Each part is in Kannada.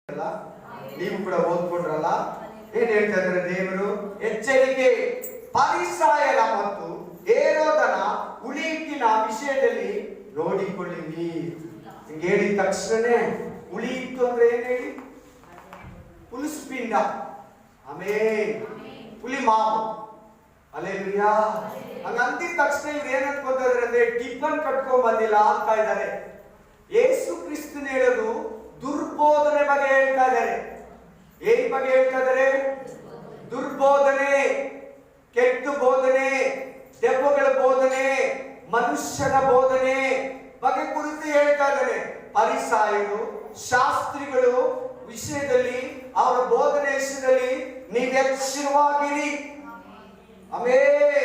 ನೀವು ಕೂಡ ಓದ್ಕೊಂಡ್ರಲ್ಲ. ಏನ್ ಹೇಳ್ತಾ ಇದ್ದಾರೆ ದೇವರು? ಎಚ್ಚರಿಕೆ, ಫರಿಸಾಯರ ಮತ್ತು ಹೇರೋದನ ಹುಳಿಹಿಟ್ಟಿನ ವಿಷಯದಲ್ಲಿ ನೋಡಿಕೊಳ್ಳಿರಿ. ಹಿಂಗೆ ಹೇಳಿದ ತಕ್ಷಣನೇ ಹುಳಿಹಿಟ್ಟು ಅಂದ್ರೆ ಏನ್ ಹೇಳಿ? ಹುಲುಸ್ಪಿಂಡ, ಆಮೇಲೆ ಹುಲಿ ಮಾವು. ಅಲ್ಲೇಲೂಯಾ. ಹಂಗಂದಿದ ತಕ್ಷಣ ಇವ್ರು ಏನ್ ಅನ್ಕೋತಾ ಇದಾರೆ ಅಂದ್ರೆ ಟಿಫನ್ ಕಟ್ಕೊಂಡ್ ಬಂದಿಲ್ಲ ಅಂತ ಇದ್ದಾರೆ. ಯೇಸು ಕ್ರಿಸ್ತನ್ ಹೇಳೋದು ದುರ್ಬೋಧನೆ ಬಗ್ಗೆ ಹೇಳ್ತಾ ಇದ್ದಾರೆ. ಏನ್ ಬಗ್ಗೆ ಹೇಳ್ತಾ ಇದ್ದಾರೆ? ದುರ್ಬೋಧನೆ, ಕೆಟ್ಟ ಬೋಧನೆ, ದೆವ್ವಗಳ ಬೋಧನೆ, ಮನುಷ್ಯನ ಬೋಧನೆ ಬಗ್ಗೆ ಕುರಿತು ಹೇಳ್ತಾ ಇದ್ದಾರೆ. ಫರಿಸಾಯರು, ಶಾಸ್ತ್ರಿಗಳು ವಿಷಯದಲ್ಲಿ, ಅವರ ಬೋಧನೆ ವಿಷಯದಲ್ಲಿ ನೀವು ಎಚ್ಚರವಾಗಿರಿ. ಆಮೇಲೆ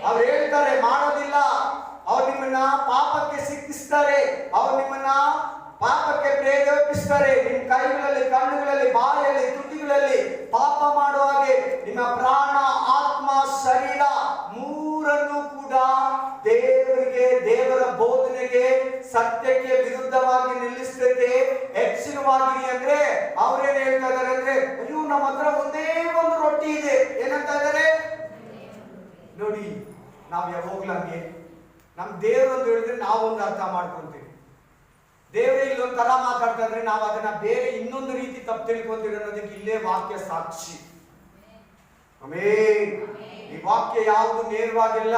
ಅವ್ರು ಹೇಳ್ತಾರೆ ಮಾಡೋದಿಲ್ಲ. ಅವ್ರು ನಿಮ್ಮನ್ನ ಪಾಪಕ್ಕೆ ಸಿಕ್ಕಿಸ್ತಾರೆ, ಅವ್ರು ನಿಮ್ಮನ್ನ ಪಾಪಕ್ಕೆ ಪ್ರೇರೇಪಿಸ್ತಾರೆ. ನಿಮ್ಮ ಕೈಗಳಲ್ಲಿ, ಕಣ್ಣುಗಳಲ್ಲಿ, ಬಾಯಲ್ಲಿ, ತುಟಿಗಳಲ್ಲಿ ಪಾಪ ಮಾಡುವ ಹಾಗೆ ನಿಮ್ಮ ಪ್ರಾಣ, ಆತ್ಮ, ಶರೀರ ಮೂರನ್ನು ಕೂಡ ದೇವರ ಬೋಧನೆಗೆ, ಸತ್ಯಕ್ಕೆ ವಿರುದ್ಧವಾಗಿ ನಿಲ್ಲಿಸ್ತೈತೆ. ಎಚ್ಚರವಾಗಿರಿ ಅಂದ್ರೆ ಅವ್ರೇನ್ ಹೇಳ್ತಾ ಇದಾರೆ ಅಂದ್ರೆ, ಅಯ್ಯೋ ನಮ್ಮ ಹತ್ರ ಒಂದೇ ಒಂದು ರೊಟ್ಟಿ ಇದೆ. ಏನಂತ ಇದಾರೆ ನೋಡಿ. ನಾವ್ ಯಾವಾಗ್ಲೂ ಹಂಗೆ ನಮ್ ದೇವ್ರು ಅಂತ ಹೇಳಿದ್ರೆ ನಾವೊಂದು ಅರ್ಥ ಮಾಡ್ಕೊಂತೀವಿ. ದೇವರೇ ಇಲ್ಲೊಂದ್ ತರ ಮಾತಾಡ್ತಾ ಇದ್ರೆ ನಾವು ಅದನ್ನ ಬೇರೆ ಇನ್ನೊಂದು ರೀತಿ ತಪ್ಪು ತಿಳ್ಕೊಂತೀವಿ ಅನ್ನೋದಕ್ಕೆ ಇಲ್ಲೇ ವಾಕ್ಯ ಸಾಕ್ಷಿ. ಆಮೇನ್. ಈ ವಾಕ್ಯ ಯಾವುದು ನೇರವಾಗಿಲ್ಲ,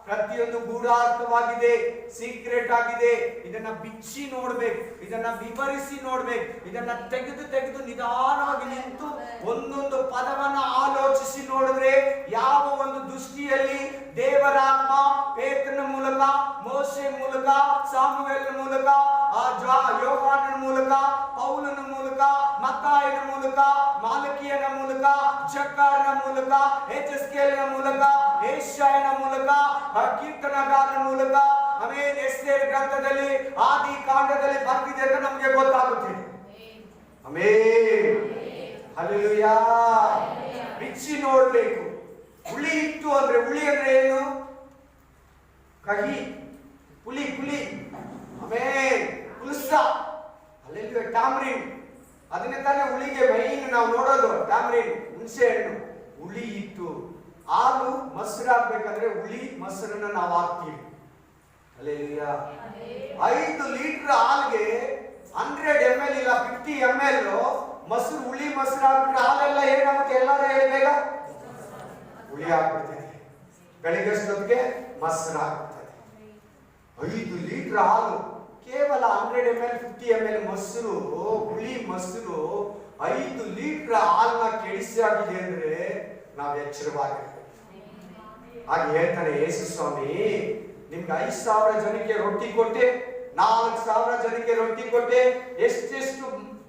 ಪ್ರತಿಯೊಂದು ಗೂಢಾರ್ಥವಾಗಿದೆ, ಸೀಕ್ರೆಟ್ ಆಗಿದೆ. ಇದನ್ನ ಬಿಚ್ಚಿ ನೋಡ್ಬೇಕು, ಇದನ್ನ ವಿವರಿಸಿ ನೋಡ್ಬೇಕು, ಇದನ್ನ ತೆಗೆದು ನಿಧಾನವಾಗಿ ನಿಂತು ಒಂದೊಂದು ಪದವನ್ನ ಆಲೋಚಿಸಿ ನೋಡಿದ್ರೆ ಯಾವ ಒಂದು ದೃಷ್ಟಿಯಲ್ಲಿ ದೇವರಾತ್ಮ ಪೇತ್ರನ ಮೂಲಕ, ಮೋಶೆ ಮೂಲಕ, ಸಾಮುವೇಲನ ಮೂಲಕ, ಯೋಹಾನನ ಮೂಲಕ, ಪೌಲನ ಮೂಲಕ, ಮತ್ತಾಯನ ಮೂಲಕ, ಮಾಲಕಿಯನ ಮೂಲಕ, ಜಕ್ಕರನ ಮೂಲಕ, ಎಚೆಸ್ಕೇಲನ ಮೂಲಕ, ಏಷಯನ ಮೂಲಕ, ಕೀರ್ತನಗಾರನ ಮೂಲಕ, ಆಮೇಲೆ ಎಸ್ತೇರ್ ಗ್ರಂಥದಲ್ಲಿ, ಆದಿ ಕಾಂಡದಲ್ಲಿ ಬರ್ತಿದೆ ಅಂತ ನಮಗೆ ಗೊತ್ತಾಗುತ್ತೆ. ಆಮೇನ್. ಹಲ್ಲೆಲೂಯಾ. ಬಿಚ್ಚಿ ನೋಡ್ಬೇಕು. ಹುಳಿ ಇಟ್ಟು ಅಂದ್ರೆ, ಹುಳಿ ಅಂದ್ರೆ ಏನು? ಕಹಿ, ಹುಳಿ. ಆಮೇಲೆ ಹುಲ್ಸ, ಅಲ್ಲೆಲ್ಲೂ ಟ್ಯಾಮ್ರಿನ್, ಅದನ್ನೇ ತಾನೇ ಹುಳಿಗೆ ಮೈನ್ ನಾವು ನೋಡೋದು. ಟ್ಯಾಮ್ರಿನ್ ಹುಣಸೆ ಹಣ್ಣು. ಹುಳಿ ಇಟ್ಟು ಹಾಲು ಮೊಸರು ಹಾಕ್ಬೇಕಂದ್ರೆ ಹುಳಿ ಮೊಸರನ್ನ ನಾವು ಹಾಕ್ತೀವಿ. ಅಲ್ಲೆಲ್ಲೂಯಾ. 5 ಲೀಟರ್ ಹಾಲ್ಗೆ 100 ml ಇಲ್ಲ 50 ml ಮೊಸರು, ಹುಳಿ ಮೊಸರು ಹಾಕ್ಬಿಟ್ರೆ ಹಾಲೆಲ್ಲ ಏನಾಗುತ್ತೆ? ಎಲ್ಲರೂ ಹೇಳ್ಬೇಕ ಹುಳಿ ಹಾಕ್ಬಿಡ್ತದೆ. ಬೆಳಿಗ್ಗೆ ಅಷ್ಟೊತ್ತಿಗೆ ಮೊಸರು ಹಾಕ್ಬಿಡ್ತದೆ. 5 ಲೀಟರ್ ಹಾಲು ಕೇವಲ 100 ml 50 ml ಮೊಸರು, ಹುಳಿ ಮೊಸರು 5 ಲೀಟರ್ ಹಾಲನ್ನ ಕೆಡಿಸಿ ಆಗಿದೆ ಅಂದ್ರೆ ನಾವು ಎಚ್ಚರವಾಗಿರ್ಬೇಕು. ಹಾಗೆ ಹೇಳ್ತಾನೆ ಯೇಸು ಸ್ವಾಮಿ, ನಿಮ್ಗೆ 5,000 ಜನಕ್ಕೆ ರೊಟ್ಟಿ ಕೊಟ್ಟೆ, 4,000 ಜನಕ್ಕೆ ರೊಟ್ಟಿ ಕೊಟ್ಟೆ, ಎಷ್ಟೆಷ್ಟು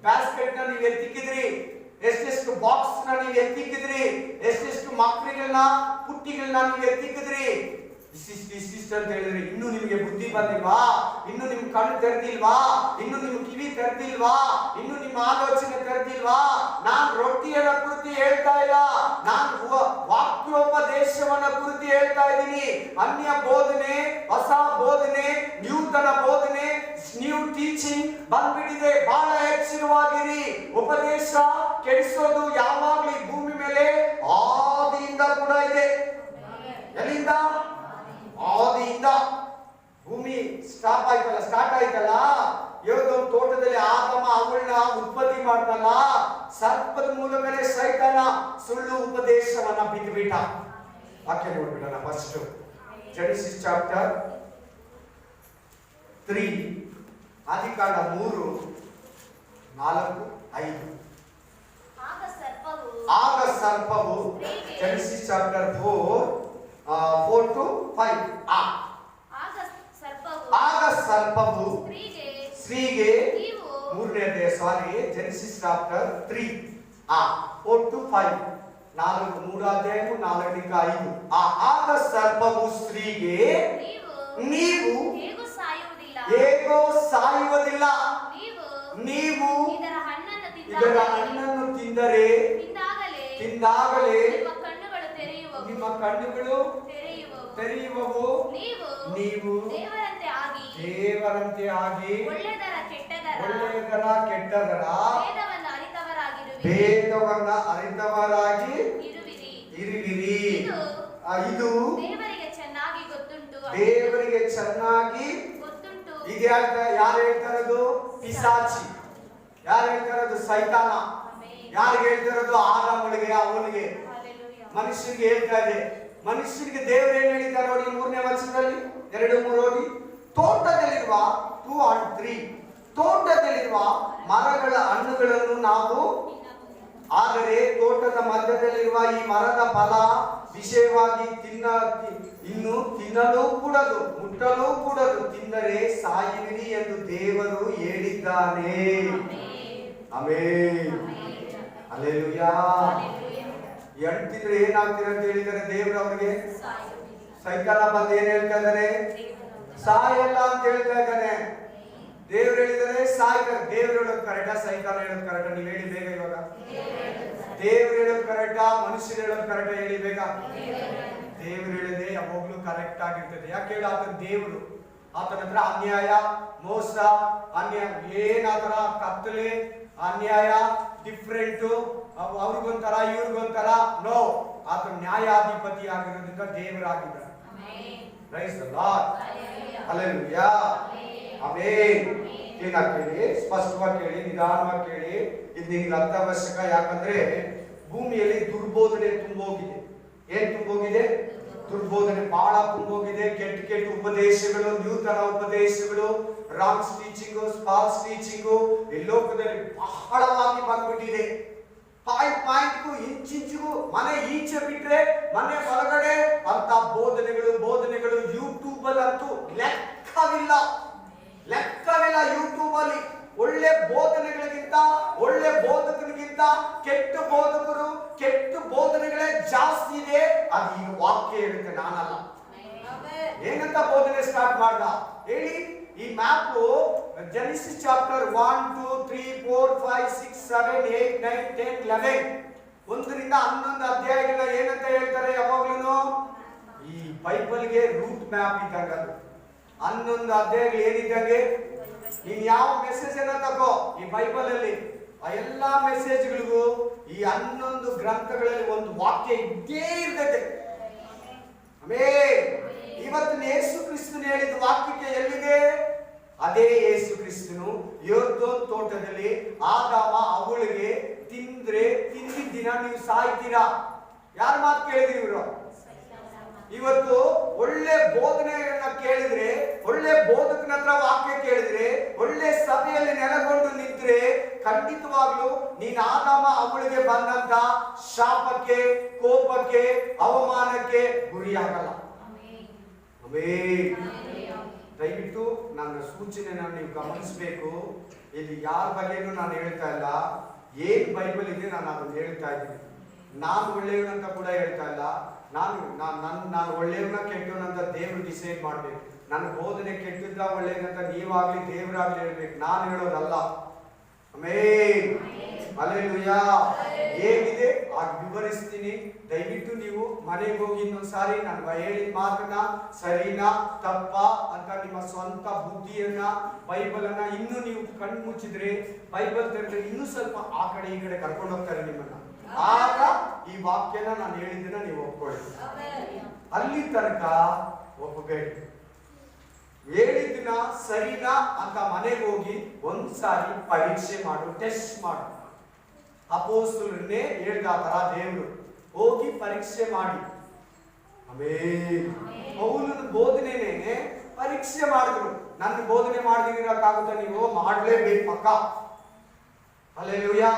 ಬ್ಯಾಸ್ಕೆಟ್ ನ ನೀವು ಎತ್ತಿಕ್ಕಿದ್ರಿ, ಎಷ್ಟೆಷ್ಟು ಬಾಕ್ಸ್ ನ ನೀವು ಎತ್ತಿಕ್ಕಿದ್ರಿ, ಎಷ್ಟೆಷ್ಟು ಮಕ್ಕಳಿಗಳನ್ನ, ಪುಟ್ಟಿಗಳನ್ನ ನೀವು ಎತ್ತಿಕ್ಕಿದ್ರಿ. ಇಷ್ಟಿಷ್ಟ ಅಂತ ಹೇಳಿದ್ರೆ ಇನ್ನು ನಿಮಗೆ ಬುದ್ಧಿ ಬಂದಿಲ್ವಾ? ಇನ್ನು ನಿಮ್ ಕಣ್ಣು ತೆರೆದಿಲ್ವಾ? ಇನ್ನು ನಿಮ್ ಕಿವಿ ತೆರೆದಿಲ್ವಾ? ಇನ್ನು ನಿಮ್ಮ ಆಲೋಚನೆ ತೆರೆದಿಲ್ವಾ? ನಾನ್ ರೊಟ್ಟಿಯನ್ನ ಕುರಿತು ಹೇಳ್ತಾ ಇಲ್ಲ, ನಾನು ವಾಕ್ಯೋಪದೇಶವನ್ನ ಕುರಿತು ಹೇಳ್ತಾ ಇದ್ದೀನಿ. ಅನ್ಯ ಬೋಧನೆ, ಹೊಸ ಬೋಧನೆ, ನ್ಯೂತನ ಬೋಧನೆ, ನ್ಯೂ ಟೀಚಿಂಗ್ ಬಂದ್ಬಿಟ್ಟಿದೆ. ಬಹಳ ಎಚ್ಚರವಾಗಿರಿ. ಉಪದೇಶ ಕೆಡಿಸೋದು ಯಾವಾಗ್ಲೂ ಈ ಭೂಮಿ ಮೇಲೆ ಆದಿಯಿಂದ ಕೂಡ ಇದೆ. ಎಲ್ಲಿಂದ? ಆದಿಯಿಂದ. ಭೂಮಿ ಸ್ಟಾರ್ಟ್ ಆಯ್ತಲ್ಲ, ಯಾವುದೋ ಒಂದು ತೋಟದಲ್ಲಿ ಆದಮ ಅವಳನ್ನ ಉತ್ಪತ್ತಿ ಮಾಡ್ದಲ್ಲ, ಸರ್ಪದ ಮೂಲಕನೇ ಸೈತಾನ ಸುಳ್ಳು ಉಪದೇಶವನ್ನ ಬಿಟ್ಟ. ವಾಕ್ಯ ನೋಡ್ಬಿಡೋಣ. ಫಸ್ಟ್ ಜೆನೆಸಿಸ್ ಚಾಪ್ಟರ್ 3, ಆದಿಕಾಂಡ 3, 4, 5. ಆಗ ಸರ್ಪವು ಜೆನೆಸಿಸ್ ಚಾಪ್ಟರ್ 4 to 5. ಆಗ ಸರ್ಪವು ಸ್ತ್ರೀಗೆ, ಜೆನೆಸಿಸ್ ಚಾಪ್ಟರ್ 3 4 to 5, 4:4-5. ಆಗ ಸರ್ಪವು ಸ್ತ್ರೀಗೆ, ನೀವು ಹೇಗೋ ಸಾಯುವುದಿಲ್ಲ, ನೀವು ಇದರ ಹಣ್ಣನ್ನು ತಿಂದಾಗಲೇ ನಿಮ್ಮ ಕಣ್ಣುಗಳು ತೆರೆಯುವವು, ನೀವು ದೇವರಂತೆ ಆಗಿ ಒಳ್ಳೆಯದರ ಕೆಟ್ಟದರ ಭೇದವನ್ನ ಅರಿತವರಾಗಿ ಇರುವಿರಿ. ಇದು ದೇವರಿಗೆ ಚೆನ್ನಾಗಿ ಗೊತ್ತುಂಟು. ಈಗ ಯಾರು ಹೇಳ್ತಾರದು? ಪಿಶಾಚಿ. ಯಾರು ಹೇಳ್ತಾರದು? ಸೈತಾನ. ಯಾರಿಗೆ ಹೇಳ್ತಾರದು? ಆದಾಮನಿಗೆ, ಅವನಿಗೆ, ಮನುಷ್ಯನಿಗೆ ಹೇಳ್ತಾ ಇದೆ. ಮನುಷ್ಯನಿಗೆ ದೇವರು ಏನ್ ಹೇಳಿದ್ದಾರೆ ನೋಡಿ 3ನೇ ವಚನದಲ್ಲಿ, 2-3 ಓದಿ. ತೋಟದಲ್ಲಿರುವ 2 and 3 ತೋಟದಲ್ಲಿರುವ ಮರಗಳ ಹಣ್ಣುಗಳನ್ನು ನಾವು, ಆದರೆ ತೋಟದ ಮಧ್ಯದಲ್ಲಿರುವ ಈ ಮರದ ಫಲ ವಿಷಯವಾಗಿ ಇನ್ನು ತಿನ್ನಲು ಕೂಡದು, ಮುಟ್ಟಲು ಕೂಡದು, ತಿಂದರೆ ಸಾಯುವಿರಿ ಎಂದು ದೇವರು ಹೇಳಿದ್ದಾನೆ. ಆಮೆನ್. ಹಲ್ಲೆಲೂಯಾ. ತಿಂದ್ರೆ ಏನಾಗ್ತೀರ ಅಂತ ಹೇಳಿದರೆ ದೇವರು ಅವರಿಗೆ. ಸೈತಾನ ಬಂದು ಏನ್ ಹೇಳ್ತಾ ಇದ್ದಾನೆ? ಸಾಯಲ್ಲ ಅಂತ ಹೇಳ್ತಾ ಇದ್ದಾನೆ. ದೇವ್ರು ಹೇಳಿದರೆ ಸಾಯ್ತಾರೆ. ದೇವ್ರು ಹೇಳೋದು ಕರೆಕ್ಟಾ? ಸೈತಾನ ಹೇಳೋದು ಕರೆಕ್ಟಾ? ನೀವು ಹೇಳಿ ಬೇಗ. ಇವಾಗ ದೇವ್ರು ಹೇಳೋದು ಕರೆಕ್ಟಾ? ಮನುಷ್ಯರು ಹೇಳೋದು ಕರೆಕ್ಟಾ? ಹೇಳಿ ಬೇಗ. ದೇವ್ರು ಹೇಳಿದ್ರೆ ಯಾವಾಗ್ಲೂ ಕರೆಕ್ಟ್ ಆಗಿರ್ತದೆ. ಯಾಕೆ ಹೇಳಿ? ಆತನ ದೇವ್ರು. ಆತನ ಹತ್ರ ಅನ್ಯಾಯ, ಮೋಸ, ಅನ್ಯಾಯ ಏನಾತರ ಕತ್ತಲೆ, ಅನ್ಯಾಯ, ಡಿಫ್ರೆಂಟ್, ಅವ್ರಿಗೊಂಥರ ಇವ್ರಿಗೊಂಥರ. ನೋ, ಆತನ ನ್ಯಾಯಾಧಿಪತಿ ಆಗಿರೋದ್ರಿಂದ ದೇವರಾಗಿದ್ದಾರೆ. Praise the Lord. Hallelujah. Amen. ಕೇಳಿ, ಸ್ಪಷ್ಟವಾಗಿ ಕೇಳಿ, ನಿಧಾನವಾಗಿ ಕೇಳಿ. ಇದು ನಿಮ್ಗೆ ಅತ್ಯವಶ್ಯಕ. ಯಾಕಂದ್ರೆ ಭೂಮಿಯಲ್ಲಿ ದುರ್ಬೋಧನೆ ತುಂಬೋಗಿದೆ. ಏನ್ ತುಂಬೋಗಿದೆ? ದುರ್ಬೋಧನೆ ಬಹಳ ತುಂಬೋಗಿದೆ. ಕೆಟ್ಟ ಉಪದೇಶಗಳು, ನ್ಯೂತನ ಉಪದೇಶಗಳು, ರಾಂಗ್ ಟೀಚಿಂಗು, ಫಾಲ್ಸ್ ಟೀಚಿಂಗು ಈ ಲೋಕದಲ್ಲಿ ಬಹಳವಾಗಿ ಬಂದ್ಬಿಟ್ಟಿದೆ. ಪಾಯಿಂಟ್ಗೂ ಇಂಚಿಂಚಿಗೂ ಮನೆ ಈಚೆ ಬಿಟ್ರೆ ಮನೆ ಹೊರಗಡೆ ಅಂತ ಬೋಧನೆಗಳು ಯೂಟ್ಯೂಬ್ ಅಲ್ಲಿ ಅಂತೂ ಲೆಕ್ಕವಿಲ್ಲ. ಯೂಟ್ಯೂಬ್ ಅಲ್ಲಿ ಒಳ್ಳೆ ಬೋಧನೆಗಳಿಗಿಂತ, ಒಳ್ಳೆ ಬೋಧಕರಿಗಿಂತ ಕೆಟ್ಟ ಬೋಧನೆಗಳೇ ಜಾಸ್ತಿ ಇದೆ. ಅದು ಈಗ ವಾಕ್ಯ ಹೇಳುತ್ತೆ, ನಾನಲ್ಲ. ಏನಂತ ಬೋಧನೆ ಸ್ಟಾರ್ಟ್ ಮಾಡ್ದ ಹೇಳಿ? ಈ ಮ್ಯಾಪ್ ಜೆನೆಸಿಸ್ ಚಾಪ್ಟರ್ 1, 2, 3, 4, 5, 6, 7, 8, 9, 10, 11 1ರಿಂದ 11 ಅಧ್ಯಾಯಗಳ ಏನಂತ ಹೇಳ್ತಾರೆ? ಯಾವಾಗ್ಲೂ ಈ ಬೈಬಲ್ಗೆ ರೂಟ್ ಮ್ಯಾಪ್ ಇದ್ದಂಗ. ಅದು 11 ಅಧ್ಯಾಯಗಳು ಏನಿದ್ದಂಗೆ. ನೀನ್ ಯಾವ ಮೆಸೇಜ್ ಅನ್ನ ತಗೋ ಈ ಬೈಬಲ್ ಅಲ್ಲಿ, ಆ ಎಲ್ಲಾ ಮೆಸೇಜ್ಗಳಿಗೂ ಈ 11 ಗ್ರಂಥಗಳಲ್ಲಿ ಒಂದು ವಾಕ್ಯ ಇದ್ದೇ ಇರ್ತದೆ. ಆಮೆನ್. ಇವತ್ತು ಯೇಸು ಕ್ರಿಸ್ತನು ಹೇಳಿದ ವಾಕ್ಯಕ್ಕೆ ಎಲ್ಲಿದೆ? ಅದೇ ಯೇಸು ಕ್ರಿಸ್ತನು ಯೊರ್ದಾನ್ ತೋಟದಲ್ಲಿ ಆದಾಮ ಅವಳಿಗೆ ತಿಂದಿದ್ದ ದಿನ ನೀವು ಸಾಯ್ತೀರಾ. ಯಾರ ಮಾತು ಕೇಳಿದ್ರಿ ಇವರು? ಇವತ್ತು ಒಳ್ಳೆ ಬೋಧನೆಯನ್ನ ಕೇಳಿದ್ರೆ, ಒಳ್ಳೆ ಬೋಧಕನ ಹತ್ರ ವಾಕ್ಯ ಕೇಳಿದ್ರೆ, ಒಳ್ಳೆ ಸಭೆಯಲ್ಲಿ ನೆಲೆಗೊಂಡು ನಿಂತ್ರೆ ಖಂಡಿತವಾಗ್ಲೂ ನೀನ್ ಆದಾಮ ಅವಳಿಗೆ ಬಂದಂತ ಶಾಪಕ್ಕೆ, ಕೋಪಕ್ಕೆ, ಅವಮಾನಕ್ಕೆ ಗುರಿಯಾಗಲ್ಲ. ದಯವಿಟ್ಟು ನನ್ನ ಸೂಚನೆನ ನೀವು ಗಮನಿಸಬೇಕು. ಇಲ್ಲಿ ಯಾರ ಬಗ್ಗೆನೂ ನಾನು ಹೇಳ್ತಾ ಇಲ್ಲ. ಏನ್ ಬೈಬಲ್ ಇದೆ ನಾನು ಅದನ್ನ ಹೇಳ್ತಾ ಇದ್ದೀನಿ. ನಾನು ಒಳ್ಳೆಯವನಂತ ಕೂಡ ಹೇಳ್ತಾ ಇಲ್ಲ. ನಾನು ಒಳ್ಳೆಯವನ ಕೆಟ್ಟವನಂತ ದೇವರು ಡಿಸೈಡ್ ಮಾಡ್ಬೇಕು. ನನ್ನ ಬೋಧನೆ ಕೆಟ್ಟದ್ದ ಒಳ್ಳೆಯದಂತ ನೀವಾಗ್ಲಿ ದೇವರಾಗ್ಲಿ ಹೇಳ್ಬೇಕು. ನಾನು ಹೇಳೋದಲ್ಲ. ಆಮೆನ್. ಹಲ್ಲೆಲೂಯಾ. ಹೇಗಿದೆ ಆಗ ವಿವರಿಸ್ತೀನಿ. ದಯವಿಟ್ಟು ನೀವು ಮನೆಗೆ ಹೋಗಿ ಇನ್ನೊಂದ್ಸಾರಿ ನಾನು ಹೇಳಿದ ಮಾತನ್ನ ಸರಿನಾ ತಪ್ಪ ಅಂತ ನಿಮ್ಮ ಸ್ವಂತ ಬುದ್ಧಿಯನ್ನ, ಬೈಬಲ್ ಅನ್ನ ಇನ್ನೂ ನೀವು ಕಣ್ಣು ಮುಚ್ಚಿದ್ರೆ, ಬೈಬಲ್ ತೆರೆದ್ರೆ ಇನ್ನೂ ಸ್ವಲ್ಪ ಆ ಕಡೆ ಈ ಕಡೆ ಕರ್ಕೊಂಡು ಹೋಗ್ತಾರೆ ನಿಮ್ಮನ್ನ. ಆಗ ಈ ವಾಕ್ಯನ ನಾನು ಹೇಳಿದ್ದನ್ನ ನೀವು ಒಪ್ಕೊಳ್ಳಿ. ಅಲ್ಲಿ ತನಕ ಒಪ್ಪಬೇಡಿ. ಹೇಳಿದ್ದನ್ನ ಸರಿನಾ ಅಂತ ಮನೆಗೆ ಹೋಗಿ ಒಂದ್ಸಾರಿ ಪರೀಕ್ಷೆ ಮಾಡು, ಟೆಸ್ಟ್ ಮಾಡು. ಅಪೊಸ್ತಲರನ್ನೇ ಹೇಳಿದ ತರ ದೇವರು ಹೋಗಿ ಪರೀಕ್ಷೆ ಮಾಡಿ. ಆಮೆನ್. ಪೌಲನ ಬೋಧನೆನೇ ಪರೀಕ್ಷೆ ಮಾಡಿದ್ರು. ನನ್ನ ಬೋಧನೆ ಮಾಡಿದಿರಕ್ಕಾಗುತ್ತಾ? ನೀವು ಮಾಡ್ಲೇಬೇಕು ಪಕ್ಕ. ಹಲ್ಲೆಲೂಯಾ.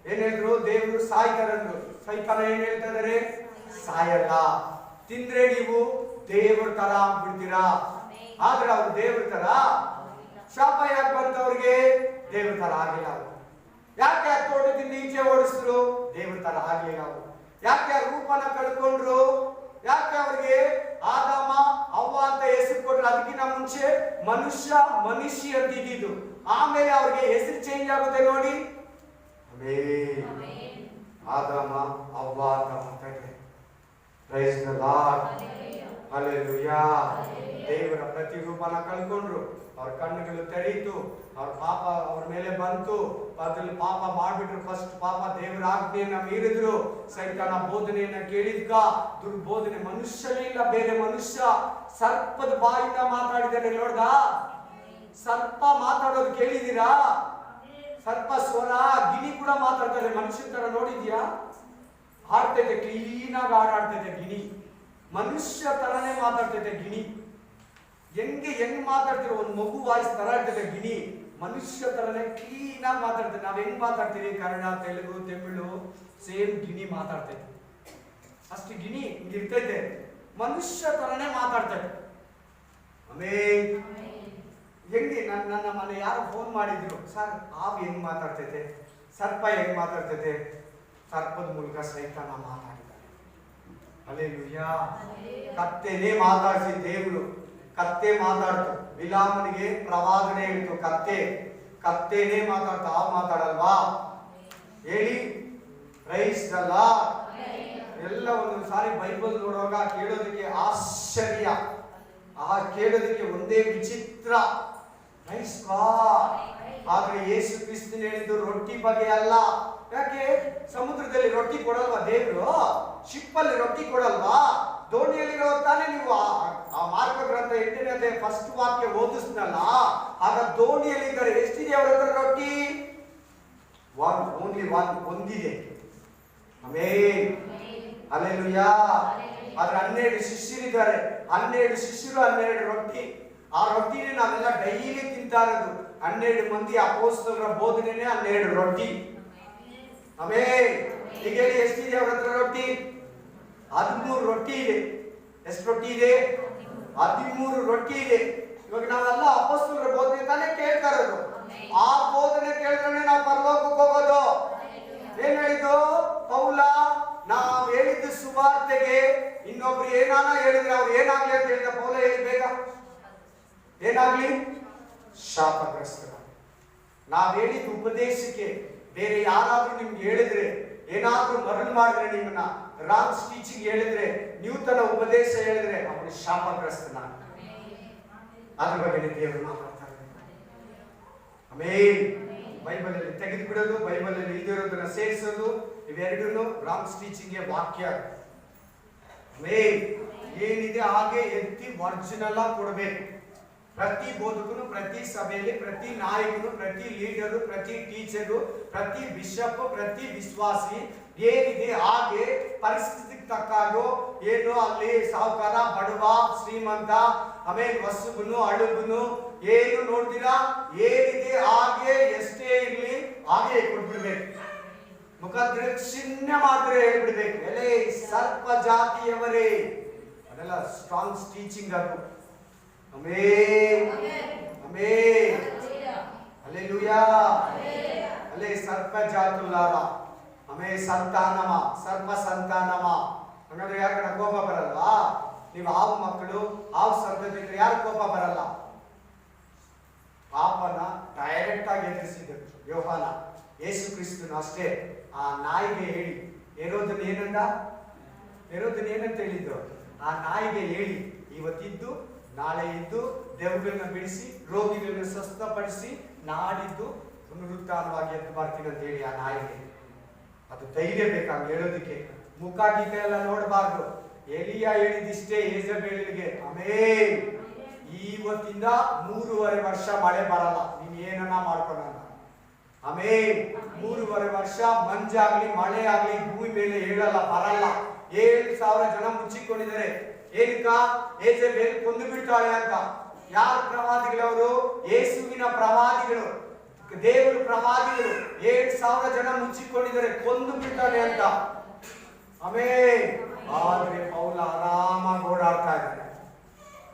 ಏನ್ ಹೇಳಿದ್ರು? ದೇವರು ಸಾಯ್ತಾರಂದ್ರು. ಸೈತಾನ ಏನ್ ಹೇಳ್ತಾ ಇದಾರೆ? ಸಾಯಲ್ಲ. ತಿಂದ್ರೆ ನೀವು ದೇವ್ರ ತರ ಆಗ್ಬಿಡ್ತೀರಾ. ಆದ್ರೆ ಅವ್ರು ದೇವ್ರ ತರ ಶಾಪ ಯಾಕೆ ಬಂತು ಅವ್ರಿಗೆ? ದೇವ್ರ ತರ ಆಗಿಲ್ಲ ಅವರು. ಯಾಕೆ ತೋಟದಿಂದ ಈಚೆ ಓಡಿಸಿದ್ರು? ದೇವ್ರ ತರ ಆಗ್ಲಿಲ್ಲ ಅವರು. ಯಾಕೆ ರೂಪನ ಕಳ್ಕೊಂಡ್ರು? ಯಾಕೆ ಅವ್ರಿಗೆ ಆದಾಮ ಅವ್ವ ಅಂತ ಹೆಸರು ಕೊಟ್ರು? ಅದಕ್ಕಿಂತ ಮುಂಚೆ ಮನುಷ್ಯ ಅಂತ ಇದ್ದಿದ್ದು. ಆಮೇಲೆ ಅವ್ರಿಗೆ ಹೆಸರು ಚೇಂಜ್ ಆಗುತ್ತೆ ನೋಡಿ. ಆದಾಮ ಅವ್ವ ಅಂತ ಮಾತಾಡಿದೆ. Praise the Lord. ಹಲ್ಲೆಲೂಯಾ. ದೇವರ ಪ್ರತಿರೂಪನ ಕಳ್ಕೊಂಡ್ರು, ಅವ್ರ ಕಣ್ಣುಗಳು ತೆರೀತು, ಅವ್ರ ಪಾಪ ಅವ್ರ ಮೇಲೆ ಬಂತು, ಅದ್ರಲ್ಲಿ ಪಾಪ ಮಾಡ್ಬಿಟ್ರು. ಫಸ್ಟ್ ಪಾಪ ದೇವರ ಆಜ್ಞೆಯನ್ನ ಮೀರಿದ್ರು, ಸೈತಾನ ಬೋಧನೆಯನ್ನ ಕೇಳಿದ್ಕ, ದುರ್ಬೋಧನೆ. ಮನುಷ್ಯನೇ ಇಲ್ಲ, ಬೇರೆ ಮನುಷ್ಯ ಸರ್ಪದ ಬಾಯಿಂದ ಮಾತಾಡಿದರೆ ನೋಡ್ದ? ಸರ್ಪ ಮಾತಾಡೋದು ಕೇಳಿದೀರಾ? ಸರ್ಪ ಸ್ವರ, ಗಿಣಿ ಕೂಡ ಮಾತಾಡ್ತಾರೆ ಮನುಷ್ಯನ ತರ, ನೋಡಿದ್ಯಾ? ಹಾಡ್ತೈತೆ, ಕ್ಲೀನಾಗಿ ಹಾಡಾಡ್ತೈತೆ ಗಿಣಿ. ಮನುಷ್ಯ ತರನೇ ಮಾತಾಡ್ತೈತೆ ಗಿಣಿ. ಹೆಂಗ್ ಮಾತಾಡ್ತಿರೋ, ಒಂದು ಮಗು ವಾಯ್ಸ್ ತರ ಇರ್ತೈತೆ ಗಿಣಿ. ಮನುಷ್ಯ ತರನೇ ಕ್ಲೀನಾಗಿ ಮಾತಾಡ್ತೈತೆ. ನಾವ್ ಹೆಂಗ್ ಮಾತಾಡ್ತೀವಿ, ಕನ್ನಡ, ತೆಲುಗು, ತಮಿಳು, ಸೇಮ್ ಗಿಣಿ ಮಾತಾಡ್ತೈತೆ. ಅಷ್ಟು ಗಿಣಿ ಹಿಂಗಿರ್ತೈತೆ, ಮನುಷ್ಯ ತರನೇ ಮಾತಾಡ್ತೈತೆ. ಆಮೇಲೆ ಹೆಂಗೆ ನನ್ನ ಮನೆ ಯಾರು ಫೋನ್ ಮಾಡಿದ್ರು, ಸರ್ ಹಾವು ಹೆಂಗ್ ಮಾತಾಡ್ತೈತೆ, ಸರ್ಪ ಹೆಂಗ್ ಮಾತಾಡ್ತೈತೆ? ಸರ್ಪದ ಮೂಲಕ ಸೈತಾನ ಮಾತಾಡಿದ್ದಾರೆ. ಹಲ್ಲೆಲೂಯಾ. ಕತ್ತೆನೇ ಮಾತಾಡಿಸಿ ದೇವರು, ಕತ್ತೆ ಮಾತಾಡ್ತು. ಬಿಲಾಮನಿಗೆ ಪ್ರವಾದನೆ ಹೇಳ್ತು, ಕತ್ತೆನೇ ಮಾತಾಡ್ತು, ಹಾವು ಮಾತಾಡಲ್ವಾ? ಹೇಳಿ, ಪ್ರೈಸ್ ದಿ ಲಾರ್ಡ್. ಎಲ್ಲ ಒಂದೊಂದು ಸಾರಿ ಬೈಬಲ್ ನೋಡುವಾಗ ಕೇಳೋದಕ್ಕೆ ಆಶ್ಚರ್ಯ, ಕೇಳೋದಕ್ಕೆ ಒಂದೇ ವಿಚಿತ್ರ. Praise God. ಆದ್ರೆ ಯೇಸು ಕ್ರಿಸ್ತನು ಹೇಳಿದ್ದು ರೊಟ್ಟಿ ಬಗ್ಗೆ ಅಲ್ಲ. ಯಾಕೆ? ಸಮುದ್ರದಲ್ಲಿ ರೊಟ್ಟಿ ಕೊಡಲ್ವಾ ದೇವರು? ಶಿಪ್ಪಲ್ಲಿ ರೊಟ್ಟಿ ಕೊಡಲ್ವಾ? ದೋಣಿಯಲ್ಲಿರೋ ತಾನೇ ನೀವು ಆ ಮಾರ್ಕ ಗ್ರಂಥ 8ನೇ ಅಧ್ಯಾಯ ಫಸ್ಟ್ ವಾಕ್ಯ ಓದಿಸ್ನಲ್ಲ, ಆಗ ದೋಣಿಯಲ್ಲಿದ್ದಾರೆ. ಎಷ್ಟಿದೆ ಅವರ ಹತ್ರ ರೊಟ್ಟಿ? ಓನ್ಲಿ ಒಂದಿದೆ. Amen, hallelujah. ಆದ್ರೆ 12 ಶಿಷ್ಯರಿದ್ದಾರೆ, 12 ಶಿಷ್ಯರು, 12 ರೊಟ್ಟಿ. ಆ ರೊಟ್ಟಿನೇ ನಾವೆಲ್ಲ ಡೈಲಿ ತಿಂತಾ ಇರೋದು. 12 ಮಂದಿ ಅಪೊಸ್ತಲರ ಬೋಧನೆನೇ 12 ರೊಟ್ಟಿ. ಆಮೆನ್. ಈಗ ಹೇಳಿ, ಎಷ್ಟಿದೆ ಅವ್ರ ಹತ್ರ ರೊಟ್ಟಿ? 13 ರೊಟ್ಟಿ ಇದೆ. ಎಷ್ಟು ರೊಟ್ಟಿ ಇದೆ? 13 ರೊಟ್ಟಿ ಇದೆ. ಇವಾಗ ನಾವೆಲ್ಲ ಅಪೊಸ್ತಲರ ಬೋಧನೆ ತಾನೇ ಕೇಳ್ತಾ ಇರೋದು. ಆ ಬೋಧನೆ ಕೇಳಿದ್ರೆ ನಾವು ಪರಲೋಕಕ್ಕೆ ಹೋಗೋದು. ಏನ್ ಹೇಳಿದ್ದು ಪೌಲ? ನಾವು ಹೇಳಿದ್ದು ಸುವಾರ್ತೆಗೆ ಇನ್ನೊಬ್ರು ಏನಾನ ಹೇಳಿದ್ರೆ ಅವ್ರು ಏನಾಗ್ಲಿ ಅಂತ ಹೇಳಿದ ಪೌಲ. ಹೇಳಿ ಬೇಗ, ಏನಾಗ್ಲಿ? ಶಾಪಗ್ರಸ್ತ. ನಾವ್ ಹೇಳಿದ ಉಪದೇಶಕ್ಕೆ ಬೇರೆ ಯಾರಾದ್ರೂ ನಿಮ್ಗೆ ಹೇಳಿದ್ರೆ, ಏನಾದ್ರೂ ಮರಳು ಮಾಡಿದ್ರೆ, ನಿಮ್ಮನ್ನ ರಾಂಗ್ ಟೀಚಿಂಗ್ ಹೇಳಿದ್ರೆ, ನ್ಯೂತನ ಉಪದೇಶ ಹೇಳಿದ್ರೆ, ಅವನು ಶಾಪಗ್ರಸ್ತನ. ಅದ್ರ ಬಗ್ಗೆ ದೇವರು ಮಾತಾಡ್ತಾರೆ. ಆಮೇಲೆ ಬೈಬಲ್ ಅಲ್ಲಿ ತೆಗೆದು ಬಿಡೋದು, ಬೈಬಲ್ ಅಲ್ಲಿ ಇಲ್ದಿರೋದನ್ನ ಸೇರಿಸೋದು, ಇವೆರಡೂ ರಾಂಗ್ ಟೀಚಿಂಗ್ ವಾಕ್ಯ. ಆಮೇಲೆ ಏನಿದೆ ಹಾಗೆ ಎತ್ತಿ ಒರಿಜಿನಲ್ ಆಗಿ ಕೊಡಬೇಕು. ಪ್ರತಿ ಬೋಧಕನು, ಪ್ರತಿ ಸಭೆಯಲ್ಲಿ, ಪ್ರತಿ ನಾಯಕನು, ಪ್ರತಿ ಲೀಡರು, ಪ್ರತಿ ಟೀಚರು, ಪ್ರತಿ ಬಿಷಪ್, ಪ್ರತಿ ವಿಶ್ವಾಸಿ ಏನಿದೆ ಹಾಗೆ ಪರಿಸ್ಥಿತಿಗೆ ತಕ್ಕಾಗೋ, ಏನು ಅಲ್ಲಿ ಸಾಹುಕಾರ, ಬಡವ, ಶ್ರೀಮಂತ, ಆಮೇಲೆ ವಸುಬನು, ಅಳುಬನು ಏನು ನೋಡ್ತೀರಾ, ಏನಿದೆ ಹಾಗೆ ಎಷ್ಟೇ ಇರ್ಲಿ ಹಾಗೆ ಕೊಟ್ಬಿಡ್ಬೇಕು. ಮುಖದೃಕ್ಷಿಣ್ಯ ಮಾತ್ರ ಹೇಳ್ಬಿಡ್ಬೇಕು. ಎಲೆ ಸರ್ಪ ಜಾತಿಯವರೇ, ಅದೆಲ್ಲ ಸ್ಟ್ರಾಂಗ್ ಟೀಚಿಂಗ್ ಅದು. Amen, amen, hallelujah. ಅಲ್ಲೇ ಸರ್ಪ ಜಾತುಲ್ಲಾರ, ಆಮೇಲೆ ಸಂತಾನಮ, ಸರ್ಪ ಸಂತಾನಮ. ಹಾಗಾದ್ರೆ ಯಾಕೆ ಕೋಪ ಬರಲ್ವಾ? ನೀವು ಹಾವು ಮಕ್ಕಳು, ಹಾವು ಸಂತತಿ ಇದ್ರೆ ಯಾರು ಕೋಪ ಬರಲ್ಲ? ಪಾಪನ ಡೈರೆಕ್ಟ್ ಆಗಿ ಎದುರಿಸಿದ್ರು ಯೋಹಾನ. ಯೇಸು ಕ್ರಿಸ್ತನು ಅಷ್ಟೇ ಆ ನಾಯಿಗೆ ಹೇಳಿ, ಹೇರೋದನ್ನ ಏನಂತ ಹೇಳಿದ್ದು? ಆ ನಾಯಿಗೆ ಹೇಳಿ, ಇವತ್ತಿದ್ದು ನಾಳೆ ಇದ್ದು ದೆವ್ವಗಳನ್ನ ಬಿಡಿಸಿ ರೋಗಿಗಳನ್ನ ಸ್ವಸ್ಥಪಡಿಸಿ ನಾಡಿದ್ದು ಪುನರುತ್ಥಾನವಾಗಿ ಎದ್ದು ಬರ್ತೀನಿ ಅಂತ ಹೇಳಿ ಆ ನಾಯಿಗೆ. ಅದು ಧೈರ್ಯ ಬೇಕಾಗ ಹೇಳೋದಕ್ಕೆ. ಮುಖ ಗೀತ ಎಲ್ಲ ನೋಡಬಾರ್ದು. ಎಲಿಯ ಹೇಳಿದಿಷ್ಟೇ ಯೇಜಬೇಲಿಗೆ. ಆಮೇಲೆ ಇವತ್ತಿಂದ 3.5 ವರ್ಷ ಮಳೆ ಬರಲ್ಲ, ನೀವ್ ಏನನ್ನ ಮಾಡ್ಕೊಳ್ಳೋಣ. ಆಮೇಲೆ 3.5 ವರ್ಷ ಮಂಜಾಗ್ಲಿ ಮಳೆ ಆಗ್ಲಿ ಭೂಮಿ ಮೇಲೆ ಹೇಳಲ್ಲ, ಬರಲ್ಲ. 7,000 ಜನ ಮುಚ್ಚಿಕೊಂಡಿದ್ದಾರೆ. ಏನಕ್ಕ? ಯೇಜಬೇಲ್ ಕೊಂದು ಬಿಡ್ತಾಳೆ ಅಂತ. ಯಾರ ಪ್ರವಾದಿಗಳವರು? ಯೇಸುವಿನ ಪ್ರವಾದಿಗಳು, ದೇವರ ಪ್ರವಾದಿಗಳು. 7,000 ಜನ ಮುಚ್ಚಿಕೊಂಡಿದ್ದಾರೆ, ಕೊಂದು ಬಿಡ್ತಾಳೆ ಅಂತ. ಆಮೇಲೆ ಆದ್ರೆ ಪೌಲ ಆರಾಮಾಗಿ ಓಡಾಡ್ತಾ ಇದ್ದಾರೆ.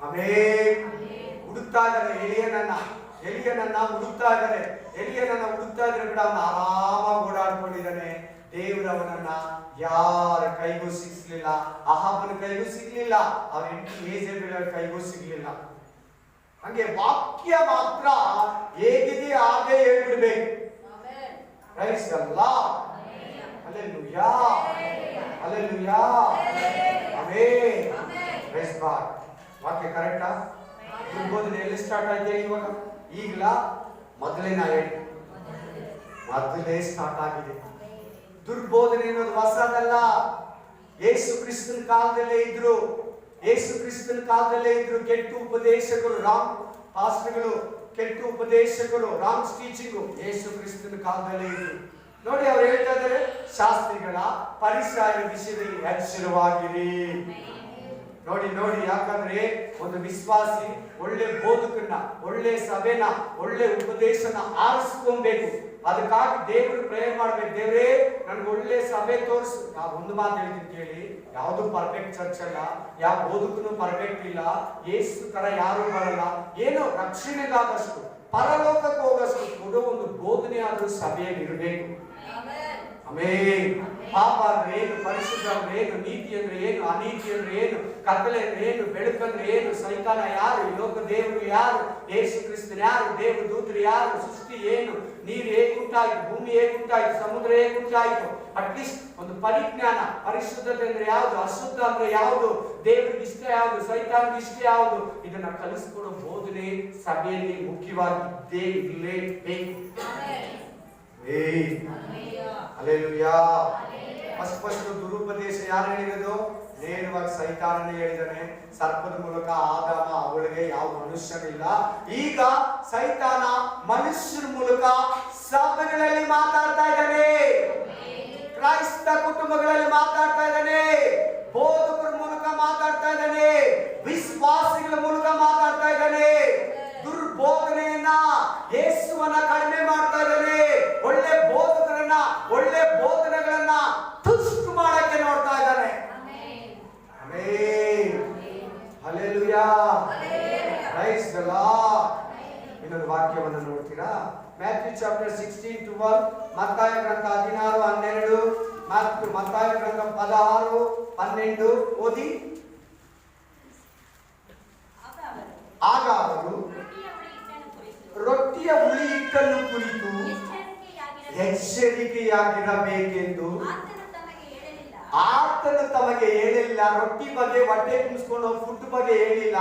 ಆಮೇಲೆ ಹುಡುಕ್ತಾ ಇದ್ದಾರೆ ಎಲಿಯನನ್ನ ಹುಡುಕ್ತಾ ಇದ್ದಾರೆ. ಎಲಿಯನನ್ನ ಹುಡುಕ್ತಾ ಇದ್ರೆ ಬಿಡ, ಅವನ ಆರಾಮಾಗಿ ಓಡಾಡ್ಕೊಂಡಿದ್ದಾನೆ. ದೇವರವನನ್ನ ಯಾರ ಕೈಗೂ ಸಿಗ್ಲಿಲ್ಲ, ಅಹಾಬನ ಕೈಗೂ ಸಿಗ್ಲಿಲ್ಲ, ಅವನ ಹೆಂಡತಿ ಯೇಜಬೇಲರ ಕೈಗೂ ಸಿಗ್ಲಿಲ್ಲ. ಹಂಗೆ ವಾಕ್ಯ ಮಾತ್ರ ಹೇಗಿದೆ ಹಾಗೆ ಹೇಳ್ಬಿಡ್ಬೇಕು. Praise the Lord, hallelujah, hallelujah, amen. Praise God. ವಾಕ್ಯ ಕರೆಕ್ಟಾ? ಸ್ಟಾರ್ಟ್ ಆಗಿದೆ ಇವಾಗ? ಈಗಲ ಮೊದಲೇ ನಾ ಹೇಳಿ ಮೊದಲೇ ಸ್ಟಾರ್ಟ್ ಆಗಿದೆ. ದುರ್ಬೋಧನೆ ಅನ್ನೋದು ಹೊಸದಲ್ಲ. ಯೇಸು ಕ್ರಿಸ್ತನ ಕಾಲದಲ್ಲೇ ಇದ್ರು. ಯೇಸು ಕ್ರಿಸ್ತನ ಕಾಲದಲ್ಲೇ ಇದ್ರು ಕೆಟ್ಟ ಉಪದೇಶಕರು, ರಾಂಗ್ ಪಾಸ್ಟರ್ಗಳು, ಕೆಟ್ಟ ಉಪದೇಶಕರು, ರಾಂಗ್ ಟೀಚಿಂಗ್ ಯೇಸು ಕ್ರಿಸ್ತನ ಕಾಲದಲ್ಲೇ ಇದ್ರು. ನೋಡಿ ಅವ್ರು ಹೇಳ್ತಾ ಇದ್ದಾರೆ, ಶಾಸ್ತ್ರಿಗಳ ಫರಿಸಾಯರ ವಿಷಯದಲ್ಲಿ ಎಚ್ಚರವಾಗಿರಿ. ನೋಡಿ ನೋಡಿ, ಯಾಕಂದ್ರೆ ಒಂದು ವಿಶ್ವಾಸಿ ಒಳ್ಳೆ ಬೋಧಕನ್ನ, ಒಳ್ಳೆ ಸಭೆನ, ಒಳ್ಳೆ ಉಪದೇಶನ ಆರಿಸ್ಕೊಬೇಕು. ಅದಕ್ಕಾಗಿ ದೇವರು ಪ್ರೇಯರ್ ಮಾಡ್ಬೇಕು. ದೇವರೇ ನನ್ಗೆ ಒಳ್ಳೆ ಸಭೆ ತೋರಿಸು. ನಾವು ಒಂದು ಮಾತು ಹೇಳ್ತೀನಿ ಕೇಳಿ, ಯಾವುದು ಪರ್ಫೆಕ್ಟ್ ಚರ್ಚ್ ಅಲ್ಲ, ಯಾವ ಬೋಧಕನು ಪರ್ಫೆಕ್ಟ್ ಇಲ್ಲ, ಯೇಸು ತರ ಯಾರು ಬರಲ್ಲ. ಏನೋ ರಕ್ಷಣೆಗಾದಷ್ಟು, ಪರಲೋಕಕ್ಕೆ ಹೋಗಷ್ಟು ಕೊಡೋ ಒಂದು ಬೋಧನೆ ಆದ್ರೂ ಸಭೆಯಲ್ಲಿ ಇರಬೇಕು. ಆಮೆನ್. ಪಾಪ ಅಂದ್ರೆ ಏನು, ಪರಿಶುದ್ಧ ಅಂದ್ರೆ ಏನು, ನೀತಿ ಅಂದ್ರೆ ಏನು, ಅನೀತಿ ಅಂದ್ರೆ ಏನು, ಕತ್ತಲೆ ಅಂದ್ರೆ ಏನು, ಬೆಳಕಂದ್ರೆ ಏನು, ಸೈತಾನ ಯಾರು, ಈ ಲೋಕ ದೇವರು ಯಾರು, ಯೇಸು ಕ್ರಿಸ್ತನ ಯಾರು, ದೇವ ದೂತರು ಯಾರು, ಸೃಷ್ಟಿ ಏನು, ನೀರು ಹೇಗುಂಟಾಯ್ತು, ಭೂಮಿ ಹೇಗುಂಟಾಯ್ತು, ಸಮುದ್ರ ಹೇಗುಂಟಾಯ್ತು, ಅಟ್ಲೀಸ್ಟ್ ಒಂದು ಪರಿಜ್ಞಾನ. ಪರಿಶುದ್ಧತೆ ಅಂದ್ರೆ ಯಾವುದು, ಅಶುದ್ಧ ಅಂದ್ರೆ ಯಾವುದು, ದೇವರಿಗೆ ಇಷ್ಟ ಯಾವುದು, ಸೈತಾನಿಗೆ ಇಷ್ಟ ಯಾವುದು, ಇದನ್ನ ಕಲಿಸ್ಕೊಡೋ ಬೋಧನೆ ಸಭೆಯಲ್ಲಿ ಮುಖ್ಯವಾಗಿದ್ದೇ ಇರಲೇಬೇಕು. ಹಲ್ಲೆಲೂಯಾ. ಫಸ್ಟ್ ದುರುಪದೇಶ ಯಾರು ಹೇಳಿರೋದು? ನೇರವಾಗಿ ಸೈತಾನನೇ ಹೇಳಿದಾನೆ. ಸರ್ಪದ ಮೂಲಕ ಆದಾಮ ಅವಳಿಗೆ ಯಾವ ಮನುಷ್ಯನಿಲ್ಲ. ಈಗ ಸೈತಾನ ಮನುಷ್ಯರ ಮೂಲಕ ಸಭೆಗಳಲ್ಲಿ ಮಾತಾಡ್ತಾ ಇದ್ದಾನೆ, ಕ್ರೈಸ್ತ ಕುಟುಂಬಗಳಲ್ಲಿ ಮಾತಾಡ್ತಾ ಇದ್ದಾನೆ, ಬೋಧಕರ ಮೂಲಕ ಮಾತಾಡ್ತಾ ಇದ್ದಾನೆ, ವಿಶ್ವಾಸಿಗಳ ಮೂಲಕ ಮಾತಾಡ್ತಾ ಇದ್ದಾನೆ. ದುರ್ಬೋಧನೆಯನ್ನ, ಯೇಸುವನ್ನ ಕಡಿಮೆ ಮಾಡ್ತಾ ಇದ್ದಾನೆ. ಒಳ್ಳೆ ಬೋಧಕರನ್ನ, ಒಳ್ಳೆ ಬೋಧನೆಗಳನ್ನ ತುಷ್ಟು ಮಾಡಕ್ಕೆ ನೋಡ್ತಾ ಇದ್ದಾನೆ. Amen. Hallelujah. Praise the Lord. ಇನ್ನೊಂದು ವಾಕ್ಯವನ್ನು ನೋಡ್ತೀರಾ? ಮ್ಯಾಥ್ಯೂ ಚಾಪ್ಟರ್ 16:12, ಮತ್ತಾಯ ಗ್ರಂಥ 16:12, ಮತ್ತಾಯ ಗ್ರಂಥ 16:12 ಓದಿ. ಆಗ ಅವರು ರೊಟ್ಟಿಯ ಹುಳಿ ಹಿಟ್ಟನ್ನು ಕುರಿತು ಎಚ್ಚರಿಕೆಯಾಗಿರಬೇಕೆಂದು ಆತನು ತಮಗೆ ಹೇಳಿಲ್ಲ. ರೊಟ್ಟಿ ಬಗ್ಗೆ, ಹೊಟ್ಟೆ ತುಂಬಿಸ್ಕೊಂಡು ಫುಡ್ ಬಗ್ಗೆ ಹೇಳಿಲ್ಲ,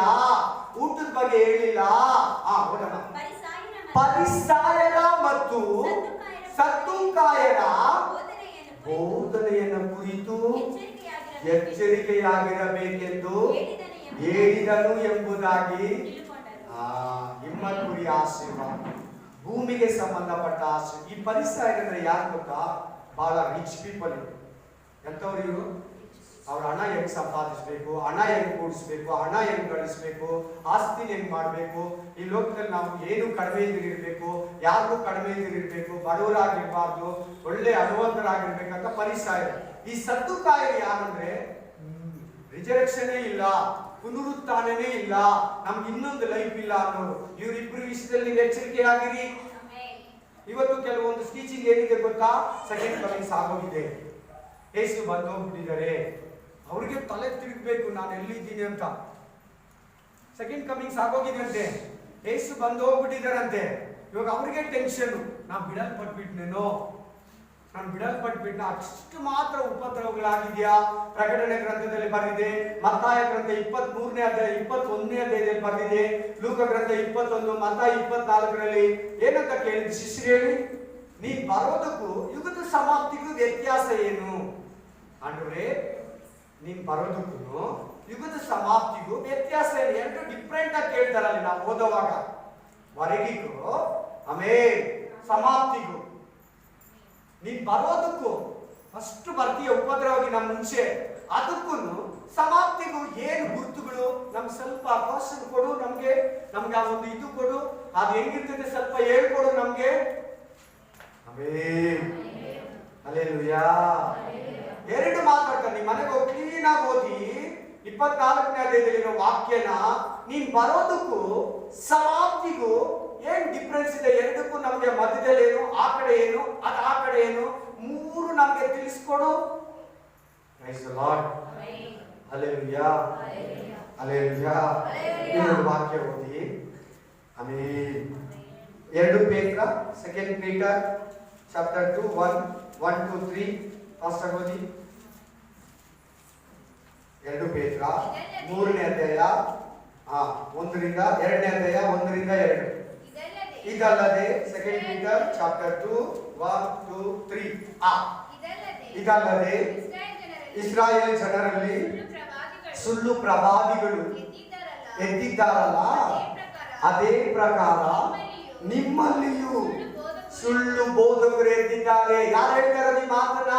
ಊಟದ ಬಗ್ಗೆ ಹೇಳಿಲ್ಲ. ಫರಿಸಾಯರ ಮತ್ತು ಸದ್ದುಕಾಯರ ಬೋಧನೆಯನ್ನು ಕುರಿತು ಎಚ್ಚರಿಕೆಯಾಗಿರಬೇಕೆಂದು ಹೇಳಿದನು ಎಂಬುದಾಗಿ. ಹಿಮ್ಮತ್ತುರಿ ಆಶೀರ್ವಾದ, ಭೂಮಿಗೆ ಸಂಬಂಧಪಟ್ಟ ಆಶೆ. ಈ ಫರಿಸಾಯರಂದ್ರೆ ಯಾರು ಗೊತ್ತಾ? ಬಹಳ ರಿಚ್ ಪೀಪಲ್. ಎಂತವ್ರು ಇವರು? ಅವ್ರ ಹಣ ಹೆಂಗ್ ಸಂಪಾದಿಸ್ಬೇಕು, ಹಣ ಹೆಂಗ್ ಕೂಡಿಸ್ಬೇಕು, ಹಣ ಹೆಂಗ್ ಗಳಿಸ್ಬೇಕು, ಆಸ್ತಿ ಹೆಂಗ್ ಮಾಡ್ಬೇಕು, ಈ ಲೋಕದಲ್ಲಿ ನಾವು ಏನು ಕಡಿಮೆ ಇರಬೇಕು, ಯಾರಿಗೂ ಕಡಿಮೆ ಇರಬೇಕು, ಬಡವರಾಗಿರ್ಬಾರ್ದು, ಒಳ್ಳೆ ಅನುವಂತರಾಗಿರ್ಬೇಕಂತ ಫರಿಸಾಯರು. ಈ ಸದ್ದುಕಾಯರು ಯಾರಂದ್ರೆ ರಿಜರೆಕ್ಷನೇ ಇಲ್ಲ, ಪುನರುತ್ಥಾನನೇ ಇಲ್ಲ, ನಮ್ಗೆ ಇನ್ನೊಂದು ಲೈಫ್ ಇಲ್ಲ ಅನ್ನೋರು. ಇವರಿಬ್ರು ವಿಷಯದಲ್ಲಿ ನೀವು ಎಚ್ಚರಿಕೆ ಆಗಿರಿ. ಇವತ್ತು ಕೆಲವೊಂದು ಟೀಚಿಂಗ್ ಏನಿದೆ ಗೊತ್ತಾ? ಸೆಕೆಂಡ್ ಕಮಿಂಗ್ಸ್ ಆಗೋಗಿದೆ, ಯೇಸು ಬಂದು ಹೋಗ್ಬಿಟ್ಟಿದ್ದಾರೆ, ಅವ್ರಿಗೆ ತಲೆ ತಿರುಗಬೇಕು ನಾನು ಎಲ್ಲಿದ್ದೀನಿ ಅಂತ. ಸೆಕೆಂಡ್ ಕಮಿಂಗ್ಸ್ ಆಗೋಗಿದೆ ಅಂತೆ, ಯೇಸು ಬಂದು ಹೋಗ್ಬಿಟ್ಟಿದ್ದಾರಂತೆ. ಇವಾಗ ಅವ್ರಿಗೆ ಟೆನ್ಷನ್, ನಾನು ಬಿಡಲ್ಪಟ್ಬಿಟ್ನೇನೋ, ನಾನು ಬಿಡಲ್ಪಟ್ಬಿಟ್ನ. ಅಷ್ಟು ಮಾತ್ರ ಉಪದ್ರವಗಳಾಗಿದೆಯಾ? ಪ್ರಕಟಣೆ ಗ್ರಂಥದಲ್ಲಿ ಬರೆದಿದೆ, ಮತ್ತಾಯ ಗ್ರಂಥ 23ನೇ ಅಧ್ಯಾಯ 21ನೇ ಅಧ್ಯಾಯದಲ್ಲಿ ಬರೆದಿದೆ, ಲೂಕ ಗ್ರಂಥ 21, ಮತ್ತಾಯ 24ರಲ್ಲಿ ಏನಂತ ಕೇಳಿದ್ರು ಶಿಷ್ಯರು? ಹೇಳಿ, ನೀನ್ ಬರೋದಕ್ಕೂ ಯುಗದ ಸಮಾಪ್ತಿಗೂ ವ್ಯತ್ಯಾಸ ಏನು ಅಂದ್ರೆ? ನೀನ್ ಬರೋದಕ್ಕೂ ಯುಗದ ಸಮಾಪ್ತಿಗೂ ವ್ಯತ್ಯಾಸ ಏನು? ಎರಡು ಡಿಫ್ರೆಂಟ್ ಆಗಿ ಕೇಳ್ತಾರಲ್ಲಿ ನಾವು ಓದುವಾಗ. ಹೊರಗಿಗೂ ಆಮೇಲೆ ಸಮಾಪ್ತಿಗೂ. ನೀನ್ ಬರೋದಕ್ಕೂ ಫಸ್ಟ್ ಬರ್ತೀಯ ಉಪದ್ರವಾಗಿ ನಮ್ಮ ಮುಂಚೆ, ಅದಕ್ಕೂ ಸಮಾಪ್ತಿಗೂ ಏನು ಗುರುತುಗಳು? ನಮ್ಗೆ ಸ್ವಲ್ಪ ಕ್ವಶನ್ ಕೊಡು, ನಮ್ಗೆ ಆ ಒಂದು ಇದು ಕೊಡು, ಅದು ಹೆಂಗಿರ್ತದೆ ಸ್ವಲ್ಪ ಹೇಳ್ಕೊಡು ನಮ್ಗೆ. ಆಮೆನ್. ಹಲ್ಲೆಲೂಯಾ. ಎರಡು ಮಾತಾಡ್ತಾರೆ. ನಿಮ್ಮ ಮನೆಗೆ ಹೋಗಿ ಕ್ಲೀನ್ ಆಗಿ ಓದಿ 24ನೇ ಅಧ್ಯಾಯದಲ್ಲಿರೋ ವಾಕ್ಯನ. ನೀನ್ ಬರೋದಕ್ಕೂ ಸಮಾಪ್ತಿಗೂ ಏನ್ ಡಿಫ್ರೆನ್ಸ್ ಇದೆ? ಎರಡಕ್ಕೂ ನಮ್ಗೆ ಮಧ್ಯದಲ್ಲಿ ಏನು, ಆ ಕಡೆ ಏನು, ಅದು ಆ ಕಡೆ ಏನು, ಮೂರು ನಮ್ಗೆ ತಿಳಿಸ್ಕೊಡು. Praise the Lord. Hallelujah. Hallelujah. ಇನ್ನೊಂದು ವಾಕ್ಯ ಓದಿ. ಆಮೆನ್. 2 ಪೇತ್ರ, 2 ಪೀಟರ್ ಚಾಪ್ಟರ್ 2 1 to 3 ಫಾಸ್ಟ್ ಆಗಿ ಓದಿ. 2 ಪೇತ್ರ 3ನೇ ಅಧ್ಯಾಯ ಒಂದರಿಂದ 2ನೇ ಅಧ್ಯಾಯ 1-2. ಇದಲ್ಲದೆ 2 ಪೀಟರ್ ಚಾಪ್ಟರ್ 2 1 2 3. ಇದಲ್ಲದೆ ಇಸ್ರಾಯೇಲ್ ಜನರಲ್ಲಿ ಸುಳ್ಳು ಪ್ರವಾದಿಗಳು ಎದ್ದಿದ್ದಾರಲ್ಲ, ಅದೇ ಪ್ರಕಾರ ನಿಮ್ಮಲ್ಲಿಯೂ ಸುಳ್ಳು ಬೋಧಕರು ಎದ್ದಿದ್ದಾರೆ. ಯಾರು ಹೇಳ್ತಾರೆ ಈ ಮಾತನ್ನ?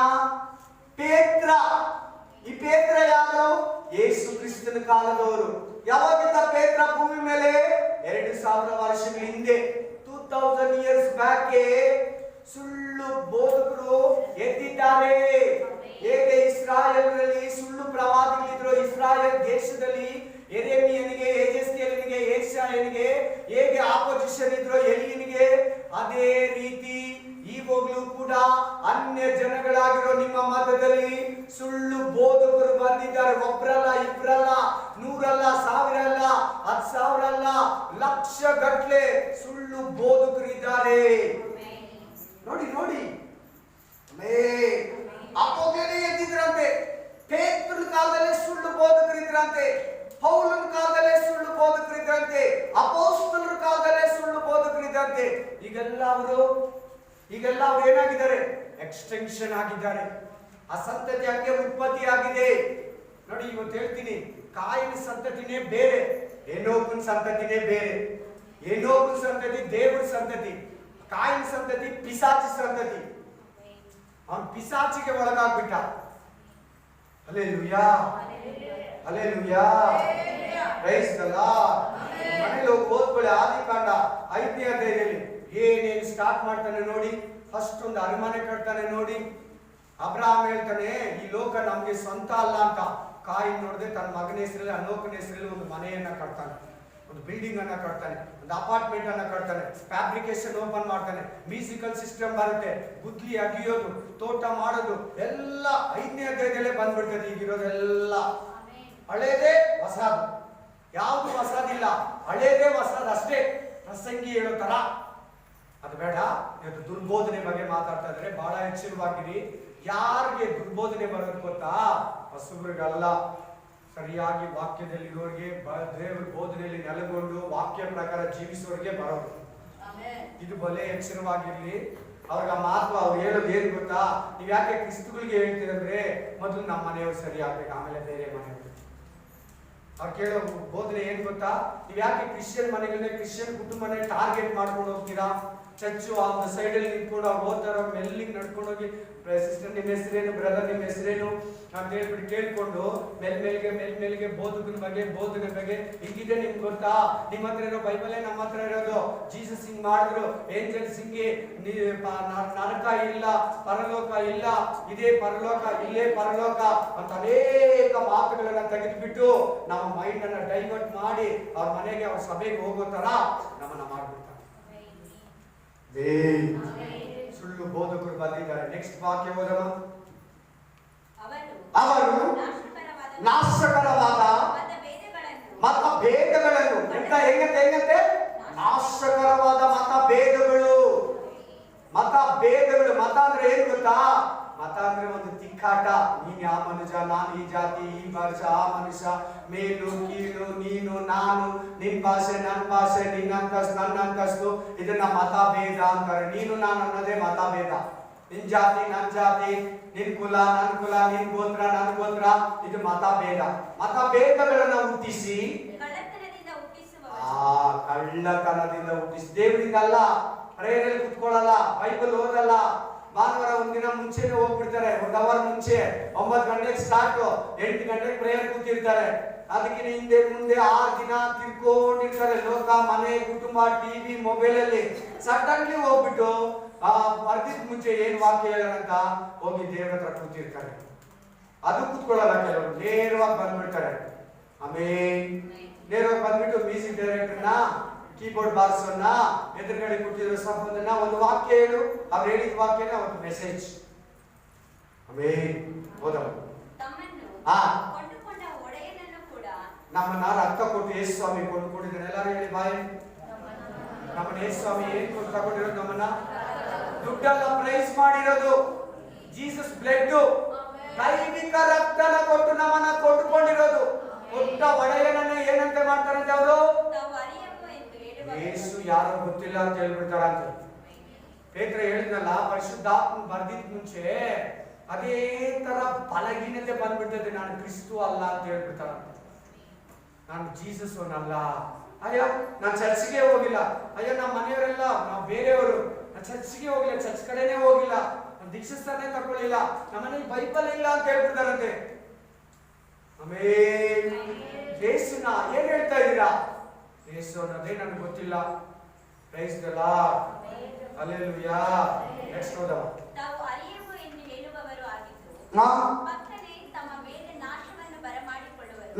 ಪೇತ್ರ. ಈ ಪೇತ್ರ ಯಾರು? ಯೇಸು ಕ್ರಿಸ್ತನ ಕಾಲದವರು. ಯಾವಾಗಿದ್ದ ಪೇತ್ರ ಭೂಮಿ ಮೇಲೆ? 2000 ವರ್ಷಗಳ ಹಿಂದೆ, 2000 years ಬ್ಯಾಕ್ ಸುಳ್ಳು ಬೋಧಕರು ಎದ್ದಿದ್ದಾರೆ. ಹೇಗೆ ಇಸ್ರಾಯೇಲ್ನಲ್ಲಿ ಸುಳ್ಳು ಪ್ರವಾದಿಗಳಿದ್ರು, ಇಸ್ರಾಯೇಲ್ ದೇಶದಲ್ಲಿ ಯೆರೆಮೀಯನಿಗೆ, ಯೆಹೆಜ್ಕೇಲನಿಗೆ, ಯೆಶಾಯನಿಗೆ ಹೇಗೆ ಆಪೋಸಿಷನ್ ಇದ್ರು ಎಲೀಯನಿಗೆ, ಅದೇ ರೀತಿ ಈವಾಗಲೂ ಕೂಡ ಅನ್ಯ ಜನಗಳಾಗಿರೋ ನಿಮ್ಮ ಮಧ್ಯದಲ್ಲಿ ಸುಳ್ಳು ಬೋಧಕರು ಬಂದಿದ್ದಾರೆ. ಒಬ್ಬರಲ್ಲ, ಇಬ್ಬರಲ್ಲ, 100 ಅಲ್ಲ, 1000 ಅಲ್ಲ, 10,000 ಅಲ್ಲ, ಲಕ್ಷ ಗಟ್ಟಲೆ ಸುಳ್ಳು ಬೋಧಕರು ಇದ್ದಾರೆ. ನೋಡಿ ನೋಡಿ, ಅಪೋಗಲೇ ಎದ್ದಿದ್ರಂತೆ. ಪೇತ್ರನ ಕಾಲದಲ್ಲೇ ಸುಳ್ಳು ಬೋಧಕರು ಇದ್ರಂತೆ, ಪೌಲನ ಕಾಲದಲ್ಲೇ ಸುಳ್ಳು ಬೋಧಕರು ಇದ್ರಂತೆ, ಅಪೊಸ್ತಲರ ಕಾಲದಲ್ಲೇ ಸುಳ್ಳು ಬೋಧಕರು ಇದ್ದಂತೆ. ಈಗೆಲ್ಲ ಅವರು ಏನಾಗಿದ್ದಾರೆ? ಎಕ್ಸ್ಟೆನ್ಷನ್ ಆಗಿದ್ದಾರೆ. ಆ ಸಂತತಿ ಹಂಗೆ ಉತ್ಪತ್ತಿ ಆಗಿದೆ. ನೋಡಿ, ಇವತ್ತು ಹೇಳ್ತೀನಿ, ಕಾಯಿನ ಸಂತತಿನೇ ಬೇರೆ, ಏನೋಕನ ಸಂತತಿನೇ ಬೇರೆ. ಏನೋಕನ ಸಂತತಿ ದೇವರ ಸಂತತಿ, ಕಾಯಿನ ಸಂತತಿ ಪಿಸಾಚಿ ಸಂತತಿ. ಅವನು ಪಿಸಾಚಿಗೆ ಒಳಗಾಗ್ಬಿಟ್ಟ. Hallelujah, hallelujah, praise the Lord. ಮನೆಯಲ್ಲಿ ಹೋಗಿ ಓದ್ಕೊಳ್ಳಿ, ಆದಿಕಾಂಡ 5ನೇ ಅಧ್ಯಾಯದಲ್ಲಿ ಏನೇನು ಸ್ಟಾರ್ಟ್ ಮಾಡ್ತಾನೆ ನೋಡಿ. ಫಸ್ಟ್ ಒಂದು ಅರಮನೆ ಕಟ್ತಾನೆ ನೋಡಿ. ಅಬ್ರಹಾಂ ಹೇಳ್ತಾನೆ, ಈ ಲೋಕ ನಮ್ಗೆ ಸ್ವಂತ ಅಲ್ಲ ಅಂತ. ಕಾಯಿನ್ ನೋಡದೆ ತನ್ನ ಮಗನ ಹೆಸರಲ್ಲಿ, ಅನೋಕನ ಹೆಸರಲ್ಲಿ ಒಂದು ಮನೆಯನ್ನ ಕಟ್ತಾನೆ, ಒಂದು ಬಿಲ್ಡಿಂಗ್ ಅನ್ನ ಕಟ್ತಾನೆ, ಒಂದು ಅಪಾರ್ಟ್ಮೆಂಟ್ ಅನ್ನ ಕಟ್ತಾನೆ, ಫ್ಯಾಬ್ರಿಕೇಶನ್ ಓಪನ್ ಮಾಡ್ತಾನೆ, ಮ್ಯೂಸಿಕಲ್ ಸಿಸ್ಟಮ್ ಬರುತ್ತೆ, ಗುದ್ಲಿ ಅಗಿಯೋದು, ತೋಟ ಮಾಡೋದು ಎಲ್ಲ 5ನೇ ಅಧ್ಯಾಯದಲ್ಲೇ ಬಂದ್ಬಿಡ್ತದೆ. ಈಗಿರೋದೆಲ್ಲ ಹಳೇದೇ ಹೊಸದು, ಯಾವುದು ಹೊಸದಿಲ್ಲ, ಹಳೇದೇ ಹೊಸದು ಅಷ್ಟೇ. ಪ್ರಸಂಗಿ ಹೇಳೋ ತರ ಅದು ಬೇಡ. ಇವತ್ತು ದುರ್ಬೋಧನೆ ಬಗ್ಗೆ ಮಾತಾಡ್ತಾ ಇದ್ರೆ ಬಹಳ ಎಚ್ಚರವಾಗಿರಿ. ಯಾರಿಗೆ ದುರ್ಬೋಧನೆ ಬರೋದು ಗೊತ್ತಾ? ಹೊಸಬ್ರಿಗಲ್ಲ, ಸರಿಯಾಗಿ ವಾಕ್ಯದಲ್ಲಿರೋರಿಗೆ, ದೇವರ ಬೋಧನೆಯಲ್ಲಿ ನೆಲೆಗೊಂಡು ವಾಕ್ಯ ಪ್ರಕಾರ ಜೀವಿಸೋರಿಗೆ ಬರೋದು. ಇದು ಬಲೆ ಎಚ್ಚರವಾಗಿರ್ಲಿ. ಅವ್ರಿಗೆ ಮಾತು ಅವ್ರು ಹೇಳೋದು ಏನ್ ಗೊತ್ತಾ? ನೀವ್ ಯಾಕೆ ಕ್ರಿಸ್ತುಗಳಿಗೆ ಹೇಳ್ತೀರಂದ್ರೆ, ಮೊದಲು ನಮ್ಮ ಮನೆಯವರು ಸರಿ ಆಗ್ಬೇಕು, ಆಮೇಲೆ ಬೇರೆ ಮನೆಯವರು. ಅವ್ರು ಕೇಳೋ ಬೋಧನೆ ಏನ್ ಗೊತ್ತಾ? ನೀವ್ ಯಾಕೆ ಕ್ರಿಶ್ಚಿಯನ್ ಮನೆಗಳನ್ನ, ಕ್ರಿಶ್ಚಿಯನ್ ಕುಟುಂಬನೇ ಟಾರ್ಗೆಟ್ ಮಾಡ್ಕೊಂಡು ಹೋಗ್ತೀರಾ? ಚರ್ಚು ಆ ಸೈಡ್ ಅಲ್ಲಿ ನಿಂತ್ಕೊಂಡು ಅವ್ರು ಓದ್ತಾರ, ಮೆಲ್ಲಿಗೆ ನಡ್ಕೊಂಡು ಹೋಗಿ ಸಿಸ್ಟರ್ ನಿಮ್ಮ ಹೆಸರೇನು, ಬ್ರದರ್ ನಿಮ್ಮ ಹೆಸರೇನು ಅಂತ ಹೇಳ್ಬಿಟ್ಟು ಕೇಳ್ಕೊಂಡು ಮೇಲ್ಮೇಲ್ಗೆ ಬೋಧಕನ ಬಗ್ಗೆ, ಬೋಧನೆ ಬಗ್ಗೆ ಹಿಂಗಿದೆ. ನಿಮ್ಗೆ ಗೊತ್ತಾ? ನಿಮ್ಮ ಹತ್ರ ಇರೋ ಬೈಬಲೇ ನಮ್ಮ ಹತ್ರ ಇರೋದು. ಜೀಸಸ್ ಹಿಂಗ್ ಮಾಡಿದ್ರು, ಏಂಜಲ್ಸ್ ಹಿಂಗೆ, ನರಕ ಇಲ್ಲ, ಪರಲೋಕ ಇಲ್ಲ, ಇದೇ ಪರಲೋಕ, ಇಲ್ಲೇ ಪರಲೋಕ ಅಂತ ಅನೇಕ ಮಾತುಗಳನ್ನ ತೆಗೆದುಬಿಟ್ಟು ನಮ್ಮ ಮೈಂಡ್ ಅನ್ನ ಡೈವರ್ಟ್ ಮಾಡಿ ಅವ್ರ ಮನೆಗೆ, ಅವ್ರ ಸಭೆಗೆ ಹೋಗೋ ತರ ನಮ್ಮನ್ನ ಮಾಡ್ಬಿಡ್ತಾರೆ. ಸುಳ್ಳು ಬೋಧಕರು ಬಂದಿದ್ದಾರೆ. ನೆಕ್ಸ್ಟ್ ವಾಕ್ಯ ಓದೋಣ. ಅವರು ನಾಶಕರವಾದ ಮತಭೇದಗಳನ್ನು, ಹೆಂಗಂತೆ ನಾಶಕರವಾದ ಮತಭೇದಗಳು. ಮತ ಅಂದ್ರೆ ಏನ್ ಗೊತ್ತಾ? ಮತ ಅಂದ್ರೆ ಒಂದು ತಿಕ್ಕಾಟ. ನೀನ್ ಯಾವ ಮನುಷ್ಯ, ನಾನು ಈ ಜಾತಿ, ಈ ಭಾಷೆ, ಆ ಮನುಷ್ಯ, ಮೇಲು ಕೀಳು, ನೀನು ನಾನು, ನಿನ್ ಭಾಷೆ ನನ್ನ ಭಾಷೆ, ನಿನ್ನ ಅಂತಸ್ತು ನನ್ನ ಅಂತಸ್ತು, ಇದನ್ನ ಮತಭೇದ ಅಂತಾರೆ. ನೀನು ನಾನು ಅನ್ನೋದೇ ಮತಭೇದ. ನಿನ್ ಜಾತಿ ನನ್ನ ಜಾತಿ, ನಿನ್ ಕುಲ ನನ್ನ ಕುಲ, ನಿನ್ ಗೋತ್ರ ನನ್ನ ಗೋತ್ರ, ಇದು ಮತಭೇದ. ಮತಭೇದಗಳನ್ನ ಹುಟ್ಟಿಸಿ, ಕಳ್ಳತನದಿಂದ ಹುಟ್ಟಿಸಿ, ದೇವರಿಂದ ಅಲ್ಲ, ಪ್ರೇಯರಲ್ಲಿ ಕುತ್ಕೊಳ್ಳಲ್ಲ, ಬೈಬಲ್ ಓದಲ್ಲ, ಭಾನುವಾರ ಒಂದಿನ ಮುಂಚೆನೆ ಹೋಗ್ಬಿಡ್ತಾರೆ, 1 ಅವರ್ ಮುಂಚೆ. 9 ಗಂಟೆಗೆ ಸ್ಟಾರ್ಟ್, 8 ಗಂಟೆಗೆ ಪ್ರೇಯರ್ ಕೂತಿರ್ತಾರೆ. ಅದಕ್ಕಿಂತ ಹಿಂದೆ ಮುಂದೆ 6 ದಿನ ತಿರ್ಕೊಂಡಿರ್ತಾರೆ. ಲೋಕ, ಮನೆ, ಕುಟುಂಬ, ಟಿವಿ, ಮೊಬೈಲ್ ಅಲ್ಲಿ. ಸಡನ್ಲಿ ಹೋಗ್ಬಿಟ್ಟು ಬರ್ದಿದ್ ಮುಂಚೆ ಏನ್ ವಾಕ್ಯ ಹೇಳೋಣಂತ ಹೋಗಿ ದೇವರ ಹತ್ರ ಕೂತಿರ್ತಾರೆ. ಅದು ಕೂತ್ಕೊಳ್ಳಲ್ಲ, ಕೆಲವರು ನೇರವಾಗಿ ಬಂದ್ಬಿಡ್ತಾರೆ. ಆಮೇಲೆ ನೇರವಾಗಿ ಬಂದ್ಬಿಟ್ಟು ಮ್ಯೂಸಿಕ್ ಡೈರೆಕ್ಟರ್ನ, ಕೀಬೋರ್ಡ್ ಬಾರ್ಸನ್ನ, ಎದುರುಗಡೆ ಕೂತಿರೋ ಸಹೋದರನ ಒಂದು ವಾಕ್ಯ ಹೇಳು, ಅವ್ರು ಹೇಳಿದ ವಾಕ್ಯನ ಒಂದು ಮೆಸೇಜ್. ಆಮೇಲೆ ಓದಮ್ಮ. ನಮ್ಮನ್ನ ರಕ್ತ ಕೊಟ್ಟು ಯೇಸು ಸ್ವಾಮಿ ಕೊಂಡುಕೊಂಡಿದ್ದಾನೆ. ಎಲ್ಲರೂ ಹೇಳಿ ಬಾಯಿ. ನಮ್ಮನ್ನ ಯೇಸು ಸ್ವಾಮಿ ಏನ್ ಕೊಟ್ಟು ತಗೊಂಡಿರೋದು? ನಮ್ಮನ್ನ ದುಡ್ಡೆಲ್ಲ ಪ್ರೈಸ್ ಮಾಡಿರೋದು. ಜೀಸಸ್ ಬ್ಲಡ್, ದೈವಿಕ ರಕ್ತನ ಕೊಟ್ಟು ನಮ್ಮನ್ನ ಕೊಂಡುಕೊಂಡಿರೋದು. ಕೊಟ್ಟ ಒಡೆಯನನ್ನ ಏನಂತೆ ಮಾಡ್ತಾರಂತೆ ಅವರು? ಯೇಸು ಯಾರು ಗೊತ್ತಿಲ್ಲ ಅಂತ ಹೇಳ್ಬಿಡ್ತಾರಂತೆ. ಪೇತ್ರ ಹೇಳಿದ್ನಲ್ಲ, ಪರಿಶುದ್ಧಾತ್ಮ ಬರ್ದಿದ್ ಮುಂಚೆ ಅದೇ ತರ ಬಲಹೀನತೆ ಬಂದ್ಬಿಡ್ತದೆ, ನಾನು ಕ್ರಿಸ್ತು ಅಲ್ಲ ಅಂತ ಹೇಳ್ಬಿಡ್ತಾರಂತೆ. ನಾನು ಜೀಸಸ್ ಅಲ್ಲ, ಅಯ್ಯ ನಾನು ಚರ್ಚ್ಗೆ ಹೋಗಿಲ್ಲ, ಅಯ್ಯ ನಮ್ಮ ಮನೆಯವರೆಲ್ಲ ನಾವು ಬೇರೆಯವರು, ನಾನು ಚರ್ಚ್ಗೆ ಹೋಗಿಲ್ಲ, ಚರ್ಚ್ ಕಡೆನೇ ಹೋಗಿಲ್ಲ, ನಾನು ದೀಕ್ಷಿಸ್ತಾನೆ ತಗೊಳ್ಳಿಲ್ಲ, ನಮ್ಮನೇಲಿ ಬೈಬಲ್ ಇಲ್ಲ ಅಂತ ಹೇಳ್ಬಿಡ್ತಾರಂತೆ. ಆಮೇಲೆ ಯೇಸುನ ಏನ್ ಹೇಳ್ತಾ ಇದ್ದೀರಾ? ಯೇಸು ಅನ್ನೋದೇ ನನಗೆ ಗೊತ್ತಿಲ್ಲ. Praise the Lord, hallelujah. Next ಓದೋಣ. ತಾವು ಅರಿಯವು ಎಂದು ಹೇಳುವವರು ಆಗಿದ್ದು ಪಕ್ಕನೆ ತಮ್ಮ ಮೇಲೆ ನಾಶವನ್ನು ಬರಮಾಡಿಕೊಳ್ಳುವರು.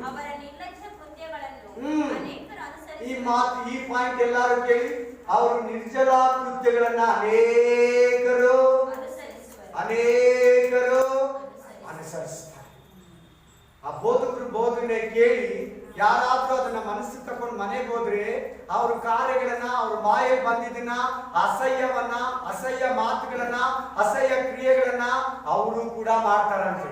ಅವರ ನಿರ್ಲಕ್ಷ್ಯ ಕೃತ್ಯಗಳನ್ನು ಅನೇಕರು ಅನುಸರಿಸುವರು. ಈ ಮಾತು, ಈ ಪಾಯಿಂಟ್ ಎಲ್ಲರೂ ಕೇಳಿ. ಅವರು ನಿರ್ಜಲ ಕೃತ್ಯಗಳನ್ನ ಅನೇಕರು ಅನುಸರಿಸ್ತಾರೆ. ಆ ಬೋಧಕರು ಬೋಧನೆ ಕೇಳಿ ಯಾರಾದ್ರೂ ಅದನ್ನ ಮನಸ್ಸಿಗೆ ತಕೊಂಡು ಮನೆಗೆ ಹೋದ್ರೆ ಅವ್ರ ಕಾರ್ಯಗಳನ್ನ, ಅವ್ರ ಬಾಯಲ್ಲಿ ಬಂದಿದ್ದನ್ನ, ಅಸಹ್ಯವನ್ನ, ಅಸಹ್ಯ ಮಾತುಗಳನ್ನ, ಅಸಹ್ಯ ಕ್ರಿಯೆಗಳನ್ನ ಅವರು ಕೂಡ ಮಾಡ್ತಾರಂತೆ.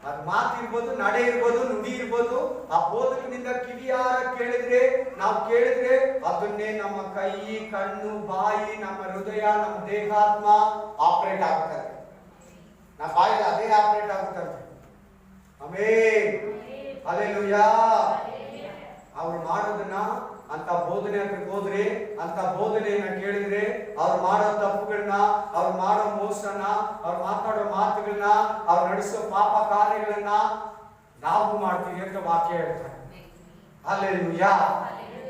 ಅದು ಮಾತಿರ್ಬೋದು, ನಡೆ ಇರ್ಬೋದು, ನುಡಿ ಇರ್ಬೋದು. ಆ ಬೋಧಕನಿಂದ ಕಿವಿಯಾರ ಕೇಳಿದ್ರೆ, ನಾವು ಕೇಳಿದ್ರೆ ಅದನ್ನೇ ನಮ್ಮ ಕೈ, ಕಣ್ಣು, ಬಾಯಿ, ನಮ್ಮ ಹೃದಯ, ನಮ್ಮ ದೇಹಾತ್ಮ ಆಪರೇಟ್ ಆಗ್ತದೆ. ನಮ್ಮ ಬಾಯಿಗೆ ಅದೇ ಆಪರೇಟ್ ಆಗುತ್ತಂತೆ. Amen, hallelujah. ಅವ್ರು ಮಾಡೋದನ್ನ, ಅಂತ ಬೋಧನೆ ಹತ್ರಕ್ಕೆ ಹೋದ್ರೆ, ಅಂತ ಬೋಧನೆಯನ್ನ ಕೇಳಿದ್ರೆ, ಅವ್ರು ಮಾಡೋ ತಪ್ಪುಗಳನ್ನ, ಅವ್ರು ಮಾಡೋ ಮೋಸನ, ಅವ್ರು ಮಾತಾಡೋ ಮಾತುಗಳನ್ನ, ಅವ್ರು ನಡೆಸೋ ಪಾಪ ಕಾರ್ಯಗಳನ್ನ ನಾವು ಮಾಡ್ತೀವಿ ಅಂತ ವಾಕ್ಯ ಹೇಳ್ತಾರೆ. ಹಲ್ಲೆಲೂಯಾ.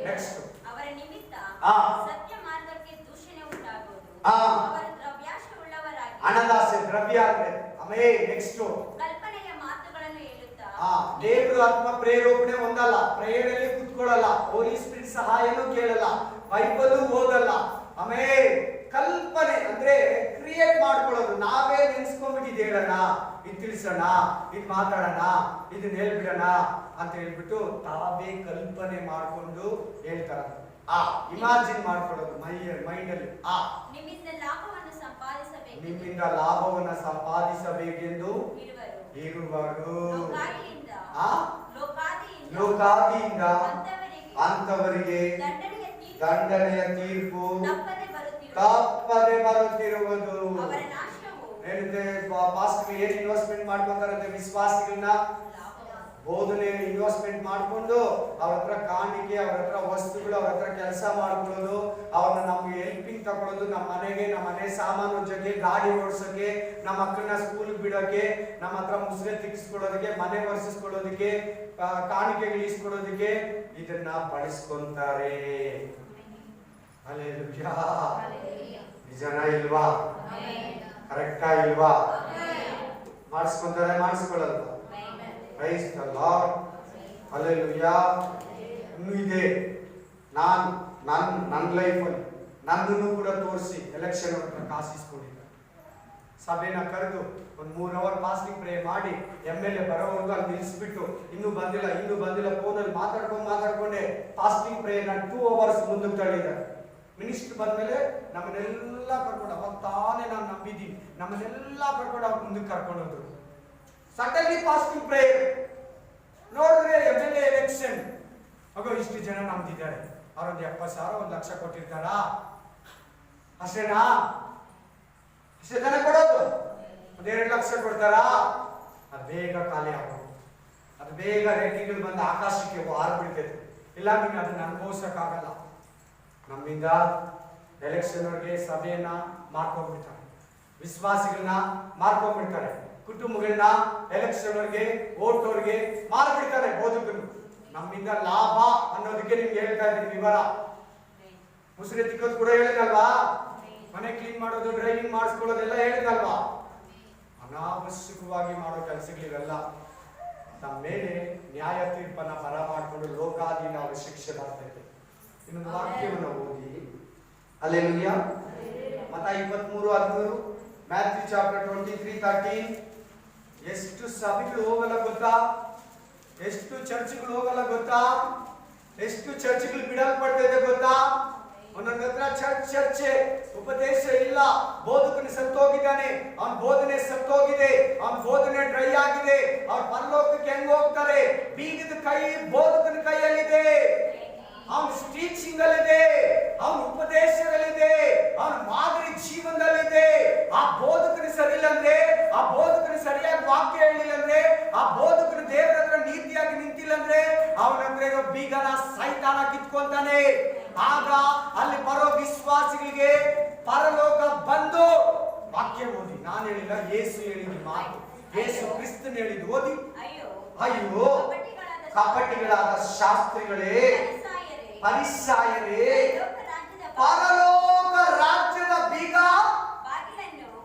ನೆಕ್ಸ್ಟ್, ಅವರ ನಿಮಿತ್ತ ಸತ್ಯ ಮಾರ್ಗಕ್ಕೆ ದೂಷಣೆ ಉಂಟಾಗುವುದು. ಅವರು ದ್ರವ್ಯಾಶವುಳ್ಳವರಾಗಿ, ಹಣದಾಸೆ, ದ್ರವ್ಯ ಅಂದ್ರೆ. ಆಮೇಲೆ ನೆಕ್ಸ್ಟ್, ಕಲ್ಪನೆಯ ಮಾತುಗಳನ್ನು ಹೇಳುತ್ತಾ, ದೇವರು ಆತ್ಮ ಪ್ರೇರೇಪಣೆ ಹೊಂದಲ್ಲ, ಪ್ರೇರಣೆಯಲ್ಲಿ ಕುತ್ಕೊಳ್ಳಲ್ಲ, ಹೋಲಿ ಸ್ಪಿರಿಟ್ ಸಹಾಯನೂ ಕೇಳಲ್ಲ, ಬೈಬಲ್ ಓದಲ್ಲ. ಆಮೇಲೆ ಕಲ್ಪನೆ ಅಂದ್ರೆ ಕ್ರಿಯೇಟ್ ಮಾಡ್ಕೊಳ್ಳೋದು. ನಾವೇ ನೆನ್ಸ್ಕೊಂಡ್ಬಿಟ್ಟು ಹೇಳೋಣ, ಇದು ತಿಳಿಸೋಣ, ಇದು ಮಾತಾಡೋಣ, ಇದನ್ನ ಹೇಳ್ಬಿಡೋಣ ಅಂತ ಹೇಳ್ಬಿಟ್ಟು ತಾವೇ ಕಲ್ಪನೆ ಮಾಡ್ಕೊಂಡು ಹೇಳ್ತಾರ. ಇಮ್ಯಾಜಿನ್ ಮಾಡ್ಕೊಳ್ಳೋದು ಮೈಂಡ್ ಅಲ್ಲಿ. ನಿಮ್ಮಿಂದ ಲಾಭವನ್ನು ಸಂಪಾದಿಸಬೇಕು, ನಿಮ್ಮಿಂದ ಲಾಭವನ್ನು ಸಂಪಾದಿಸಬೇಕೆಂದು ಇರುವರು. ಲೋಕಾದಿಯಿಂದ ಅಂತವರಿಗೆ ದಂಡನೆಯ ತೀರ್ಪು ತಪ್ಪದೆ ಬರುತ್ತಿರುವುದು. ಹೇಳಿದ್ರೆ ಪಾಸ್ಟರ್ ಏನ್ ಇನ್ವೆಸ್ಟ್ಮೆಂಟ್ ಮಾಡ್ಕೊಂತಾರಂತೆ? ವಿಶ್ವಾಸಿಗಳನ್ನ ಬೋಧನೆ ಇನ್ವೆಸ್ಟ್ಮೆಂಟ್ ಮಾಡ್ಕೊಂಡು ಅವ್ರ ಹತ್ರ ಕಾಣಿಕೆ, ಅವ್ರ ಹತ್ರ ವಸ್ತುಗಳು, ಅವ್ರ ಹತ್ರ ಕೆಲಸ ಮಾಡ್ಕೊಳ್ಳೋದು, ಅವ್ರನ್ನ ನಮ್ಗೆ ಹೆಲ್ಪಿಂಗ್ ತಗೊಳ್ಳೋದು, ನಮ್ಮ ಮನೆಗೆ, ನಮ್ಮ ಮನೆ ಸಾಮಾನು ಜೊತೆ, ಗಾಡಿ ಓಡಿಸೋಕೆ, ನಮ್ಮ ಮಕ್ಕಳನ್ನ ಸ್ಕೂಲ್ ಬಿಡೋಕೆ, ನಮ್ಮ ಹತ್ರ ಮುಸುರೆ ತಿಕ್ಕಿಸ್ಕೊಳ್ಳೋದಕ್ಕೆ, ಮನೆ ಒರೆಸಿಸ್ಕೊಳ್ಳೋದಕ್ಕೆ, ಕಾಣಿಕೆಗಳು ಇಸ್ಕೊಳ್ಳೋದಕ್ಕೆ ಇದನ್ನ ಬಳಸ್ಕೊಂತಾರೆ. ಹಲ್ಲೆಲೂಯಾ. ನಿಜನ ಇಲ್ವಾ? ಕರೆಕ್ಟಾ ಇಲ್ವಾ? ಮಾಡಿಸ್ಕೊಂತಾರೆ, ಮಾಡಿಸ್ಕೊಳ್ಳಲ್ವಾ? Praise the Lord, hallelujah. ಇನ್ನೂ ಇದೆ. ನನ್ನ ಲೈಫಲ್ಲಿ ನನ್ನನ್ನು ಕೂಡ ತೋರಿಸಿ ಎಲೆಕ್ಷನ್ ಅವ್ರನ್ನ ಕಾಸಿಸ್ಕೊಂಡಿದ್ದೆ. ಸಭೆನ ಕರೆದು ಒಂದು 3 ಅವರ್ ಫಾಸ್ಟಿಂಗ್ ಪ್ರೇ ಮಾಡಿ MLA ಬರೋವರೆಗೂ ಅಲ್ಲಿ ನಿಲ್ಲಿಸ್ಬಿಟ್ಟು ಇನ್ನೂ ಬಂದಿಲ್ಲ ಫೋನಲ್ಲಿ ಮಾತಾಡ್ಕೊಂಡೆ ಫಾಸ್ಟಿಂಗ್ ಪ್ರೇಯರ್ನ 2 ಅವರ್ಸ್ ಮುಂದಕ್ಕೆ ತಳ್ಳಿದ್ದಾರೆ. ಮಿನಿಸ್ಟರ್ ಬಂದ್ಮೇಲೆ ನಮ್ಮನ್ನೆಲ್ಲ ಕರ್ಕೊಂಡು, ಅವತ್ತಾನೆ ನಾನು ನಂಬಿದ್ದೀನಿ, ನಮ್ಮನ್ನೆಲ್ಲ ಕರ್ಕೊಂಡು ಅವ್ರು ಮುಂದಕ್ಕೆ ಕರ್ಕೊಂಡು ಹೋದ್ರು. ಸಡನ್ಲಿ ಫಾಸ್ಟಿಂಗ್ ಪ್ರೇಯರ್ ನೋಡಿದ್ರೆ MLA ಎಲೆಕ್ಷನ್, ಇಷ್ಟು ಜನ ನಂಬಿದ್ದಾರೆ, ಅವ್ರೊಂದು 70,000 1 ಲಕ್ಷ ಕೊಟ್ಟಿರ್ತಾರಾ? ಅಷ್ಟೇನಾ? ಅಷ್ಟೇ ಜನ ಕೊಡೋದು? 1-2 ಲಕ್ಷ ಕೊಡ್ತಾರಾ? ಅದು ಬೇಗ ಖಾಲಿ ಆಗೋದು, ಅದು ಬೇಗ ರೇಟಿಂಗ್ಗಳು ಬಂದು ಆಕಾಶಕ್ಕೆ ಹಾರ್ಬಿಡ್ತೈತೆ. ಇಲ್ಲ ನಿಮ್ಗೆ ಅದನ್ನ ಅನುಭವಿಸಕ್ಕಾಗಲ್ಲ. ನಮ್ಮಿಂದ ಎಲೆಕ್ಷನ್ ಅವ್ರಿಗೆ ಸಭೆಯನ್ನ ಮಾಡ್ಕೊಂಡ್ಬಿಡ್ತಾರೆ, ವಿಶ್ವಾಸಿಗಳನ್ನ ಮಾಡ್ಕೊಂಡ್ಬಿಡ್ತಾರೆ, ಕುಟುಂಬಗಳನ್ನ ಎಲೆಕ್ಷನ್ ಅವ್ರಿಗೆ, ಓಟ್ ಅವ್ರಿಗೆ ಮಾಡ್ಬಿಡ್ತಾರೆ ಬೋಧಕರು. ನಮ್ಮಿಂದ ಲಾಭ ಅನ್ನೋದಕ್ಕೆ ನಿಮ್ಗೆ ಹೇಳ್ತಾ ಇದ್ದೀನಿ ವಿವರ. ಮುಸುರೆ ತಿಕ್ಕೋದು ಕೂಡ ಹೇಳಿದಲ್ವಾ, ಮನೆ ಕ್ಲೀನ್ ಮಾಡೋದು, ಡ್ರೈವಿಂಗ್ ಮಾಡಿಸ್ಕೊಳ್ಳೋದೆಲ್ಲ ಹೇಳಿದಲ್ವಾ. ಅನಾವಶ್ಯಕವಾಗಿ ಮಾಡೋ ಕೆಲಸಗಳಿವೆಲ್ಲ ನಮ್ಮ ಮೇಲೆ ನ್ಯಾಯ ತೀರ್ಪನ್ನ ಬರ ಮಾಡಿಕೊಂಡು ಲೋಕಾಧೀನ ಅವರ ಶಿಕ್ಷೆ ಬರ್ತೈತೆ. ಇನ್ನೊಂದು ವಾಕ್ಯವನ್ನು ಓದಿ. ಹಲ್ಲೆಲೂಯಾ. ಮತ್ತಾಯ 23:13, ಮ್ಯಾಥ್ಯೂ ಚಾಪ್ಟರ್ 23:13. ಎಷ್ಟು ಸಭೆಗಳು ಹೋಗಲ್ಲ ಗೊತ್ತಾ? ಎಷ್ಟು ಚರ್ಚ್ಗಳು ಹೋಗಲ್ಲ ಗೊತ್ತಾ? ಎಷ್ಟು ಚರ್ಚ್ಗಳು ಬಿಡಲ್ಪಡ್ತಾ ಇದೆ ಗೊತ್ತಾ? ಒಂದೊಂದು ಹತ್ರ ಚರ್ಚೆ ಉಪದೇಶ ಇಲ್ಲ, ಬೋಧಕನು ಸತ್ತೋಗಿದ್ದಾನೆ, ಅವನ ಬೋಧನೆ ಸತ್ತೋಗಿದೆ, ಅವನ ಬೋಧನೆ ಡ್ರೈ ಆಗಿದೆ. ಅವ್ರ ಪರಲೋಕಕ್ಕೆ ಹೆಂಗ್ ಹೋಗ್ತಾರೆ? ಬೀಗದ ಕೈ ಬೋಧಕನ ಕೈಯಲ್ಲಿದೆ, ಅವನ ಟೀಚಿಂಗ್ ಅಲ್ಲಿದೆ, ಅವನ ಉಪದೇಶಗಳಿದೆ, ಅವನ ಮಾದರಿ ಜೀವನದಲ್ಲಿದೆ. ಆ ಬೋಧಕನು ಸರಿ ಇಲ್ಲ ಅಂದ್ರೆ, ಆ ಬೋಧಕನು ಸರಿಯಾಗಿ ವಾಕ್ಯ ಹೇಳಿಲ್ಲ ಅಂದ್ರೆ, ಆ ಬೋಧಕನು ದೇವರ ಹತ್ರ ನೀತಿಯಾಗಿ ನಿಂತಿಲ್ಲ ಅಂದ್ರೆ, ಅವನ ಹತ್ರ ಇರೋ ಬೀಗನ ಸೈತಾನ ಕಿತ್ಕೊಂತಾನೆ. ಆಗ ಅಲ್ಲಿ ಬರೋ ವಿಶ್ವಾಸಿಗಳಿಗೆ ಪರಲೋಕ ಬಂದು ವಾಕ್ಯ ಓದಿ, ನಾನು ಹೇಳಿಲ್ಲ, ಯೇಸು ಹೇಳಿದ ಮಾತು, ಯೇಸು ಕ್ರಿಸ್ತನ್ ಹೇಳಿದ್ದು ಓದಿ. ಅಯ್ಯೋ ಕಪಟಿಗಳಾದ ಶಾಸ್ತ್ರಿಗಳೇ, ಫರಿಸಾಯರೇ, ಪರಲೋಕ ರಾಜ್ಯದ ಬೀಗ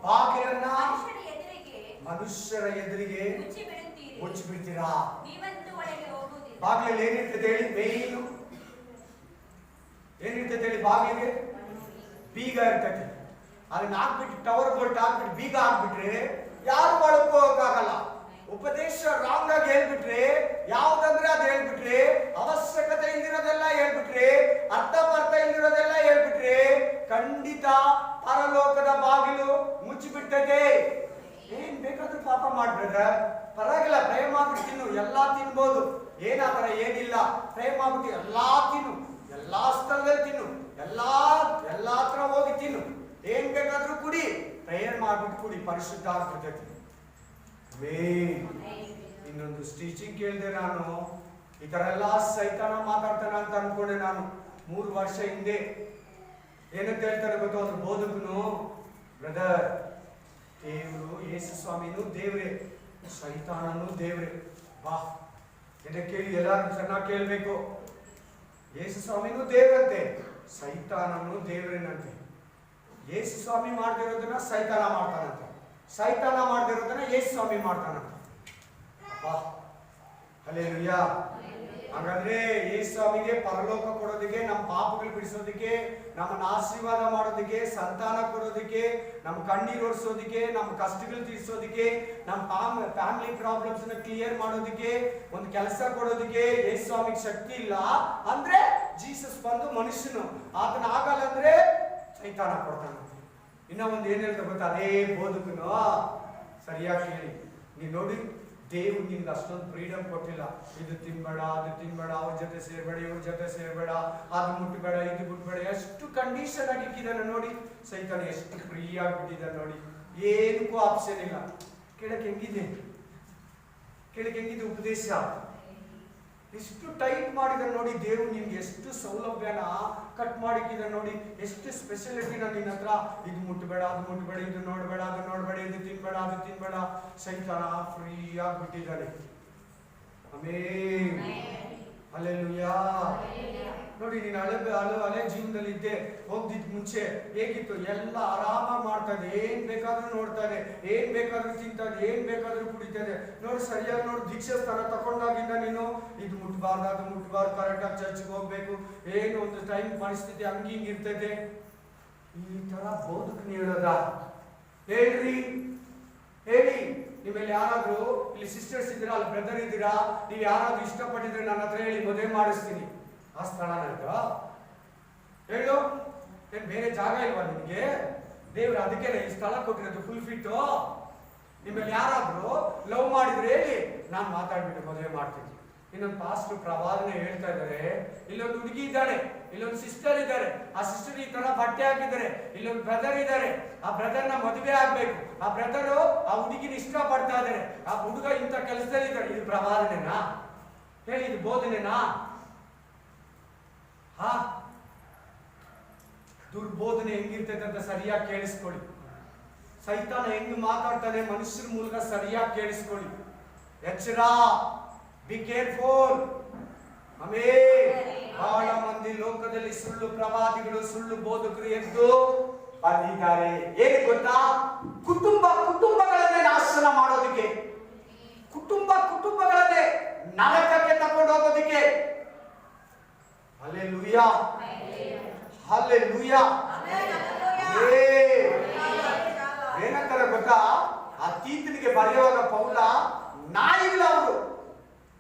ಬಾಗಿಲನ್ನ ಮನುಷ್ಯರ ಎದುರಿಗೆ ಮುಚ್ಚಿಬಿಡ್ತೀರಾ? ಬಾಗಿಲಲ್ಲಿ ಏನಿರ್ತದೆ ಹೇಳಿ? ಮೇಯ್ನು ಏನಿರ್ತದೆ ಹೇಳಿ? ಬಾಗಿಲಿಗೆ ಬೀಗ ಇರ್ತದೆ. ಅದನ್ನ ಹಾಕ್ಬಿಟ್ಟು ಟವರ್ ಬೋಲ್ಟ್ ಹಾಕ್ಬಿಟ್ಟು ಬೀಗ ಹಾಕ್ಬಿಟ್ರೆ ಯಾರು ಒಳಗೆ ಹೋಗಕ್ಕಾಗಲ್ಲ. ಉಪದೇಶ ರಾಂಗ್ ಆಗಿ ಹೇಳ್ಬಿಟ್ರೆ, ಯಾವ್ದಂದ್ರೆ ಅದು ಹೇಳ್ಬಿಟ್ರೆ, ಅವಶ್ಯಕತೆ ಇಲ್ದಿರೋದೆಲ್ಲ ಹೇಳ್ಬಿಟ್ರೆ, ಅರ್ಥ ಇಲ್ದಿರೋದೆಲ್ಲ ಹೇಳ್ಬಿಟ್ರೆ ಖಂಡಿತ ಪರಲೋಕದ ಬಾಗಿಲು ಮುಚ್ಚಿಬಿಡ್ತದೆ. ಏನ್ ಬೇಕಾದ್ರೂ ಪಾಪ ಮಾಡ್ಬಿಟ್ರೆ ಪರವಾಗಿಲ್ಲ, ಪ್ರೇಮ ಮಾಡ್ಬಿಟ್ಟು ತಿನ್ನು, ಎಲ್ಲಾ ತಿನ್ಬೋದು, ಏನಾದ್ರ ಏನಿಲ್ಲ, ಪ್ರೇಮ ಮಾಡ್ಬಿಟ್ಟು ಎಲ್ಲಾ ತಿನ್ನು, ಎಲ್ಲಾ ಸ್ಥಳದಲ್ಲಿ ತಿನ್ನು, ಎಲ್ಲಾ ಹತ್ರ ಹೋಗಿ ತಿನ್ನು, ಏನ್ ಬೇಕಾದ್ರೂ ಕುಡಿ, ಪ್ರೇಯರ್ ಮಾಡ್ಬಿಟ್ಟು ಕುಡಿ, ಪರಿಶುದ್ಧ ಆಗ್ಬಿಡ್ತೈತಿ. ಇನ್ನೊಂದು ಟೀಚಿಂಗ್ ಕೇಳಿದೆ ನಾನು, ಈ ತರ ಎಲ್ಲ ಸೈತಾನ ಮಾತಾಡ್ತಾನ ಅಂತ ಅನ್ಕೊಂಡೆ ನಾನು 3 ವರ್ಷ ಹಿಂದೆ. ಏನಂತ ಹೇಳ್ತಾರೆ ಗೊತ್ತು? ಒಂದು ಬೋಧಕನು, ಬ್ರದರ್, ದೇವರು ಯೇಸು ಸ್ವಾಮಿನೂ ದೇವ್ರೆ, ಸೈತಾನನು ದೇವ್ರೆ. ಬಾ, ಇದಕ್ಕೆ ಕೇಳಿ ಎಲ್ಲರೂ ಚೆನ್ನಾಗಿ ಕೇಳ್ಬೇಕು. ಯೇಸು ಸ್ವಾಮಿನೂ ದೇವ್ರಂತೆ, ಸೈತಾನನು ದೇವ್ರೇನಂತೆ. ಯೇಸು ಸ್ವಾಮಿ ಮಾಡ್ದಿರೋದನ್ನ ಸೈತಾನ ಮಾಡ್ತಾನಂತೆ, ಸೈತಾನ ಮಾಡ್ದಿರೋದನ್ನ ಯೇಸು ಸ್ವಾಮಿ ಮಾಡ್ತಾನಂತೆ. ಅಬ್ಬಾ, ಹಲ್ಲೆಲೂಯಾ. ಹಾಗಾದ್ರೆ ಯೇಸು ಸ್ವಾಮಿಗೆ ಪರಲೋಕ ಕೊಡೋದಕ್ಕೆ, ನಮ್ಮ ಪಾಪಗಳು ಬಿಡಿಸೋದಕ್ಕೆ, ನಮ್ಮನ್ನ ಆಶೀರ್ವಾದ ಮಾಡೋದಕ್ಕೆ, ಸಂತಾನ ಕೊಡೋದಕ್ಕೆ, ನಮ್ಮ ಕಣ್ಣೀರು ಒರೆಸೋದಕ್ಕೆ, ನಮ್ಮ ಕಷ್ಟಗಳು ತೀರಿಸೋದಕ್ಕೆ, ನಮ್ಮ ಫ್ಯಾಮಿಲಿ ಪ್ರಾಬ್ಲಮ್ಸ್ ನ ಕ್ಲಿಯರ್ ಮಾಡೋದಕ್ಕೆ, ಒಂದು ಕೆಲಸ ಕೊಡೋದಕ್ಕೆ ಯೇಸು ಸ್ವಾಮಿಗೆ ಶಕ್ತಿ ಇಲ್ಲ ಅಂದ್ರೆ ಜೀಸಸ್ ಬಂದು ಮನುಷ್ಯನು ಆತನ ಆಗಲ್ಲ ಅಂದ್ರೆ ಸೈತಾನ ಕೊಡ್ತಾನೆ. ಇನ್ನ ಒಂದು ಏನ್ ಹೇಳ್ತಾ ಗೊತ್ತಾ? ಅದೇ ಬೋಧಕನು ಸರಿಯಾಗಿ ಹೇಳಿ, ನೀವ್ ನೋಡಿ, ದೇವ್ರು ನಿಮ್ಗೆ ಅಷ್ಟೊಂದು ಫ್ರೀಡಮ್ ಕೊಟ್ಟಿಲ್ಲ. ಇದು ತಿನ್ಬೇಡ, ಅದು ತಿನ್ಬೇಡ, ಅವ್ರ ಜೊತೆ ಸೇರ್ಬೇಡ, ಇವ್ರ ಜೊತೆ ಸೇರ್ಬೇಡ, ಅದು ಮುಟ್ಬೇಡ, ಇದು ಮುಟ್ಬೇಡ, ಎಷ್ಟು ಕಂಡೀಷನ್ ಆಗಿ ಇಕ್ಕಿದಾನೆ ನೋಡಿ. ಸೈತಾನ ಎಷ್ಟು ಫ್ರೀ ಆಗಿಬಿಟ್ಟಿದ್ದಾನೆ ನೋಡಿ, ಏನಕ್ಕೂ ಆಪ್ಷನ್ ಇಲ್ಲ. ಕೆಳಕ್ಕೆ ಹೆಂಗಿದೆ ಉಪದೇಶ, ಎಷ್ಟು ಟೈಟ್ ಮಾಡಿದ ನೋಡಿ. ದೇವ್ರು ನಿಮ್ಗೆ ಎಷ್ಟು ಸೌಲಭ್ಯನ ಕಟ್ ಮಾಡಿಕ್ಕಿದ ನೋಡಿ, ಎಷ್ಟು ಸ್ಪೆಷಾಲಿಟಿನ ನಿನ್ನ ಹತ್ರ. ಇದು ಮುಟ್ಬೇಡ, ಅದು ಮುಟ್ಬೇಡ, ಇದು ನೋಡ್ಬೇಡ, ಅದು ನೋಡ್ಬೇಡ, ಇದು ತಿನ್ಬೇಡ, ಅದು ತಿನ್ಬೇಡ. ಸೈತಾನ ಫ್ರೀ ಆಗಿಬಿಟ್ಟಿದ್ದಾನೆ. Amen, hallelujah. ನೋಡಿ, ನೀನು ಹಳೆ ಜೀವನದಲ್ಲಿ ಇದ್ದೆ, ಹೋಗ್ದಿದ್ ಮುಂಚೆ ಹೇಗಿತ್ತು? ಎಲ್ಲ ಆರಾಮಾಗಿ ಮಾಡ್ತದೆ, ಏನ್ ಬೇಕಾದ್ರೂ ನೋಡ್ತಾನೆ, ಏನ್ ಬೇಕಾದ್ರೂ ತಿಂತಾನೆ, ಏನ್ ಬೇಕಾದ್ರೂ ಕುಡಿತಾನೆ. ನೋಡಿ, ಸರಿಯಾಗಿ ನೋಡಿ, ದೀಕ್ಷಾ ಸ್ಥಾನ ತಗೊಂಡಾಗಿಂದ ನೀನು ಇದು ಮುಟ್ಬಾರ್ದು, ಅದು ಮುಟ್ಬಾರ್ದು, ಕರೆಕ್ಟಾಗಿ ಚರ್ಚ್ಗೆ ಹೋಗ್ಬೇಕು, ಏನು ಒಂದು ಟೈಮ್ ಪರಿಸ್ಥಿತಿ ಹಂಗಿಂಗ್ ಇರ್ತದೆ. ಈ ತರ ಬೋಧಕನು ಹೇಳೋದ? ಹೇಳ್ರಿ, ಹೇಳಿ. ನಿಮ್ಮಲ್ಲಿ ಯಾರಾದ್ರೂ ಇಲ್ಲಿ ಸಿಸ್ಟರ್ಸ್ ಇದ್ದೀರಾ, ಅಲ್ಲಿ ಬ್ರದರ್ ಇದ್ದೀರಾ, ನೀವು ಯಾರಾದ್ರೂ ಇಷ್ಟಪಟ್ಟಿದ್ರೆ ನನ್ನ ಹತ್ರ ಹೇಳಿ, ಮದುವೆ ಮಾಡಿಸ್ತೀನಿ. ಆ ಸ್ಥಳ ಹೇಳು. ಏನ್ ಬೇರೆ ಜಾಗ ಇಲ್ವಾ ನಿಮ್ಗೆ? ದೇವ್ರು ಅದಕ್ಕೆ ಈ ಸ್ಥಳ ಕೊಟ್ಟಿರೋದು ಫುಲ್ ಫಿಟ್. ನಿಮ್ಮಲ್ಲಿ ಯಾರಾದ್ರೂ ಲವ್ ಮಾಡಿದ್ರೆ ಹೇಳಿ, ನಾನು ಮಾತಾಡ್ಬಿಟ್ಟು ಮದುವೆ ಮಾಡ್ತೀನಿ. ಇನ್ನೊಂದು ಪಾಸ್ಟರ್ ಪ್ರವಾದನೆ ಹೇಳ್ತಾ ಇದ್ದಾರೆ, ಇಲ್ಲೊಂದು ಹುಡುಗಿ ಇದ್ದಾಳೆ, ಇಲ್ಲೊಂದು ಸಿಸ್ಟರ್ ಇದ್ದಾರೆ, ಆ ಸಿಸ್ಟರ್ ಈ ತರ ಬಟ್ಟೆ ಹಾಕಿದ್ದಾರೆ, ಇಲ್ಲೊಂದು ಬ್ರದರ್ ಇದ್ದಾರೆ, ಆ ಬ್ರದರ್ನ ಮದುವೆ ಆಗ್ಬೇಕು, ಆ ಬ್ರದರು ಆ ಹುಡುಗಿನ ಇಷ್ಟ ಪಡ್ತಾ ಇದ್ದಾರೆ, ಆ ಹುಡುಗ ಇಂಥ ಕೆಲಸದಲ್ಲಿ ಇದ್ದಾರೆ. ಇದು ಪ್ರವಾದನೆನಾ? ಹೇಳಿ, ಇದು ಬೋಧನೆನಾ? ದುರ್ಬೋಧನೆ ಹೆಂಗಿರ್ತೈತೆ ಅಂತ ಸರಿಯಾಗಿ ಕೇಳಿಸ್ಕೊಳ್ಳಿ. ಸೈತಾನ ಹೆಂಗ್ ಮಾತಾಡ್ತಾನೆ ಮನುಷ್ಯರ ಮೂಲಕ ಸರಿಯಾಗಿ ಕೇಳಿಸ್ಕೊಳ್ಳಿ. ಎಚ್ಚರ, ಬಿ ಕೇರ್ಫುಲ್. ಬಹಳ ಮಂದಿ ಲೋಕದಲ್ಲಿ ಸುಳ್ಳು ಪ್ರವಾದಿಗಳು, ಸುಳ್ಳು ಬೋಧಕರು ಎದ್ದು ಬಂದಿದ್ದಾರೆ. ಏನು ಗೊತ್ತಾ? ಕುಟುಂಬಗಳನ್ನೇ ನಾಶನ ಮಾಡೋದಕ್ಕೆ, ಕುಟುಂಬಗಳನ್ನೇ ನರಕಕ್ಕೆ ತಗೊಂಡು ಹೋಗೋದಕ್ಕೆ. Hallelujah, hallelujah. ಏನಂತಾರೆ ಗೊತ್ತಾ? ಆ ತೀತನಿಗೆ ಬರೆಯುವಾಗ ಪೌಲ, ನಾಯಿಗಳು ಅವರು,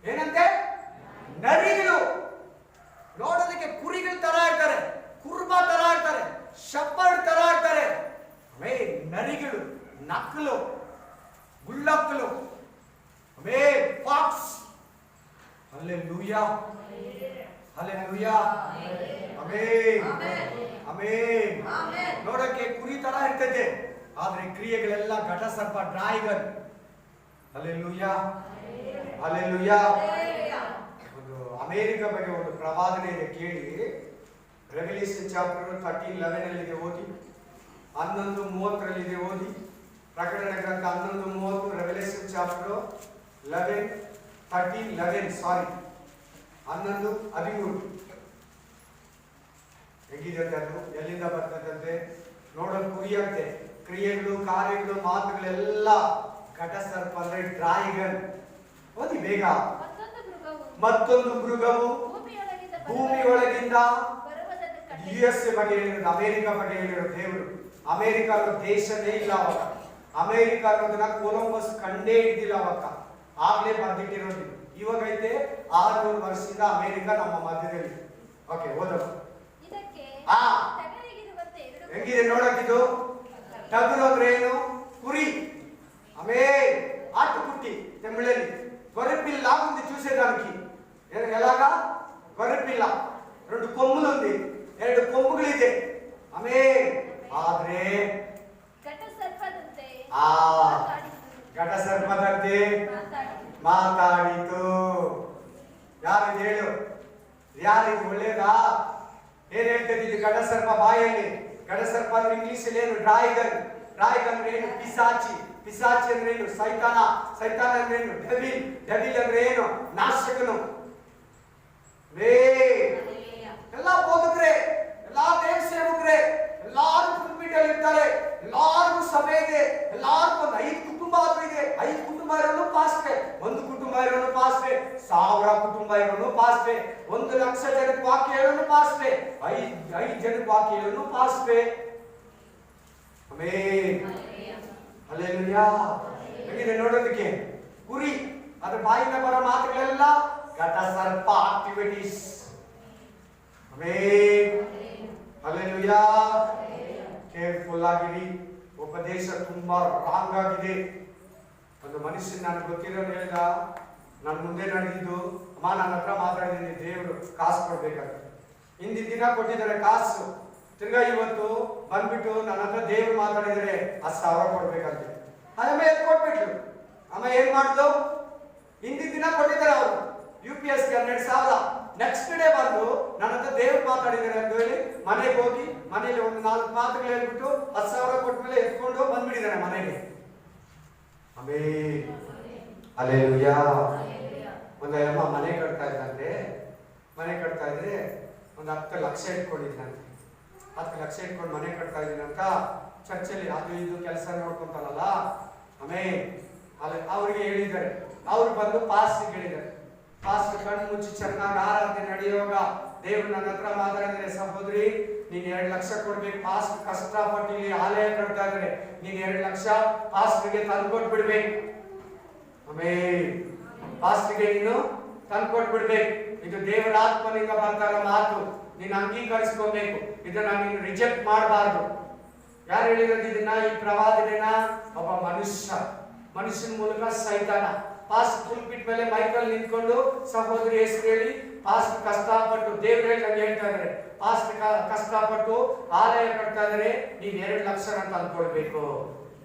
ಏನಂತೆ? ನರಿಗಳು. ನೋಡೋದಕ್ಕೆ ಕುರಿಗಳ ತರ ಇರ್ತಾರೆ, ಕುರ್ಬಾ ತರ ಶಪ್ಪರ್ಡ್ ತರ ಇರ್ತಾರೆ. ನರಿಗಳು, ನಕ್ಕಲು, ಗುಳ್ಳಕ್ಕಲು, fox. Hallelujah, hallelujah, amen, amen. ನೋಡಕ್ಕೆ ಕುರಿ ತರ ಇರ್ತೈತೆ, ಆದ್ರೆ ಕ್ರಿಯೆಗಳೆಲ್ಲ ಘಟ ಸರ್ಪ, ಡ್ರಾಗನ್. Hallelujah, hallelujah. ಒಂದು ಅಮೆರಿಕ ಬಗ್ಗೆ ಒಂದು ಪ್ರವಾದನೆ ಇದೆ, ಕೇಳಿ. ರೆವಲ್ಯೂಷನ್ ಚಾಪ್ಟರ್ 13:11 ಓದಿ, 11:30 ಓದಿ. ಪ್ರಕಟಣೆ ಗ್ರಂಥ 11:30, ರೆವಲ್ಯೂಷನ್ ಚಾಪ್ಟರ್ 13:11 ಸಾರಿ 11:13. ಹೇಗಿದಂತೆ ಅದು, ಎಲ್ಲಿಂದ ಬರ್ತದಂತೆ? ನೋಡಲು ಕುರಿಯಂತೆ ಕ್ರಿಯೆಗಳು, ಕಾರ್ಯಗಳು, ಮಾತುಗಳೆಲ್ಲ ಘಟ ಸರ್ಪ ಅಂದ್ರೆ ಡ್ರಾಗನ್. ಓದಿ ಬೇಗ. ಮತ್ತೊಂದು ಮೃಗವು ಭೂಮಿಯೊಳಗಿಂದ, US ಬಗ್ಗೆ ಹೇಳಿರೋದು, ಅಮೆರಿಕ ಬಗ್ಗೆ ಹೇಳಿರೋದು ದೇವರು. ಅಮೆರಿಕ ಅನ್ನೋ ದೇಶನೇ ಇಲ್ಲ ಅವಾಗ. ಅಮೆರಿಕ ಅನ್ನೋದನ್ನ ಕೊಲಂಬಸ್ ಕಂಡೇ ಹಿಡಿದಿಲ್ಲ ಅವಾಗ, ಆಗ್ಲೇ ಬರ್ದಿಟ್ಟಿರೋದು. ಇವಾಗೈತೆ 600 ವರ್ಷದಿಂದ ಅಮೆರಿಕ ನಮ್ಮ ಮಧ್ಯದಲ್ಲಿ. ಓಕೆ, ಓದೋದು. ಹೆಂಗಿದೆ ನೋಡಕ್ಕಿದು? ಟಗರು ಅಂದ್ರೆ ಏನು? ಕುರಿ. ఆటుకుట్టి తెమ్మిళ్ళని గొర్రెపిల్ల ఉంది చూసేదానికి. ఎలాగా? గొర్రెపిల్ల 2 కొమ్ములు ఉంది, 2 ಕೊಂಬುಗಳಿದೆ. ಆದ್ರೆ ಘಟ ಸರ್ಪದಂತೆ ಮಾತಾಡಿತು. ಯಾರಿದು ಹೇಳು? ಯಾರಿದು? ಒಳ್ಳೇದಾ? ಏನ್ ಹೇಳ್ತದೆ ಇದು? ಘಟ ಸರ್ಪ ಬಾಯಲ್ಲಿ. ಘಟ ಸರ್ಪ ಅಂದ್ರೆ ಇಂಗ್ಲಿಷ್ ಅಲ್ಲಿ ಏನು? ಡ್ರಾಗನ್. ಡ್ರಾಗನ್ ಅಂದ್ರೆ ಏನು? ಪಿಸಾಚಿ. ಪಿಸಾಚಿ ಅಂದ್ರೆ ಏನು? ಸೈತಾನ. ಸೈತಾನ ಅಂದ್ರೆ ಏನು? ಡೆವಿಲ್. ಡೆವಿಲ್ ಅಂದ್ರೆ ಏನು? ನಾಶಕನು. ಎಲ್ಲ ಬೋಧಕರೇ, ಎಲ್ಲಾ ದೇವ ಸೇವಕರೇ, ಎಲ್ಲಾರು ಪುಲ್ಪಿಟಲ್ಲಿ ಇರ್ತಾರೆ, ಎಲ್ಲಾರ್ಗೂ ಸಭೆ ಇದೆ, ಎಲ್ಲಾರ್ಗೂ ಒಂದು 5 ಕುಟುಂಬ ಇದೆ. 5 ಕುಟುಂಬ ಇರೋನು ಪಾಸ್ಟ್ರೆ, 1 ಕುಟುಂಬ ಇರೋನು ಪಾಸ್ಟ್ರೆ, 1000 ಕುಟುಂಬ ಇರೋನು ಪಾಸ್ಟ್ರೆ, 1 ಲಕ್ಷ ಜನಕ್ಕೆ ವಾಕ್ಯ ಹೇಳೋನು ಪಾಸ್ಟ್ರೆ, 5 ಜನಕ್ಕೆ ವಾಕ್ಯ ಹೇಳೋನು ಪಾಸ್ಟ್ರೆ. Amen, hallelujah. ಹೇಗಿದೆ ನೋಡೋದಕ್ಕೆ? ಕುರಿ, ಅದ್ರ ಬಾಯಿಂದ ಬರೋ ಮಾತುಗಳೆಲ್ಲ ಘಟ ಸರ್ಪ ಆಕ್ಟಿವಿಟೀಸ್. Amen, hallelujah. ಕೇರ್ಫುಲ್ ಆಗಿರಿ. ಉಪದೇಶ ತುಂಬಾ ರಾಂಗ್ ಆಗಿದೆ. ಒಂದು ಮನುಷ್ಯ ನನಗೆ ಗೊತ್ತಿರೋನು ಹೇಳ್ದ, ನನ್ನ ಮುಂದೆ ನಡೆದಿದ್ದು, ಅಮ್ಮ ನನ್ನ ಹತ್ರ ಮಾತಾಡಿದ್ದೀನಿ, ದೇವರು ಕಾಸು ಕೊಡ್ಬೇಕಾದ್ರೆ. ಹಿಂದಿನ ದಿನ ಕೊಟ್ಟಿದ್ದಾರೆ ಕಾಸು, ತಿರ್ಗಾ ಇವತ್ತು ಬಂದ್ಬಿಟ್ಟು ನನ್ನ ಹತ್ರ ದೇವ್ರು ಮಾತಾಡಿದರೆ 10,000 ಕೊಡ್ಬೇಕಂತೆ. ಆಮೇಲೆ ಕೊಟ್ಬಿಟ್ರು. ಅಮ್ಮ ಏನ್ ಮಾಡ್ದು? ಹಿಂದಿನ ದಿನ ಕೊಟ್ಟಿದ್ದಾರೆ ಅವರು UPS 12,000. ನೆಕ್ಸ್ಟ್ ಡೇ ಬಂದು ನನ್ನ ಹತ್ರ ದೇವ್ರು ಮಾತಾಡಿದ್ದಾರೆ ಅಂತ ಹೇಳಿ ಮನೆಗೆ ಹೋಗಿ ಮನೇಲಿ ಒಂದು 4 ಮಾತುಗಳು ಹೇಳ್ಬಿಟ್ಟು 10,000 ಕೊಟ್ಮೇಲೆ ಎತ್ಕೊಂಡು ಬಂದ್ಬಿಟ್ಟಿದ್ದಾರೆ ಮನೆಗೆ. Amen, hallelujah. ಒಂದು ಅಮ್ಮ ಮನೆ ಕಟ್ತಾ ಇದ್ದಂತೆ. ಮನೆ ಕಟ್ತಾ ಇದ್ರೆ ಒಂದು 10 ಲಕ್ಷ ಇಟ್ಕೊಂಡಿದ್ದಂತೆ. 10 ಲಕ್ಷ ಇಟ್ಕೊಂಡು ಮನೆ ಕಟ್ತಾ ಇದ್ದೀನಂತ ಚರ್ಚಲ್ಲಿ ಅದು ಇದು ಕೆಲಸ ನೋಡ್ಕೊಂತಾರಲ್ಲ, ಆಮೇಲೆ ಅವ್ರಿಗೆ ಹೇಳಿದ್ದಾರೆ. ಅವ್ರು ಬಂದು ಪಾಸ್ಟ್ಗೆ ಹೇಳಿದ್ದಾರೆ. ಪಾಸ್ಟ್ ಕಣ್ಣು ಮುಚ್ಚಿ ಚೆನ್ನಾಗಿ ಆರಾಧನೆ ನಡೆಯುವಾಗ ದೇವ್ರು ನನ್ನ ಹತ್ರ ಮಾತಾಡಿದ್ರೆ, ಸಹೋದರಿ ನೀನ್ 2 ಲಕ್ಷ ಕೊಡ್ಬೇಕು. ಪಾಸ್ಟ್ ಕಷ್ಟಪಟ್ಟು ಇಲ್ಲಿ ಆಲಯ ಕಟ್ತಾ ಇದ್ರೆ ನೀನ್ 2 ಲಕ್ಷ ಪಾಸ್ಟ್ಗೆ ತಂದ್ಕೊಟ್ಬಿಡ್ಬೇಕು. ಆಮೇಲೆ ಪಾಸ್ಟ್ಗೆ ನೀನು ತಂದ್ಕೊಟ್ಬಿಡ್ಬೇಕು. ಇದು ದೇವರ ಆತ್ಮನಿಂದ ಬರ್ತಾರ ಮಾತು, ನೀನು ಅಂಗೀಕರಿಸ್ಕೋಬೇಕು. ಇದನ್ನ ನೀನು ರಿಜೆಕ್ಟ್ ಮಾಡಬಾರ್ದು. ಯಾರು ಹೇಳಿರೋದು ಇದನ್ನ? ಈ ಪ್ರವಾದನೆನ ಒಬ್ಬ ಮನುಷ್ಯನ ಮೂಲಕ ಸೈತಾನ ಪಾಸ್ಟ್ ಪುಲ್ಪಿಟ್ ಮೇಲೆ ಮೈಕಲ್ ನಿಂತ್ಕೊಂಡು ಸಹೋದರಿ ಹೆಸರು ಹೇಳಿ ಪಾಸ್ಟ್ ಕಷ್ಟಪಟ್ಟು ದೇವ್ರ ಹೇಳ್ತಾ ಇದ್ದಾರೆ, ಪಾಸ್ಟ್ ಕಷ್ಟಪಟ್ಟು ಆಲಯ ಕಟ್ತಾ ಇದ್ದಾರೆ, ನೀನ್ 2 ಲಕ್ಷ ತಂದ್ಕೊಡ್ಬೇಕು.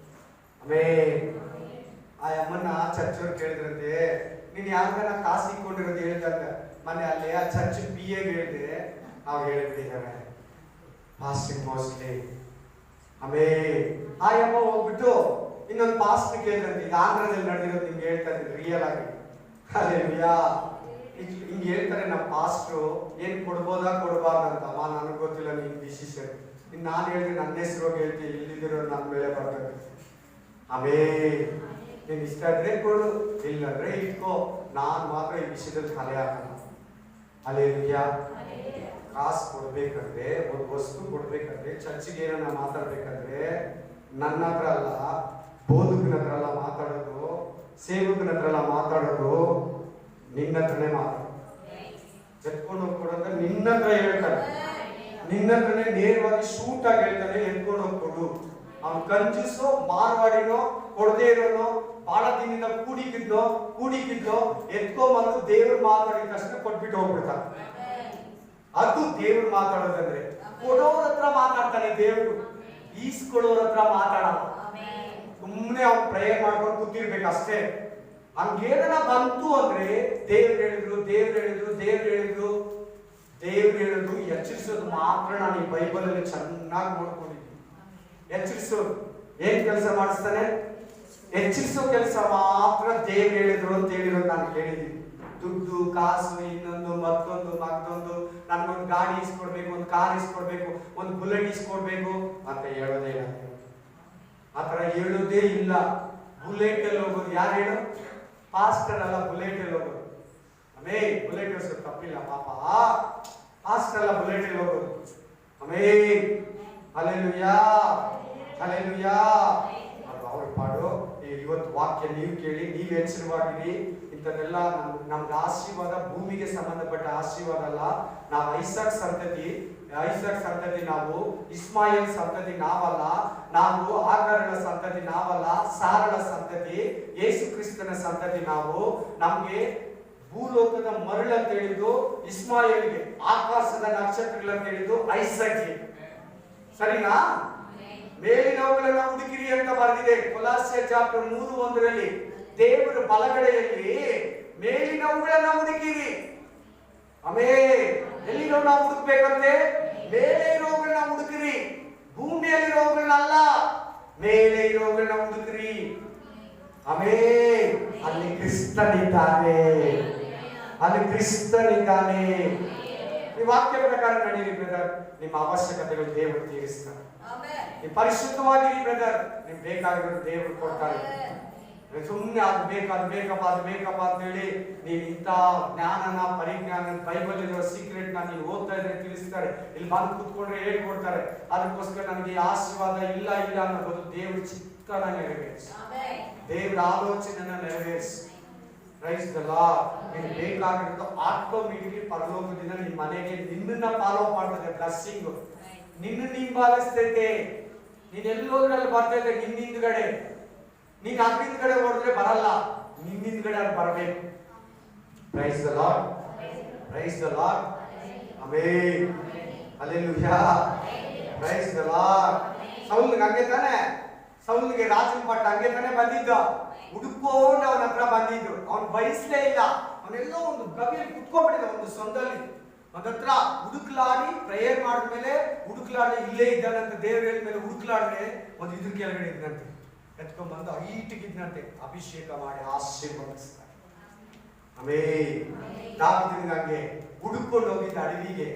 ಆಮೇಲೆ ಆ ಅಮ್ಮನ್ನ ಚರ್ಚವ್ರು ಕೇಳಿದ್ರಂತೆ, ನೀನ್ ಯಾವ್ದಾರ ಕಾಸು ಇಟ್ಕೊಂಡಿರೋದು ಹೇಳ್ದಂಗ. ಮೊನ್ನೆ ಅಲ್ಲಿ ಆ ಚರ್ಚ್ PA ಹೇಳಿದೆ, ಅವ್ರು ಹೇಳ್ಬಿಟ್ಟಿದ್ದಾರೆ ಪಾಸ್ಟಿಂಗ್ ಮೋಸ್ಟ್ಲಿ. ಆಮೇಲೆ ಆ ಅಮ್ಮ ಹೋಗ್ಬಿಟ್ಟು ಇನ್ನೊಂದು ಪಾಸ್ಟ್ ಕೇಳಿದ್ರಂತೆ. ಇದು ಆಂಧ್ರದಲ್ಲಿ ನಡೆದಿರೋದು ನಿಮ್ಗೆ ಹೇಳ್ತಾ ಇದ್ದೀನಿ ರಿಯಲ್ ಆಗಿ. ಹಲ್ಲೆಲೂಯಾ. ಹಿಂಗೆ ಹೇಳ್ತಾರೆ ನಮ್ಮ ಪಾಸ್ಟ್ರು, ಏನ್ ಕೊಡ್ಬೋದಾ ಕೊಡ್ಬಾರ್ದು ಅಂತ. ಅಮ್ಮ ನನಗೆ ಗೊತ್ತಿಲ್ಲ, ನಿನ್ ಡಿಸಿಷನ್. ಇನ್ನು ನಾನು ಹೇಳಿದ್ರೆ ನನ್ನ ಹೆಸರು ಹೋಗಿ ಹೇಳ್ತೀನಿ, ಇಲ್ಲಿದ್ದಿರೋ ನನ್ನ ಮೇಲೆ ಬರ್ತದೆ. ಆಮೇಲೆ ನೀನ್ ಇಷ್ಟ ಇದ್ರೆ ಕೊಡು, ಇಲ್ಲಂದ್ರೆ ಇಟ್ಕೋ, ನಾನು ಮಾತ್ರ ಈ ವಿಷಯದಲ್ಲಿ ತಲೆ ಹಾಕಲ್ಲ. ಹಲ್ಲೆಲೂಯಾ. ಕಾಸು ಕೊಡ್ಬೇಕಂದ್ರೆ, ಒಂದು ವಸ್ತು ಕೊಡ್ಬೇಕಂದ್ರೆ, ಚರ್ಚಿಗೆ ಏನನ್ನ ಮಾತಾಡ್ಬೇಕಂದ್ರೆ ನನ್ನ ಹತ್ರ ಅಲ್ಲ, ಬೋಧಕನ ಹತ್ರ ಅಲ್ಲ ಮಾತಾಡೋದು, ಸೇವಕನ ಹತ್ರ ಅಲ್ಲ ಮಾತಾಡೋದು, ನಿನ್ನ ಹತ್ರನೇ ಮಾತಾಡೋದು. ಎತ್ಕೊಂಡು ಹೋಗ್ಕೊಡಂತ ನಿನ್ನ ಹತ್ರ ಹೇಳ್ತಾರೆ. ನಿನ್ನ ಹತ್ರನೇ ನೇರವಾಗಿ ಶೂಟ್ ಆಗಿ ಹೇಳ್ತಾನೆ, ಎತ್ಕೊಂಡು ಹೋಗ್ಕೊಡು. ಅವ್ನು ಕಂಜೂಸೋ ಮಾರ್ವಾಡಿನೋ ಕೊಡದೇ ಇರೋನೋ ಬಹಳ ದಿನದಿಂದ ಕೂಡಿಕಿದ್ನೋ ಎತ್ಕೊಂಬಂದು ದೇವ್ರು ಮಾತಾಡಿದ ತಕ್ಷಣ ಕೊಟ್ಬಿಟ್ಟು ಹೋಗ್ಬಿಡ್ತಾನೆ. ಅದು ದೇವ್ರು ಮಾತಾಡೋದಂದ್ರೆ ಕೊಡೋರ ಹತ್ರ ಮಾತಾಡ್ತಾನೆ ದೇವ್ರು, ಈಸ್ಕೊಳ್ಳೋರ ಹತ್ರ ಮಾತಾಡಲ್ಲ. ಸುಮ್ಮನೆ ಅವ್ನು ಪ್ರೇಯರ್ ಮಾಡ್ಕೊಂಡು ಕೂತಿರ್ಬೇಕು ಅಷ್ಟೇ. ಹಂಗೇನ ಬಂತು ಅಂದ್ರೆ ದೇವ್ರು ಹೇಳಿದ್ರು ಎಚ್ಚರಿಸೋದು ಮಾತ್ರ. ನಾನು ಈ ಬೈಬಲ್ ಅಲ್ಲಿ ಚೆನ್ನಾಗಿ ನೋಡ್ಕೊಂಡಿದ್ದೀನಿ. ಎಚ್ಚರಿಸೋದು ಏನ್ ಕೆಲಸ ಮಾಡಿಸ್ತಾನೆ? ಎಚ್ಚರಿಸೋ ಕೆಲಸ ಮಾತ್ರ ದೇವ್ರು ಹೇಳಿದ್ರು ಅಂತ ಹೇಳಿರೋದು ನಾನು ಕೇಳಿದ್ದೀನಿ. ದುಡ್ಡು ಕಾಸು ಇನ್ನೊಂದು ಮತ್ತೊಂದು ನನ್ಗೊಂದು ಗಾಡಿ ಇಸ್ಕೊಡ್ಬೇಕು, ಒಂದು ಕಾರ್ ಇಸ್ಕೊಡ್ಬೇಕು, ಒಂದು ಬುಲೆಟ್ ಇಸ್ಕೊಡ್ಬೇಕು ಅಂತ ಹೇಳೋದೇ ಇಲ್ಲ. ಆತರ ಹೇಳೋದೇ ಇಲ್ಲ. ಬುಲೆಟ್ ಅಲ್ಲಿ ಹೋಗೋದು ಯಾರು ಹೇಳು? ಪಾಸ್ಟರ್ ಅಲ್ಲ, ಬುಲೆಟ್ ಅಲ್ಲಿ ಹೋಗೋದು. ಬುಲೆಟ್ ಓಡಿಸೋದು ತಪ್ಪಿಲ್ಲ ಪಾಪ, ಪಾಸ್ಟರ್ ಅಲ್ಲ ಬುಲೆಟ್ ಅಲ್ಲಿ ಹೋಗೋದು. ಹಲ್ಲೆಲೂಯಾ. ಅದು ಅವ್ರ ಪಾಡು. ಇವತ್ತು ವಾಕ್ಯ ನೀವು ಕೇಳಿ, ನೀವು ಎಚ್ಚರವಾಗಿರಿ. ಇಂಥದ್ದೆಲ್ಲ ನಮ್ಗೆ ಆಶೀರ್ವಾದ ಭೂಮಿಗೆ ಸಂಬಂಧಪಟ್ಟ ಆಶೀರ್ವಾದ ಅಲ್ಲ. ನಾವು ಐಸಾಕ್ ಸಂತತಿ ನಾವು, ಇಸ್ಮಾಯಿಲ್ ಸಂತತಿ ನಾವಲ್ಲ, ನಾವು ಆಗರಳ ಸಂತತಿ ನಾವಲ್ಲ, ಸಾರಳ ಸಂತತಿ, ಯೇಸು ಕ್ರಿಸ್ತನ ಸಂತತಿ ನಾವು. ನಮ್ಗೆ ಭೂಲೋಕದ ಮರಳು ಅಂತ ಹೇಳಿದ್ದು ಇಸ್ಮಾಯಿಲ್ಗೆ, ಆಕಾಶದ ನಕ್ಷತ್ರಗಳು ಅಂತ ಹೇಳಿದ್ದು ಐಸಾಕ್ಗೆ. ಸರಿನಾ? ಮೇಲಿನವುಗಳನ್ನ ಹುಡುಕಿರಿ ಅಂತ ಬರೆದಿದೆ ಕೊಲಾಸ್ಯ ಚಾಪ್ಟರ್ 3:1 ದೇವರ ಬಲಗಡೆಯಲ್ಲಿ ಮೇಲಿನವುಗಳನ್ನ ಹುಡುಕಿರಿ. ಎಲ್ಲಿರೋ ನಾವು ಹುಡುಕ್ಬೇಕಂತೆ? ಮೇಲೆ ಇರೋಗಳನ್ನ ಹುಡುಕಿರಿ, ಭೂಮಿಯಲ್ಲಿರೋಗಳನ್ನಲ್ಲ, ಮೇಲೆ ಇರೋಗಳನ್ನ ಹುಡುಕಿರಿ. ಅಲ್ಲಿ ಕ್ರಿಸ್ತನಿದ್ದಾನೆ. ಈ ವಾಕ್ಯ ಪ್ರಕಾರ ನಡೀರಿ ಬ್ರದರ್. ನಿಮ್ಮ ಅವಶ್ಯಕತೆಗಳು ದೇವರು ತೀರಿಸ್ತಾರೆ. ನೀವು ಪರಿಶುದ್ಧವಾಗಿರಿ ಬ್ರದರ್. ನಿಮ್ಗೆ ಬೇಕಾಗಿರೋದು ದೇವರು ಕೊಡ್ತಾರೆ. ಸುಮ್ಮನೆ ಅದು ಬೇಕಪ್ಪ ಅಂತ ಹೇಳಿ ನೀವು ಇಂಥ ಜ್ಞಾನನ ಪರಿಜ್ಞಾನ ಬೈಬಲ್ ಇರೋ ಸೀಕ್ರೆಟ್ ನೀವು ಓದ್ತಾ ಇದ್ರೆ ತಿಳಿಸ್ತಾರೆ. ಇಲ್ಲಿ ಬಂದು ಕೂತ್ಕೊಂಡ್ರೆ ಹೇಳ್ಕೊಡ್ತಾರೆ. ಅದಕ್ಕೋಸ್ಕರ ನನಗೆ ಆಶೀರ್ವಾದ ಇಲ್ಲ ಅನ್ನೋದು ದೇವ್ರ ಚಿತ್ತನ ನೆರವೇರಿಸಿ, ದೇವ್ರ ಆಲೋಚನೆನ ನೆರವೇರಿಸಿ. Price the lord. ನಿಮ್ಗೆ ಬೇಕಾಗಿರೋದು ಆಟೋಮೆಟಿಕ್ಲಿ ಪರಲೋಕದಿಂದ ನಿಮ್ಮ ಮನೆಗೆ ನಿನ್ನನ್ನ ಫಾಲೋ ಮಾಡ್ತದೆ. ಬ್ಲೆಸ್ಸಿಂಗ್ ನಿನ್ನ ಹಿಂಬಾಲಿಸ್ತೈತೆ. ನೀನ್ ಎಲ್ಲೋದ್ರಲ್ಲಿ ಬರ್ತೈತೆ ನಿನ್ನ ಹಿಂದ್ಗಡೆ. ನೀನ್ ಅದ್ರ ಹಿಂದ್ಗಡೆ ಹೊಡೆದ್ರೆ ಬರಲ್ಲ, ನಿನ್ನ ಹಿಂದ್ಗಡೆ ಅದು ಬರಬೇಕು. Praise the Lord. Amen. Hallelujah. Praise the Lord. ಸೌಲ್ಗೆ ಹಂಗೆ ತಾನೆ, ಸೌಲ್ಗೆ ರಾಜನ ಪಟ್ಟ ಹಂಗೆ ತಾನೆ ಬಂದಿದ್ದ. ಹುಡುಕೊಂಡು ಅವನ ಹತ್ರ ಬಂದಿದ್ದು, ಅವನು ಬಯಸ್ಲೇ ಇಲ್ಲ. ಅವನೆಲ್ಲೋ ಒಂದು ಗವಿಯಲ್ಲಿ ಕುತ್ಕೊಂಡ್ಬಿಟ್ಟಿದ್ದ, ಒಂದು ಸೊಂದಲ್ಲಿ ಹತ್ರ ಹುಡುಕ್ಲಾಡಿ ಪ್ರೇಯರ್ ಮಾಡಿದ್ಮೇಲೆ ಹುಡುಕ್ಲಾಡಿ ಇಲ್ಲೇ ಇದ್ದಾನಂತೆ. ದೇವ್ರ ಮೇಲೆ ಹುಡುಕ್ಲಾಡ್ರೆ ಒಂದು ಇದ್ರ ಕೆಳಗಡೆ ಇದ್ದಂತೆ, ಎತ್ಕೊಂಡ್ಬಂದು ಹೈಟಿಗಿದ್ದಂತೆ ಅಭಿಷೇಕ ಮಾಡಿ ಆಶೀರ್ವದಿಸ್ತಾರೆ. ದಾವೀದನಿಗೆ ಹುಡುಕೊಂಡು ಹೋಗಿದ್ದ ಅಡವಿಗೆ.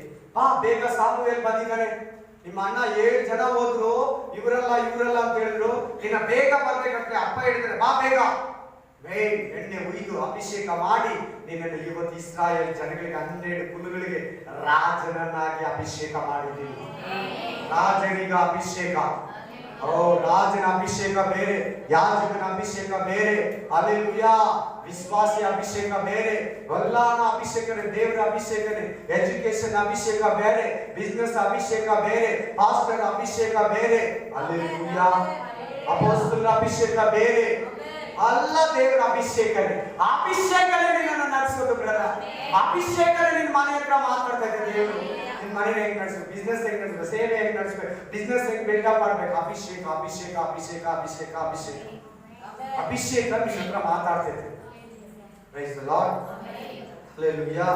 ಬೇಗ ಸಾಮುವೇಲ್ ಬಂದಿದ್ದಾನೆ. ನಿಮ್ಮ ಅಣ್ಣ 7 ಜನ ಹೋದ್ರು, ಇವರಲ್ಲ ಅಂತ ಹೇಳಿದ್ರು. ಇನ್ನ ಬೇಗ ಬರ್ಬೇಕಂತೆ ಅಪ್ಪ ಹೇಳಿದ್ರೆ ಬಾ ಬೇಗ. ಎಣ್ಣೆ ಉಯ್ದು ಅಭಿಷೇಕ ಮಾಡಿ ನಿನ್ನನ್ನು ಇವತ್ತು ಇಸ್ರಾಯೇಲ್ ಜನಗಳಿಗೆ 12 ಕುಲಗಳಿಗೆ ರಾಜನನ್ನಾಗಿ ಅಭಿಷೇಕ ಮಾಡಿದ್ದೀನಿ. ರಾಜನಿಗ ಅಭಿಷೇಕ. ರಾಜನ ಅಭಿಷೇಕ ಬೇರೆ, ಯಾಜಕನ ಅಭಿಷೇಕ ಬೇರೆ. ಹಲ್ಲೆಲೂಯಾ. ವಿಶ್ವಾಸಿ ಅಭಿಷೇಕ ಬೇರೆ, ಎಲ್ಲಾನ ಅಭಿಷೇಕನೇ, ದೇವರ ಅಭಿಷೇಕನೇ. ಎಜುಕೇಶನ್ ಅಭಿಷೇಕ ಬೇರೆ, ಬಿಸ್ನೆಸ್ ಅಭಿಷೇಕ ಬೇರೆ, ಪಾಸ್ಟರ್ ಅಭಿಷೇಕ ಬೇರೆ. ಹಲ್ಲೆಲೂಯಾ. ಅಪೊಸ್ತಲರ ಅಭಿಷೇಕ ಬೇರೆ, ಅಲ್ಲ ದೇವರ ಅಭಿಷೇಕನೇ. ಅಭಿಷೇಕನೇ ನಿನ್ನನ್ನು ನಡೆಸೋದು ಬ್ರದರ್. ಅಭಿಷೇಕನೇ ನಿನ್ನ ಮನೆ ಹತ್ರ ಮಾತಾಡ್ತಾ ಇದೆ ದೇವರು. ನಿನ್ನ ಮನೆ ಹೆಂಗ್ ನಡೆಸ್ಬೇಕು, ಬಿಸ್ನೆಸ್ ಹೆಂಗ್ ನಡೆಸ್ಬೇಕು, ಸೇವೆ ಹೆಂಗ್ ನಡೆಸ್ಬೇಕು, ಬಿಸ್ನೆಸ್ ಹೆಂಗ್ ಬಿಲ್ಡಪ್ ಮಾಡ್ಬೇಕು. ಅಭಿಷೇಕ ನಿನ್ನ ಹತ್ರ ಮಾತಾಡ್ತೈತೆ. Praise the Lord. ಹಲ್ಲೆಲೂಯಾ.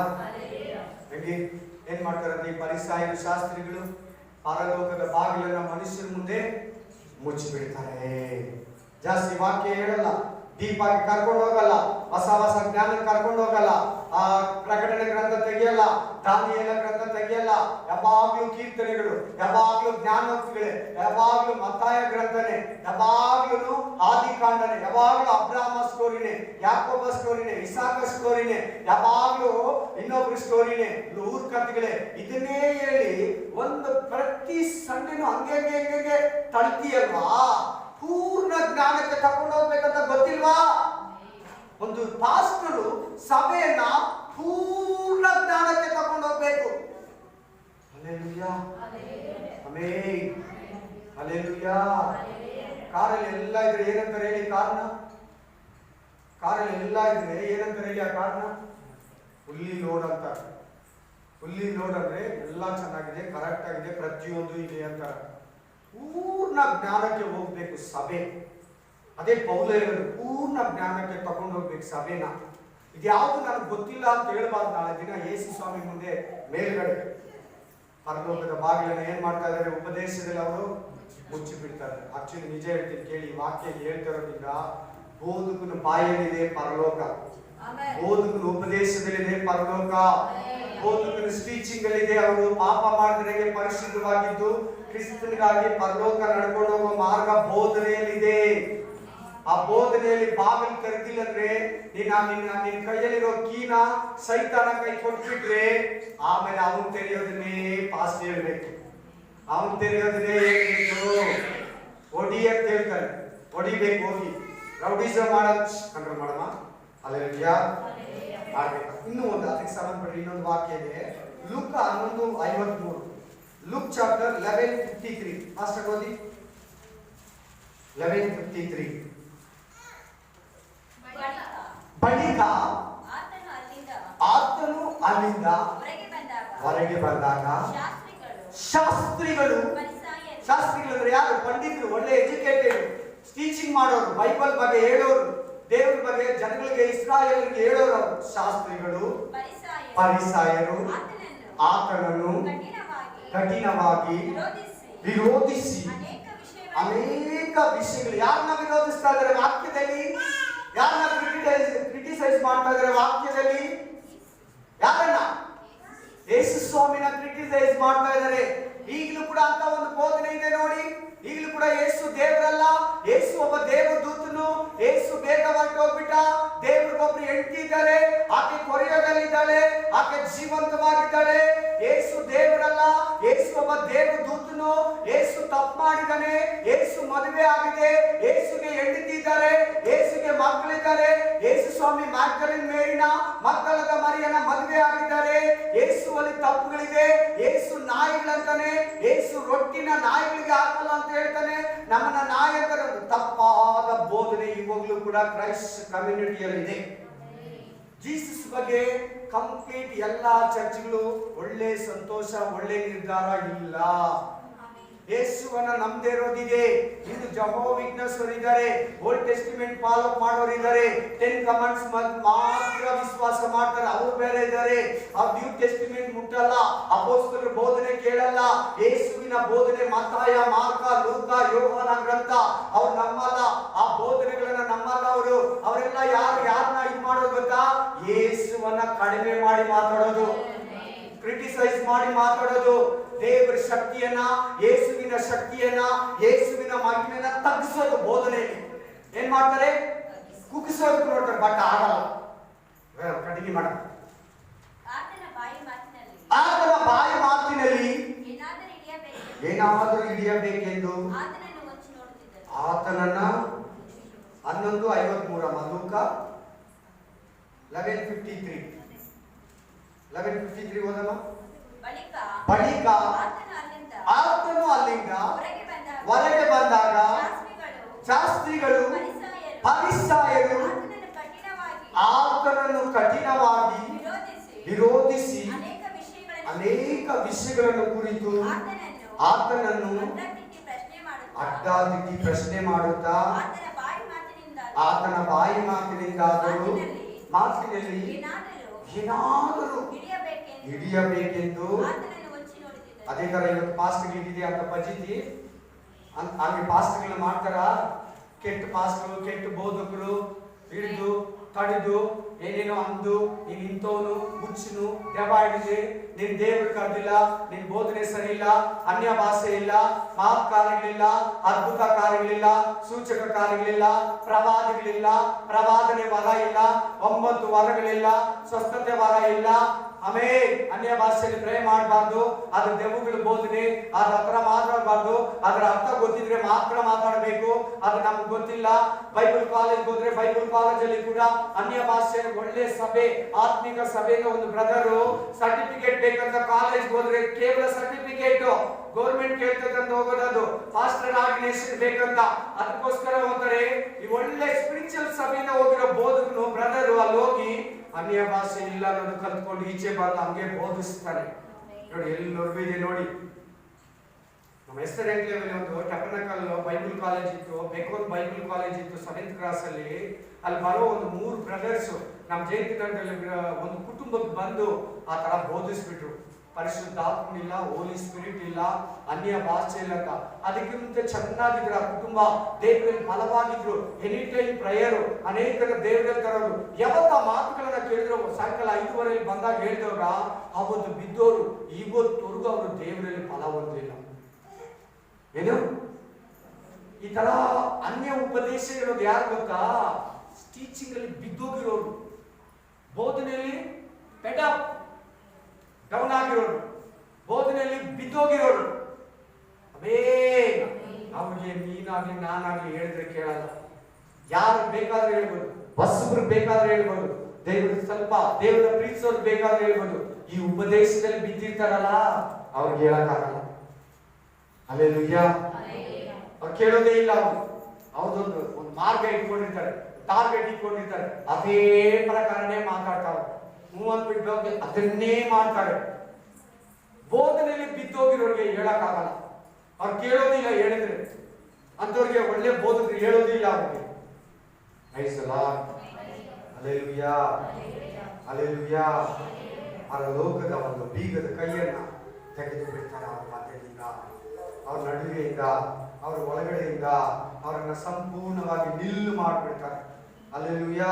ಏನ್ ಮಾಡ್ತಾರೆ ಈ ಫರಿಸಾಯರು ಶಾಸ್ತ್ರಿಗಳು? ಪರಲೋಕದ ಬಾಗಿಲನ್ನ ಮನುಷ್ಯರ ಮುಂದೆ ಮುಚ್ಚಿಬಿಡ್ತಾರೆ. ಜಾಸ್ತಿ ವಾಕ್ಯ ಹೇಳಲ್ಲ, ದೀಪಕ್ಕೆ ಕರ್ಕೊಂಡು ಹೋಗಲ್ಲ, ಹೊಸ ಜ್ಞಾನ ಕರ್ಕೊಂಡು ಹೋಗಲ್ಲ, ಪ್ರಕಟಣೆ ಗ್ರಂಥ ತೆಗಿಯಲ್ಲ, ದಾನಿಯೇಲ ಗ್ರಂಥ ತೆಗಿಯಲ್ಲ. ಯಾವಾಗ್ಲೂ ಕೀರ್ತನೆಗಳು, ಯಾವಾಗ್ಲೂ ಜ್ಞಾನೋಕ್ತಿಗಳೇ, ಯಾವಾಗ್ಲೂ ಮತ್ತಾಯ ಗ್ರಂಥನೆ, ಯಾವಾಗ್ಲೂ ಆದಿಕಾಂಡನೆ, ಯಾವಾಗ್ಲೂ ಅಬ್ರಾಮ ಸ್ಟೋರಿನೇ, ಯಾಕೋಬ ಸ್ಟೋರಿನೇ, ಇಸಾಕ ಸ್ಟೋರಿನೇ, ಯಾವಾಗ್ಲೂ ಇನ್ನೊಬ್ರು ಸ್ಟೋರಿನೇ, ಊರ್ ಕಥೆಗಳೇ. ಇದನ್ನೇ ಹೇಳಿ ಒಂದು ಪ್ರತಿ ಸಂಡೆನೂ ಹಂಗೆ ತಳ್ತೀಯಲ್ವಾ? ಪೂರ್ಣ ಜ್ಞಾನಕ್ಕೆ ತಗೊಂಡು ಹೋಗ್ಬೇಕಂತ ಗೊತ್ತಿಲ್ವಾ? ಒಂದು ಪಾಸ್ಟರು ಸಭೆಯನ್ನ ಪೂರ್ಣ ಜ್ಞಾನಕ್ಕೆ ತಗೊಂಡು ಹೋಗ್ಬೇಕು. Hallelujah, amen, hallelujah. ಕಾರಲ್ಲಿ ಎಲ್ಲ ಇದ್ರೆ ಏನಂತಾರೆ ಹೇಳಿ? ಕಾರಲ್ಲಿ ಎಲ್ಲ ಇದ್ರೆ ಏನಂತಾರೆ ಹೇಳಿ? ಆ ಕಾರಣ ಫುಲ್ಲಿ ಲೋಡ್ ಅಂತಾರೆ. ಫುಲ್ಲಿ ಲೋಡ್ ಅಂದ್ರೆ ಎಲ್ಲ ಚೆನ್ನಾಗಿದೆ, ಕರೆಕ್ಟ್ ಆಗಿದೆ, ಪ್ರತಿಯೊಂದು ಇದೆ ಅಂತಾರೆ. ಪೂರ್ಣ ಜ್ಞಾನಕ್ಕೆ ಹೋಗ್ಬೇಕು ಸಭೆ. ಅದೇ ಪೌಲ ಹೇಳೋದು, ಪೂರ್ಣ ಜ್ಞಾನಕ್ಕೆ ತಗೊಂಡು ಹೋಗ್ಬೇಕು ಸಭೆನ. ಇದ್ಯಾವುದು ನನಗೆ ಗೊತ್ತಿಲ್ಲ ಅಂತ ಹೇಳ್ಬಾರ್ದು. ನಾಳೆ ದಿನ ಯೇಸು ಸ್ವಾಮಿ ಮುಂದೆ ಮೇಲ್ಗಡೆ ಪರಲೋಕದ ಬಾಗಿಲನ್ನು ಏನ್ ಮಾಡ್ತಾ ಇದ್ದಾರೆ? ಉಪದೇಶದಲ್ಲಿ ಅವರು ಮುಚ್ಚಿ ಬಿಡ್ತಾರೆ. ಆಕ್ಚುಲಿ ನಿಜ ಹೇಳ್ತೀನಿ ಕೇಳಿ, ವಾಕ್ಯ ಹೇಳ್ತಿರೋದ್ರಿಂದ ಬೋಧಕನ ಬಾಯಲ್ಲಿದೆ ಪರಲೋಕ, ಬೋಧಕನ ಉಪದೇಶದಲ್ಲಿದೆ ಪರಲೋಕ, ಬೋಧಕನ ಸ್ಪೀಚಿಂಗ್ ಅಲ್ಲಿದೆ. ಅವರು ಪಾಪ ಮಾಡಿದ್ರೆ ಪರಿಶುದ್ಧವಾಗಿದ್ದು ಕ್ರಿಸ್ತನಿಗಾಗಿ ಪರಲೋಕ ನಡ್ಕೊಂಡು ಹೋಗುವ ಮಾರ್ಗ ಬೋಧನೆಯಲ್ಲಿದೆ. ಆ ಬೋಧನೆಯಲ್ಲಿ ಬಾಗಿಲು ತೆರೆದಿಲ್ಲ ಅಂದ್ರೆ ನಿನ್ನ ಕೈಯಲ್ಲಿರೋ ಕೀನ ಸೈತಾನ ಕೈ ಕೊಟ್ಬಿಟ್ರೆ ಆಮೇಲೆ ಅವನು ತೆರೆಯೋದನ್ನೇ ಪಾಸ್ಟ್ ಹೇಳ್ಬೇಕು. ಅವನು ತೆರೆಯೋದನ್ನೇ ಹೇಳ್ಬೇಕು. ಹೊಡಿ ಅಂತ ಹೇಳ್ತಾರೆ, ಹೊಡಿಬೇಕು. ಹೋಗಿ ರೌಡಿಸಮ್ ಮಾಡೋದು ಕಂಟ್ರೋಲ್ ಮಾಡಮ್ಮ. ಹಲ್ಲೆಲೂಯಾ, ಮಾಡ್ಬೇಕು. ಇನ್ನೂ ಒಂದು ಅದಕ್ಕೆ ಸಂಬಂಧಪಟ್ಟ ಇನ್ನೊಂದು ವಾಕ್ಯ ಇದೆ. ಲೂಕ 11:53. Luke chapter 11:53. ಫಾಸ್ಟ್ ಓದಿ. 11:53. ಬಳಿಕ ಆತನು ಅಲ್ಲಿಂದ ಹೊರಗೆ ಬಂದಾಗ ಶಾಸ್ತ್ರಿಗಳು ಅಂದ್ರೆ ಯಾರು? ಪಂಡಿತರು, ಒಳ್ಳೆ ಎಜುಕೇಟೆಡ್, ಟೀಚಿಂಗ್ ಮಾಡೋರು, ಬೈಬಲ್ ಬಗ್ಗೆ ಹೇಳೋರು, ದೇವರ ಬಗ್ಗೆ ಜನಗಳಿಗೆ ಇಸ್ರಾಯೇಲರಿಗೆ ಹೇಳೋರು ಅವರು. ಶಾಸ್ತ್ರಿಗಳು ಫರಿಸಾಯರು ಆತನನ್ನು ಕಠಿಣವಾಗಿ ವಿರೋಧಿಸಿ ಅನೇಕ ವಿಷಯಗಳು. ಯಾರನ್ನ ವಿರೋಧಿಸ್ತಾ ಇದ್ದಾರೆ ವಾಕ್ಯದಲ್ಲಿ? ಯಾರನ್ನ ಕ್ರಿಟಿಸೈಸ್ ಮಾಡ್ತಾ ಇದ್ದಾರೆ ವಾಕ್ಯದಲ್ಲಿ? ಯಾರನ್ನ? ಯೇಸು ಸ್ವಾಮಿನ ಕ್ರಿಟಿಸೈಸ್ ಮಾಡ್ತಾ ಇದ್ದಾರೆ. ಈಗಲೂ ಕೂಡ ಅಂತ ಒಂದು ಬೋಧನೆ ಇದೆ ನೋಡಿ. ಈಗಲೂ ಕೂಡ ಯೇಸು ದೇವರಲ್ಲ, ಯೇಸು ಒಬ್ಬ ದೇವದೂತನು. ಯೇಸು ಬೇಗ ಹೊರಟೋಗ್ಬಿಟ್ಟ. ದೇವ್ರಿಗೊಬ್ರು ಹೆಂಡತಿ ಇದ್ದಾರೆ, ಆಕೆ ಕೊರಿಯೋದಲ್ಲಿದ್ದಾಳೆ, ಆಕೆ ಜೀವಂತವಾಗಿದ್ದಾಳೆ. ಯೇಸು ದೇವರಲ್ಲ, ಯೇಸು ಒಬ್ಬ ದೇವದೂತನು. ಯೇಸು ತಪ್ಪು ಮಾಡಿದ್ದಾನೆ, ಯೇಸು ಮದುವೆ ಆಗಿದೆ, ಯೇಸುಗೆ ಹೆಂಡತಿ ಇದ್ದಾರೆ, ಯೇಸುಗೆ ಮಕ್ಕಳಿದ್ದಾರೆ. ಯೇಸು ಸ್ವಾಮಿ ಮ್ಯಾಗ್ದಲಿನ್ ಮೇರಿನ ಮಕ್ಕಳದ ಮರಿಯನ ಮದುವೆ ಆಗಿದ್ದಾರೆ. ಯೇಸು ಅಲ್ಲಿ ತಪ್ಪುಗಳಿದೆ. ಯೇಸು ನಾಯಿಗಳಂತಾನೆ, ಯೇಸು ರೊಟ್ಟಿನ ನಾಯಿಗಳಿಗೆ ಹಾಕಲ್ಲ ಅಂತ ಹೇಳ್ತಾನೆ. ನಮ್ಮನ್ನ ನಾಯಕರ ತಪ್ಪಾದ ಬೋಧನೆ ಇವಾಗಲೂ ಕೂಡ ಕ್ರೈಸ್ಟ್ ಕಮ್ಯುನಿಟಿಯಲ್ಲಿ ಇದೆ. ಜೀಸಸ್ ಬಗ್ಗೆ ಕಂಪ್ಲೀಟ್ ಎಲ್ಲಾ ಚರ್ಚ್ಗಳು ಒಳ್ಳೆ ಸಂತೋಷ, ಒಳ್ಳೆ ನಿರ್ಧಾರ ಇಲ್ಲ. ಯೇಸುವನ್ನ ನಂಬದೇ ಇರೋದಿದೆ. ಇದು ಜೆಹೋವಾ ವಿಟ್ನೆಸ್ಸರು ಇದ್ದಾರೆ, ಓಲ್ಡ್ ಟೆಸ್ಟಿಮೆಂಟ್ ಫಾಲೋ ಮಾಡೋರು ಇದ್ದಾರೆ, 10 ಕಮಾಂಡ್ಸ್ ಮಾತ್ರ ವಿಶ್ವಾಸ ಮಾಡ್ತಾರೆ, ಅವರು ಬೇರೆ ಇದ್ದಾರೆ. ಆ ನ್ಯೂ ಟೆಸ್ಟಿಮೆಂಟ್ ಮುಟ್ಟಲ್ಲ, ಅಪೊಸ್ತಲರ ಬೋಧನೆ ಕೇಳಲ್ಲ, ಯೇಸುವಿನ ಬೋಧನೆ ಮತ್ತಾಯ, ಮಾರ್ಕ, ಲೂಕ, ಯೋಹಾನ ಗ್ರಂಥ ಅವ್ರು ನಮ್ಮಲ್ಲ. ಆ ಬೋಧನೆಗಳನ್ನ ನಮ್ಮಲ್ಲ ಅವರು. ಅವರೆಲ್ಲ ಯಾರನ್ನ ಇದು ಮಾಡೋದು ಗೊತ್ತಾ? ಯೇಸುವನ್ನ ಕಡಿಮೆ ಮಾಡಿ ಮಾತಾಡೋದು, ಕ್ರಿಟಿಸೈಸ್ ಮಾಡಿ ಮಾತಾಡೋದು. ದೇವರ ಶಕ್ತಿಯನ್ನ, ಯೇಸುವಿನ ಶಕ್ತಿಯನ್ನ, ಯೇಸುವಿನ ಮಹಿಮೆಯನ್ನ ತಗ್ಗಿಸೋದು ಬೋಧನೆಯಲ್ಲಿ. ಏನ್ ಮಾಡ್ತಾರೆ? ಕುಗ್ಗಿಸೋದು ನೋಡ್ತಾರೆ, ಬಟ್ ಆಗಲ್ಲ. ಕಡಿಮೆ ಮಾಡ. ಆತನ ಬಾಯಿ ಮಾತಿನಲ್ಲಿ ಏನಾದರೂ ಹಿಡಿಯಬೇಕೆಂದು ಆತನನ್ನ 11:53 ಲೂಕ 11:53 ಓದಮ್ಮ. ಬಳಿಕ ಆತನು ಅಲ್ಲಿಂದ ಹೊರಗೆ ಬಂದಾಗ ಶಾಸ್ತ್ರಿಗಳು ಫರಿಸಾಯರು ಆತನನ್ನು ಕಠಿಣವಾಗಿ ವಿರೋಧಿಸಿ ಅನೇಕ ವಿಷಯಗಳನ್ನು ಕುರಿತು ಆತನನ್ನು ಅಡ್ಡಾದಿಡ್ಡಿ ಪ್ರಶ್ನೆ ಮಾಡುತ್ತಾ ಆತನ ಬಾಯಿ ಮಾತಿನಿಂದಾದರೂ ಮಾತಿನಲ್ಲಿ ಏನಾದರೂ ಹಿಡಿಯಬೇಕೆಂದು. ಅದೇ ತರ ಇವತ್ತು ಪಾಸ್ಟ್ಗಳು ಹಿಡಿದೆ ಅಂತ ಪಜಿತಿ ಹಾಗೆ ಪಾಸ್ಟ್ಗಳನ್ನ ಮಾಡ್ತಾರ. ಕೆಟ್ಟ ಪಾಸ್ಟ್ಗಳು, ಕೆಟ್ಟ ಬೋಧಕರು ಹಿಡಿದು ತಡೆದು ಏನೇನೋ ಅಂದು, ನೀನ್ ಇಂಥವನು ಹುಚ್ಚನು, ದೆವ್ವ ಹಿಡಿದೆ, ನಿನ್ ದೇವರು ಕರೆದಿಲ್ಲ, ನಿನ್ ಬೋಧನೆ ಸರಿ ಇಲ್ಲ, ಅನ್ಯ ಭಾಷೆ ಇಲ್ಲ, ಮಹತ್ ಕಾರ್ಯಗಳಿಲ್ಲ, ಅದ್ಭುತ ಕಾರ್ಯಗಳಿಲ್ಲ, ಸೂಚಕ ಕಾರ್ಯಗಳಿಲ್ಲ, ಪ್ರವಾದಿಗಳಿಲ್ಲ, ಪ್ರವಾದನೆ ವರ ಇಲ್ಲ, 9 ವರಗಳಿಲ್ಲ, ಸ್ವಸ್ಥತೆ ವರ ಇಲ್ಲ, ಆಮೇಲೆ ಅನ್ಯ ಭಾಷೆಯಲ್ಲಿ ಪ್ರೇ ಮಾಡಬಾರ್ದು. ಅದ್ರ ದೆವ್ವಗಳ ಬೋಧನೆ ಅದ್ರ ಹತ್ರ ಮಾತಾಡಬಾರ್ದು. ಅದ್ರ ಅರ್ಥ ಗೊತ್ತಿದ್ರೆ ಮಾತ್ರ ಮಾತಾಡಬೇಕು. ಅದು ನಮ್ಗೆ ಗೊತ್ತಿಲ್ಲ. ಬೈಬಲ್ ಕಾಲೇಜ್ ಹೋದ್ರೆ ಬೈಬಲ್ ಕಾಲೇಜಲ್ಲಿ ಕೂಡ ಅನ್ಯ ಭಾಷೆ ಒಳ್ಳೆ ಸಭೆ, ಆತ್ಮಿಕ ಸಭೆನ ಒಂದು ಬ್ರದರು ಸರ್ಟಿಫಿಕೇಟ್ ಬೇಕಂತ ಕಾಲೇಜ್ ಹೋದ್ರೆ ಕೇವಲ ಸರ್ಟಿಫಿಕೇಟ್ ಗೌರ್ಮೆಂಟ್ ಕೇಳ್ತಕ್ಕಂತ ಹೋಗೋದು ಪಾಸ್ಟರ್ ಆರ್ಗನೈಸೇಷನ್ ಬೇಕಂತ ಅದಕ್ಕೋಸ್ಕರ ಹೋಗ್ತಾರೆ. ಈ ಒಳ್ಳೆ ಸ್ಪಿರಿಚುವಲ್ ಸಭೆಯಿಂದ ಹೋಗಿರೋ ಬೋಧಕನು ಬ್ರದರು ಅಲ್ಲಿ ಹೋಗಿ ಅನ್ಯ ಭಾಷೆ ಇಲ್ಲ ಅನ್ನೋದು ಕಲ್ತ್ಕೊಂಡು ಈಚೆ ಬಂದು ಹಂಗೆ ಬೋಧಿಸ್ತಾರೆ. ನೋಡಿ ಎಲ್ಲರಿಗೂ ಇದೆ. ನೋಡಿ ನಮ್ಮ ಹೆಸರು ಎಂಕ್ಲೇವಲ್ಲಿ ಒಂದು ಟಕನಕಲ್ ಬೈಬಲ್ ಕಾಲೇಜ್ ಇತ್ತು, ಬೆಕೋನ್ ಬೈಬಲ್ ಕಾಲೇಜ್ ಇತ್ತು 7th ಕ್ಲಾಸ್ ಅಲ್ಲಿ. ಅಲ್ಲಿ ಬರೋ ಒಂದು 3 ಬ್ರದರ್ಸ್ ನಮ್ಮ ಜಯಂತಿನಗರದಲ್ಲಿ ಒಂದು ಕುಟುಂಬಕ್ಕೆ ಬಂದು ಆ ತರ ಬೋಧಿಸ್ಬಿಟ್ರು. ಪರಿಶುದ್ಧಾತ್ಮನಿಲ್ಲ, ಹೋಲಿ ಸ್ಪಿರಿಟ್ ಇಲ್ಲ, ಅನ್ಯ ಭಾಷೆ ಇಲ್ಲ ಅಂತ. ಅದಕ್ಕಿಂತ ಚೆನ್ನಾಗಿದ್ರು ಆ ಕುಟುಂಬ. ದೇವರಲ್ಲಿ ಬಲವಾಗಿದ್ರು. ಎನಿ ಟೈಮ್ ಪ್ರೇಯರ್, ಅನೇಕರ ದೇವರಲ್ಲಿ ತರೋರು. ಯಾವತ್ತ ಮಾತುಗಳನ್ನ ಕೇಳಿದ್ರು ಸಾಯಂಕಾಲ 5:15 ಬಂದಾಗ ಹೇಳಿದವ್ರ ಅವತ್ತು ಬಿದ್ದೋರು ಇವತ್ತವರೆಗೂ ಅವರು ದೇವರಲ್ಲಿ ಫಲ ಹೊಂದಿಲ್ಲ. ಏನು ಈ ತರ ಅನ್ಯ ಉಪದೇಶ ಹೇಳೋದು ಯಾರು ಗೊತ್ತಾ? ಟೀಚಿಂಗ್ ಅಲ್ಲಿ ಬಿದ್ದೋಗಿರೋರು, ಬೋಧನೆಯಲ್ಲಿ ಡೌನ್ ಆಗಿರೋರು, ಬೋಧನೆಯಲ್ಲಿ ಬಿದ್ದೋಗಿರೋರು. ಅವ್ರಿಗೆ ನೀನಾಗ್ಲಿ ನಾನಾಗ್ಲಿ ಹೇಳಿದ್ರೆ ಕೇಳಲ್ಲ. ಯಾರು ಬೇಕಾದ್ರೆ ಹೇಳ್ಬೋದು, ಹೊಸಬ್ರು ಬೇಕಾದ್ರೆ ಹೇಳ್ಬೋದು, ಸ್ವಲ್ಪ ದೇವರ ಪ್ರೀತಿಸೋರು ಬೇಕಾದ್ರೆ ಹೇಳ್ಬೋದು. ಈ ಉಪದೇಶದಲ್ಲಿ ಬಿದ್ದಿರ್ತಾರಲ್ಲ ಅವ್ರಿಗೆ ಹೇಳಕ್ಕಾಗಲ್ಲ. ಹಲ್ಲೆಲೂಯಾ. ಅವ್ರು ಕೇಳೋದೇ ಇಲ್ಲ. ಅವ್ರದೊಂದು ಒಂದು ಮಾರ್ಗ ಇಟ್ಕೊಂಡಿರ್ತಾರೆ, ಟಾರ್ಗೆಟ್ ಇಟ್ಕೊಂಡಿರ್ತಾರೆ. ಅದೇ ಪ್ರಕಾರನೇ ಮಾತಾಡ್ತಾರೆ. ಮೂವತ್ತು ಅದನ್ನೇ ಮಾಡ್ತಾರೆ. ಬೋಧನೆಯಲ್ಲಿ ಬಿದ್ದೋಗಿರೋರಿಗೆ ಹೇಳಕ್ಕಾಗಲ್ಲ. ಅವ್ರು ಕೇಳೋದಿಲ್ಲ. ಹೇಳಿದ್ರೆ ಅಂತವ್ರಿಗೆ ಒಳ್ಳೆ ಬೋಧಕರು ಹೇಳೋದಿಲ್ಲ ಅವ್ರಿಗೆ. Hallelujah, hallelujah. ಲೋಕದ ಒಂದು ಬೀಗದ ಕೈಯನ್ನ ತೆಗೆದು ಬಿಡ್ತಾರೆ. ಅವ್ರ ಮಧ್ಯದಿಂದ, ಅವ್ರ ನಡುವೆಯಿಂದ, ಅವ್ರ ಒಳಗಡೆಯಿಂದ ಅವರನ್ನ ಸಂಪೂರ್ಣವಾಗಿ ನಿಲ್ಲು ಮಾಡಿಬಿಡ್ತಾರೆ. ಹಲ್ಲೆಲೂಯಾ.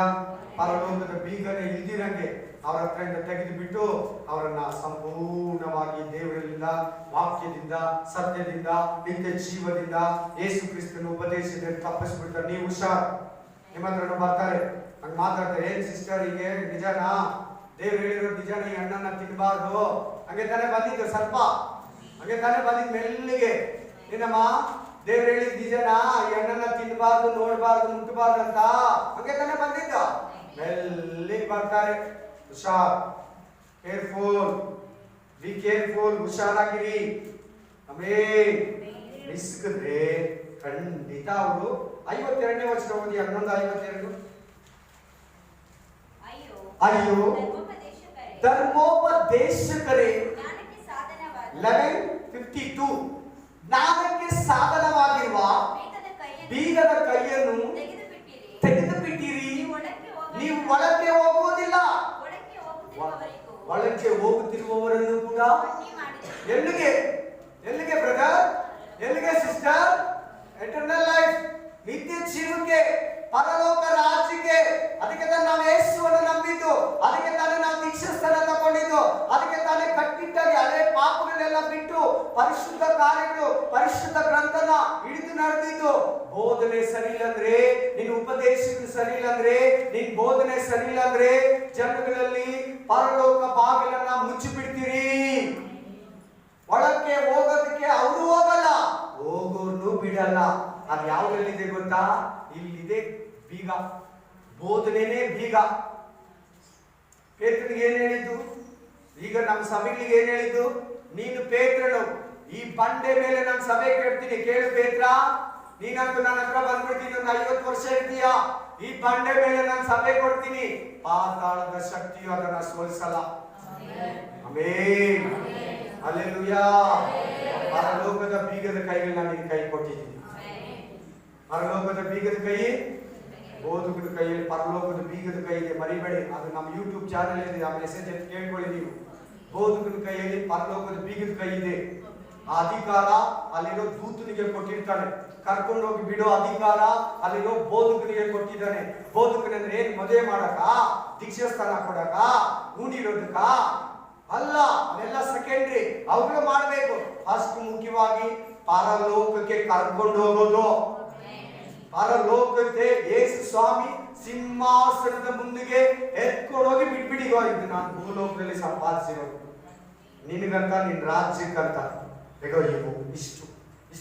ಪರಲೋಕದ ಬೀಗನೆ ಇಲ್ದಿರಂಗೆ ಅವರ ಹತ್ರದಿಂದ ತೆಗೆದು ಬಿಟ್ಟು ಅವರನ್ನ ಸಂಪೂರ್ಣವಾಗಿ ದೇವರಿಂದ, ವಾಕ್ಯದಿಂದ, ಸತ್ಯದಿಂದ, ನಿತ್ಯ ಜೀವದಿಂದ, ಯೇಸು ಕ್ರಿಸ್ತನ ಉಪದೇಶದಿಂದ ತಪ್ಪಿಸ್ಬಿಡ್ತಾರೆ. ನೀವು ಹುಷಾರ್. ನಿಮ್ಮ ಹತ್ರ ಬರ್ತಾರೆ, ಹಂಗೆ ಮಾತಾಡ್ತಾರೆ. ಏನ್ ಸಿಸ್ಟರ್, ಹೀಗೆ ನಿಜನಾ? ದೇವ್ರು ಹೇಳಿರೋದು ನಿಜಾನ? ಈ ಹಣ್ಣನ್ನ ತಿನ್ಬಾರ್ದು. ಹಂಗೆ ತಾನೇ ಬಂದಿದ್ದು ಸ್ವಲ್ಪ, ಹಂಗೆ ತಾನೇ ಬಂದಿದ್ದು ಮೆಲ್ಲಿಗೆ. ಏನಮ್ಮ ದೇವ್ರು ಹೇಳಿದ್ ನಿಜನಾ? ಈ ಹಣ್ಣನ್ನ ತಿನ್ಬಾರ್ದು, ನೋಡ್ಬಾರ್ದು, ಮುಟ್ಟಬಾರ್ದು ಅಂತ ಹಂಗೆ ತಾನೇ ಬಂದಿದ್ದ? ಮೆಲ್ಲಿಗೆ ಬರ್ತಾರೆ. ಹುಷಾರ್, ಕೇರ್ಫುಲ್, ಬಿ ಕೇರ್ಫುಲ್, ಹುಷಾರಾಗಿರಿ. ಆಮೇಲೆ ಮಿಸ್ಕಿದ್ರೆ ಖಂಡಿತ ಅವರು 52ನೇ ವಚನ ಓದಿ. 11:52. ಅಯ್ಯೋ ಧರ್ಮೋಪದೇಶಕರೇ, 11:52, ಜ್ಞಾನಕ್ಕೆ ಸಾಧನವಾಗಿರುವ ಬೀಗದ ಕೈಯನ್ನು ತೆಗೆದು ಬಿಟ್ಟಿರಿ. ನೀವು ಒಳಕ್ಕೆ ಹೋಗುವುದಿಲ್ಲ. ಒಳಕ್ಕೆ ಹೋಗುತ್ತಿರುವವರನ್ನು ಕೂಡ ಎಲ್ಲಿಗೆ? ಎಲ್ಲಿಗೆ ಬ್ರದರ್? ಎಲ್ಲಿಗೆ ಸಿಸ್ಟರ್? ಎಟರ್ನಲ್ ಲೈಫ್, ನಿತ್ಯ ಜೀವಕ್ಕೆ, ಪರಲೋಕ ರಾಜ್ಯಕ್ಕೆ. ಅದಕ್ಕೆ ತಾನೇ ನಾವು ಯೇಸುವನ್ನು ನಂಬಿದ್ದು, ಅದಕ್ಕೆ ತಾನೇ ನಾವು ದೀಕ್ಷಾಸ್ಥಾನ ತಗೊಂಡಿದ್ದು, ಅದಕ್ಕೆ ತಾನೇ ಕಟ್ಟಿಟ್ಟಾಗಿ ಹಳೆ ಪಾಪಗಳನ್ನೆಲ್ಲ ಬಿಟ್ಟು ಪರಿಶುದ್ಧ ಕಾರ್ಯಗಳು, ಪರಿಶುದ್ಧ ಗ್ರಂಥನ ಹಿಡಿದು ನಡೆದಿದ್ದು. ಬೋಧನೆ ಸರಿ ಇಲ್ಲ ಅಂದ್ರೆ, ನಿನ್ನ ಉಪದೇಶಗಳು ಸರಿ ಇಲ್ಲ ಅಂದ್ರೆ, ನಿನ್ ಬೋಧನೆ ಸರಿ ಇಲ್ಲ ಅಂದ್ರೆ ಜನಗಳಲ್ಲಿ ಪರಲೋಕ ಬಾಗಿಲನ್ನ ಮುಚ್ಚಿಬಿಡ್ತೀರಿ. ಒಳಕ್ಕೆ ಹೋಗೋದಕ್ಕೆ ಅವರು ಹೋಗಲ್ಲ, ಹೋಗೋರ್ನು ಬಿಡಲ್ಲ. ಅದು ಯಾವ್ದ್ರಲ್ಲಿದೆ ಗೊತ್ತಾ? ಇಲ್ಲಿದೆ ಬೀಗ. ಬೋಧನೆನೇ ಬೀಗ. ಪೇತ್ರನಿಗೆ ಏನ್ ಹೇಳಿದ್ದು? ಈಗ ನಮ್ಮ ಸಭೆಗಳಿಗೆ ಏನ್ ಹೇಳಿದ್ದು? ನೀನು ಪೇತ್ರನು, ಈ ಬಂಡೆ ಮೇಲೆ ನಾನು ಸಭೆ ಕೇಳ್ತೀನಿ. ಕೇಳು ಪೇತ್ರ, ನೀನಂತೂ ನನ್ನ ಹತ್ರ ಬಂದ್ಬಿಡ್ತೀನಿ, ಒಂದು 50 ವರ್ಷ ಇರ್ತೀಯ. ಈ ಬಂಡೆ ಮೇಲೆ ನಾನು ಸಭೆ ಕೊಡ್ತೀನಿ, ಪಾತಾಳದ ಶಕ್ತಿಯು ಅದನ್ನ ಸೋಲಿಸಲ್ಲ. Amen, hallelujah. ಪರಲೋಕದ ಬೀಗದ ಕೈಯಲ್ಲಿ ನಾನು ನಿನ್ನ ಕೈ ಕೊಟ್ಟಿದ್ದೀನಿ. ಪರಲೋಕದ ಬೀಗದ ಕೈ ಬೋಧಕದ ಕೈಯಲ್ಲಿ ಪರಲೋಕದ ಬೀಗದ ಕೈ ಇದೆ, ಮರಿಬೇಡಿ. ಅದು ನಮ್ಮ ಯೂಟ್ಯೂಬ್ ಚಾನೆಲ್ ಇದೆ, ಆ ಮೆಸೇಜ್ ಕೇಳ್ಕೊಳ್ಳಿ ನೀವು. ಬೋಧಕನ ಕೈಯಲ್ಲಿ ಪರಲೋಕದ ಬೀಗದ ಕೈ ಇದೆ. ಆ ಅಧಿಕಾರ ಅಲ್ಲಿರೋ ದೂತನಿಗೆ ಕೊಟ್ಟಿರ್ತಾನೆ. ಕರ್ಕೊಂಡು ಹೋಗಿ ಬಿಡೋ ಅಧಿಕಾರ ಅಲ್ಲಿರೋ ಬೋಧಕನಿಗೆ ಕೊಟ್ಟಿದ್ದಾನೆ. ಬೋಧಕನಂದ್ರೆ ಏನ್? ಮದುವೆ ಮಾಡಕ, ದೀಕ್ಷಾಸ್ಥಾನ ಕೊಡಕ, ಉಂಡಿರೋದಕ್ಕ ಅಲ್ಲ. ಅವೆಲ್ಲ ಸೆಕೆಂಡ್ರಿ, ಅವುಗಳು ಮಾಡಬೇಕು. ಅಷ್ಟು ಮುಖ್ಯವಾಗಿ ಪರಲೋಕಕ್ಕೆ ಕರ್ಕೊಂಡು ಹೋಗೋದು. ಪರಲೋಕಕ್ಕೆ ಯೇಸು ಸ್ವಾಮಿ ಸಿಂಹಾಸನದ ಮುಂದಿಗೆ ಎತ್ಕೊಂಡೋಗಿ ಬಿಟ್ಬಿಡಿಗೋ, ಇದು ನಾನು ಭೂಲೋಕದಲ್ಲಿ ಸಂಪಾದಿಸಿರೋದು ನಿನಗಂತ, ನಿನ್ನ ರಾಜ್ಯಕ್ಕಂತ. ಹೇಗೋ ಇವು ಇಷ್ಟು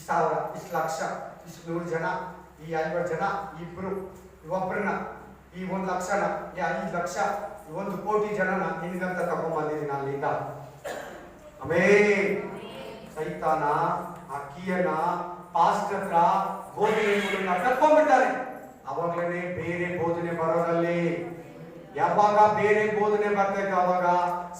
ಸಾವಿರ, ಇಷ್ಟು ಲಕ್ಷ, ಇಷ್ಟು 100 ಜನ, ಈ 50 ಜನ, ಇಬ್ರು, ಒಬ್ಬರನ್ನ, ಈ 1 ಲಕ್ಷನ, ಈ 5 ಲಕ್ಷ, 1 ಕೋಟಿ ಜನನ ನಿನಗಂತ ತಗೊಂಡ್ಬಂದಿದ್ದೀನಿ ಅಲ್ಲಿಂದ. ಆಮೇಲೆ ಸೈತಾನ ಆ ಕೀಯನ್ನ ಪಾಸ್ಟರ್ ಹತ್ರ ಬೋಧನೆ ಮೂಲಕ ಕರ್ಕೊಂಡ್ಬಿಡ್ತಾರೆ. ಅವಾಗಲೇ ಬೇರೆ ಬೋಧನೆ ಬರೋದಲ್ಲಿ. ಯಾವಾಗ ಬೇರೆ ಬೋಧನೆ ಬರ್ತೈತೆ ಅವಾಗ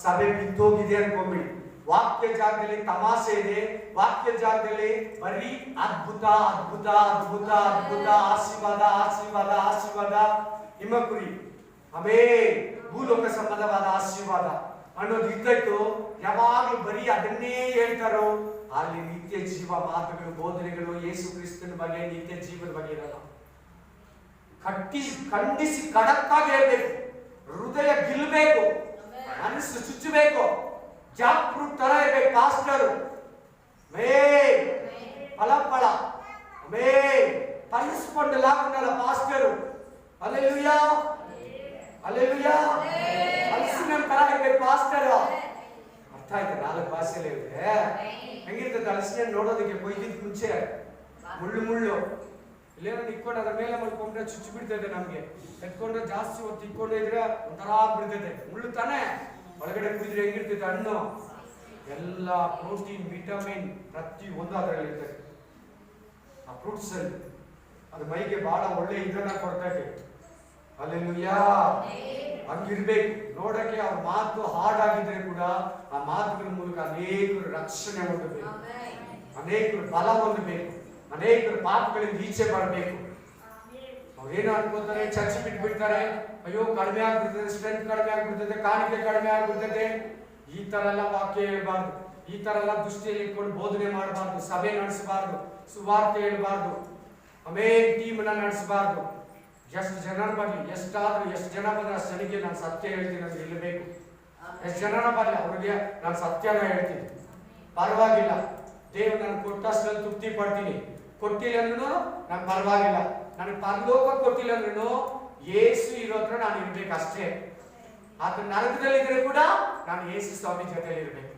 ಸಭೆ ಬಿತ್ತೋಗಿದೆ ಅನ್ಕೊಂಬಿಡಿ. ವಾಕ್ಯ ಜಾಗದಲ್ಲಿ ತಮಾಷೆ ಇದೆ, ವಾಕ್ಯ ಜಾಗದಲ್ಲಿ ಬರೀ ಅದ್ಭುತ ಅದ್ಭುತ ಅದ್ಭುತ ಅದ್ಭುತ, ಆಶೀರ್ವಾದ ಆಶೀರ್ವಾದ ಆಶೀರ್ವಾದ, ನಿಮ್ಮ ಕುರಿ ಅವೇ ಭೂಲೋಕ ಸಂಬಂಧವಾದ ಆಶೀರ್ವಾದ ಅನ್ನೋದು ಇದ್ದದ್ದು. ಯಾವಾಗಲೂ ಬರೀ ಅದನ್ನೇ ಹೇಳ್ತಾರೋ ಅಲ್ಲಿ ನಿತ್ಯ ಜೀವ ಮಾತುಗಳು, ಬೋಧನೆಗಳು, ಯೇಸು ಕ್ರಿಸ್ತನ ಬಗ್ಗೆ, ನಿತ್ಯ ಜೀವದ ಬಗ್ಗೆ ಇರಲ್ಲ. ಖಂಡಿಸಿ ಕಡಕ್ಕಾಗಿ ಹೇಳ್ಬೇಕು, ಹೃದಯ ಗಿಲ್ಬೇಕು, ಮನಸ್ಸು ಚುಚ್ಚಬೇಕು, ಜಾಕ್ ಫ್ರೂಟ್ ತರ ಇರ್ಬೇಕು ಪಾಸ್ಟರ್. ಫಲ ಪಲಿಸ್ಕೊಂಡಲ್ಲ ಪಾಸ್ಟರ್. ಅಲ್ಲೆಲೂಯಾ ಅಲ್ಲೆಲೂಯಾ, ಹಲಸಿನ ತರ ಇರ್ಬೇಕು ಪಾಸ್ಟರ್. ಅರ್ಥ ಆಯ್ತಾ? 4 ಭಾಷೆಯಲ್ಲಿ ಇದೆ. ಹೆಂಗಿರ್ತದೆ ಹಲಸಿನ ನೋಡೋದಕ್ಕೆ? ಕೊಯ್ದಿದ್ ಮುಂಚೆ ಮುಳ್ಳು ಇಲ್ಲೇನೋ ನಿಕ್ಕೊಂಡು ಅದ್ರ ಮೇಲೆ ಮಲ್ಕೊಂಡ್ರೆ ಚುಚ್ಚು ಬಿಡ್ತದೆ. ನಮ್ಗೆ ಎತ್ಕೊಂಡ್ರೆ ಜಾಸ್ತಿ ಹೊತ್ತು ಇಟ್ಕೊಂಡ್ರೆ ಇದ್ರೆ ಒಂಥರ ಬಿಡ್ತದೆ. ಮುಳ್ಳು ತಾನೆ, ಒಳಗಡೆ ಕುಯ್ದ್ರೆ ಹೆಂಗಿರ್ತೈತೆ ಹಣ್ಣು, ಎಲ್ಲ ಪ್ರೋಟೀನ್, ವಿಟಮಿನ್ ಪ್ರತಿ ಒಂದು ಅದರಲ್ಲಿ ಇರ್ತದೆ. ಆ ಫ್ರೂಟ್ಸ್ ಅಲ್ಲಿ ಅದು ಮೈಗೆ ಬಹಳ ಒಳ್ಳೆ ಇದನ್ನ ಕೊಡ್ತೈತೆ. ಅಲ್ಲೆಲ್ಲೂಯಾ, ಹಂಗಿರ್ಬೇಕು. ನೋಡಕ್ಕೆ ಅವ್ರ ಮಾತು ಹಾರ್ಡ್ ಆಗಿದ್ರೆ ಕೂಡ ಆ ಮಾತುಗಳ ಮೂಲಕ ಅನೇಕರು ರಕ್ಷಣೆ ಹೊಂದಬೇಕು, ಅನೇಕರು ಬಲ ಹೊಂದಬೇಕು, ಅನೇಕರು ಪಾಪಗಳಿಂದ ಈಚೆ ಬರಬೇಕು. ಅವ್ರೇನು ಅನ್ಕೋತಾರೆ, ಚರ್ಚ್ ಬಿಟ್ಬಿಡ್ತಾರೆ, ಅಯ್ಯೋ ಕಡಿಮೆ ಆಗ್ಬಿಡ್ತದೆ, ಸ್ಟ್ರೆಂತ್ ಕಡಿಮೆ ಆಗ್ಬಿಡ್ತದೆ, ಕಾಣಿಕೆ ಕಡಿಮೆ ಆಗ್ಬಿಡ್ತದೆ. ಈ ತರ ಎಲ್ಲ ವಾಕ್ಯ ಹೇಳ್ಬಾರ್ದು, ಈ ತರ ಎಲ್ಲ ದೃಷ್ಟಿಯಲ್ಲಿ ಇಟ್ಕೊಂಡು ಬೋಧನೆ ಮಾಡಬಾರ್ದು, ಸಭೆ ನಡೆಸಬಾರ್ದು, ಸುವಾರ್ತೆ ಹೇಳ್ಬಾರ್ದು, ಆಮೇಲೆ ಟೀಮ್ ನ ನಡೆಸಬಾರ್ದು. ಎಷ್ಟು ಜನರ ಬರಲಿ, ಎಷ್ಟು ಜನ ಬಂದ್ರೆ ಅಷ್ಟು ಜನಕ್ಕೆ ನಾನು ಸತ್ಯ ಹೇಳ್ತೀನಿ ಅಂತ ಇರಬೇಕು. ಎಷ್ಟು ಜನರ ಬರಲಿ ಅವ್ರಿಗೆ ನಾನು ಸತ್ಯನ ಹೇಳ್ತೀನಿ, ಪರವಾಗಿಲ್ಲ. ದೇವ್ರು ನಾನು ಕೊಟ್ಟಷ್ಟಲ್ಲಿ ತೃಪ್ತಿ ಪಡ್ತೀನಿ, ಕೊಟ್ಟಿಲ್ಲ ಅಂದ್ರೂ ನಾನು ಪರವಾಗಿಲ್ಲ. ನನಗೆ ಪರಲೋಕ ಕೊಟ್ಟಿಲ್ಲ ಅಂದ್ರೂ ಯೇಸು ಇರೋದ್ರ ನಾನು ಇರ್ಬೇಕಷ್ಟೇ. ಆತ ನರಕದಲ್ಲಿದ್ರೆ ಕೂಡ ನಾನು ಯೇಸು ಸ್ವಾಮಿ ಜೊತೆಲಿ ಇರ್ಬೇಕು.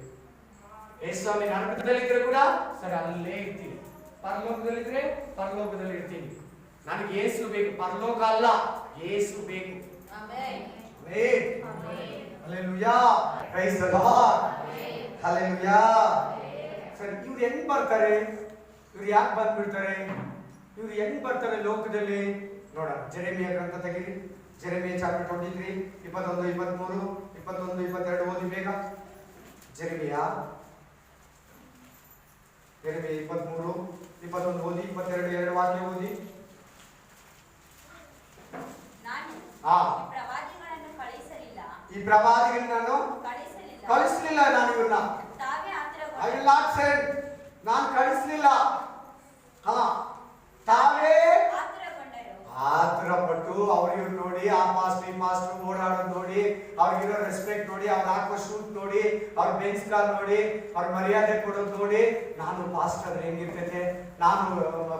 ಯೇಸು ಸ್ವಾಮಿ ನರಕದಲ್ಲಿದ್ರೆ ಕೂಡ ಸರಿ ಅಲ್ಲೇ ಇರ್ತೀನಿ, ಪರಲೋಕದಲ್ಲಿದ್ರೆ ಪರಲೋಕದಲ್ಲಿ ಇರ್ತೀನಿ. ನನಗೆ ಯೇಸು ಬೇಕು, ಪರಲೋಕ ಅಲ್ಲ, ಯೇಸು ಬೇಕು. Hallelujah, praise the Lord, hallelujah. ಸರಿ, ಇವ್ರು ಹೆಂಗ್ ಬರ್ತಾರೆ? ಇವ್ರು ಯಾಕೆ ಬಂದ್ಬಿಡ್ತಾರೆ? ಇವ್ರು ಹೆಂಗ್ ಬರ್ತಾರೆ ಲೋಕದಲ್ಲಿ? ನೋಡ, ಜೆರೆಮಿಯ ಗ್ರಂಥ ತೆಗೀರಿ. ಜೆರೆಮಿಯ ಚಾಪ್ಟರ್ 23, 21, 23, 21, 22 ಓದಿ ಬೇಗ. ಜೆರೆಮಿಯ 23, 21 ಓದಿ, 22 2 ವಾಕ್ಯ ಓದಿ. ಈ ಪ್ರವಾದಿಗಳನ್ನು ಕಳಿಸಲಿಲ್ಲ ನಾನು ಇವ್ರನ್ನ. ಐ ವಿಲ್ ನಾಟ್ ಸೆಂಡ್, ನಾನು ಕಳಿಸಲಿಲ್ಲ. ತಾವೇ ಆತುರಪಟ್ಟು ಅವ್ರಿಗೆ ನೋಡಿ, ಆ ಮಾಸ್ಟರ್ ಓಡಾಡೋದು ನೋಡಿ, ಅವ್ರಿಗಿರೋ ರೆಸ್ಪೆಕ್ಟ್ ನೋಡಿ, ಅವ್ರು ಹಾಕೋ ಶೂಟ್ ನೋಡಿ, ಅವ್ರ ಬೆಂಚ್ ಕಾಲ್ ನೋಡಿ, ಅವ್ರ ಮರ್ಯಾದೆ ಕೊಡೋದು ನೋಡಿ, ನಾನು ಪಾಸ್ಟರ್ ಆದ್ರೆ ಹೆಂಗಿರ್ತೈತೆ, ನಾನು